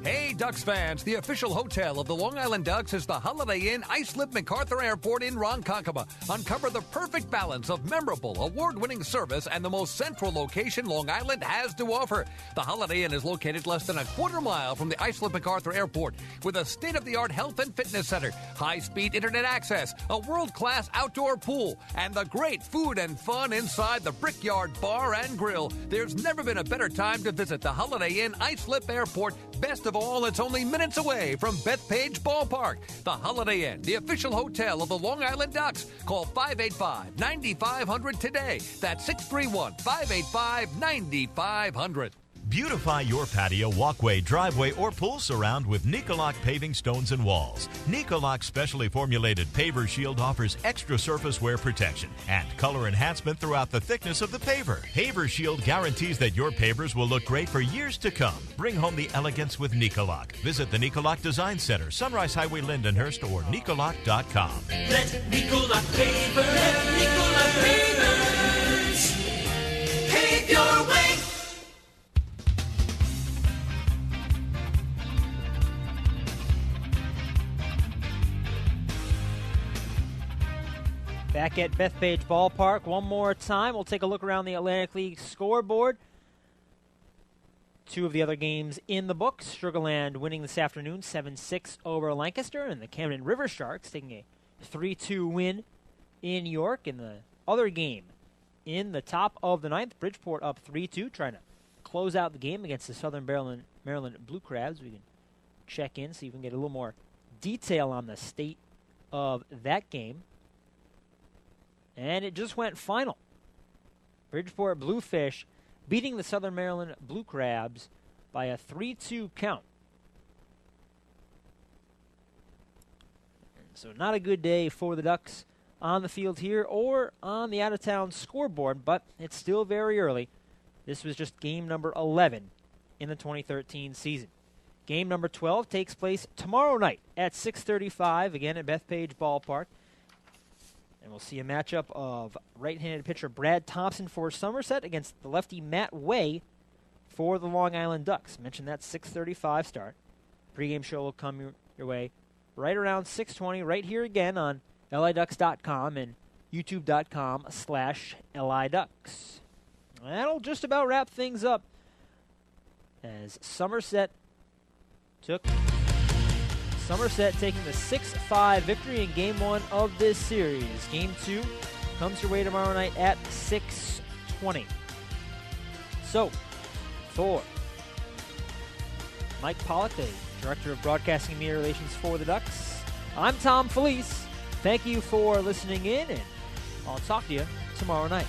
Speaker 3: Hey, Ducks fans, the official hotel of the Long Island Ducks is the Holiday Inn Islip MacArthur Airport in Ronkonkoma. Uncover the perfect balance of memorable, award-winning service and the most central location Long Island has to offer. The Holiday Inn is located less than a quarter mile from the Islip MacArthur Airport with a state-of-the-art health and fitness center, high-speed internet access, a world-class outdoor pool, and the great food and fun inside the Brickyard Bar and Grill. There's never been a better time to visit the Holiday Inn Islip Airport. Best of all, it's only minutes away from Bethpage Ballpark. The Holiday Inn, the official hotel of the Long Island Ducks. Call 585-9500 today. That's 631-585-9500.
Speaker 17: Beautify your patio, walkway, driveway, or pool surround with Nicolak paving stones and walls. Nicolak's specially formulated paver shield offers extra surface wear protection and color enhancement throughout the thickness of the paver. Paver shield guarantees that your pavers will look great for years to come. Bring home the elegance with Nicolak. Visit the Nicolak Design Center, Sunrise Highway, Lindenhurst, or Nicolak.com.
Speaker 18: Let Nicolak Paver, let Nicolak Pavers pave your way.
Speaker 2: Back at Bethpage Ballpark one more time. We'll take a look around the Atlantic League scoreboard. Two of the other games in the books. Sugarland winning this afternoon 7-6 over Lancaster, and the Camden River Sharks taking a 3-2 win in York. In the other game, in the top of the ninth, Bridgeport up 3-2, trying to close out the game against the Southern Maryland Blue Crabs. We can check in, see if we can get a little more detail on the state of that game. And it just went final. Bridgeport Bluefish beating the Southern Maryland Blue Crabs by a 3-2 count. And so not a good day for the Ducks on the field here or on the out-of-town scoreboard, but it's still very early. This was just game number 11 in the 2013 season. Game number 12 takes place tomorrow night at 6:35, again at Bethpage Ballpark. And we'll see a matchup of right-handed pitcher Brad Thompson for Somerset against the lefty Matt Way for the Long Island Ducks. Mentioned that 6:35 start. Pre-game show will come your way right around 6:20 right here again on liducks.com and youtube.com/liducks. That'll just about wrap things up as Somerset taking the 6-5 victory in Game 1 of this series. Game 2 comes your way tomorrow night at 6:20. So, for Mike Pollock, the Director of Broadcasting and Media Relations for the Ducks, I'm Tom Felice. Thank you for listening in, and I'll talk to you tomorrow night.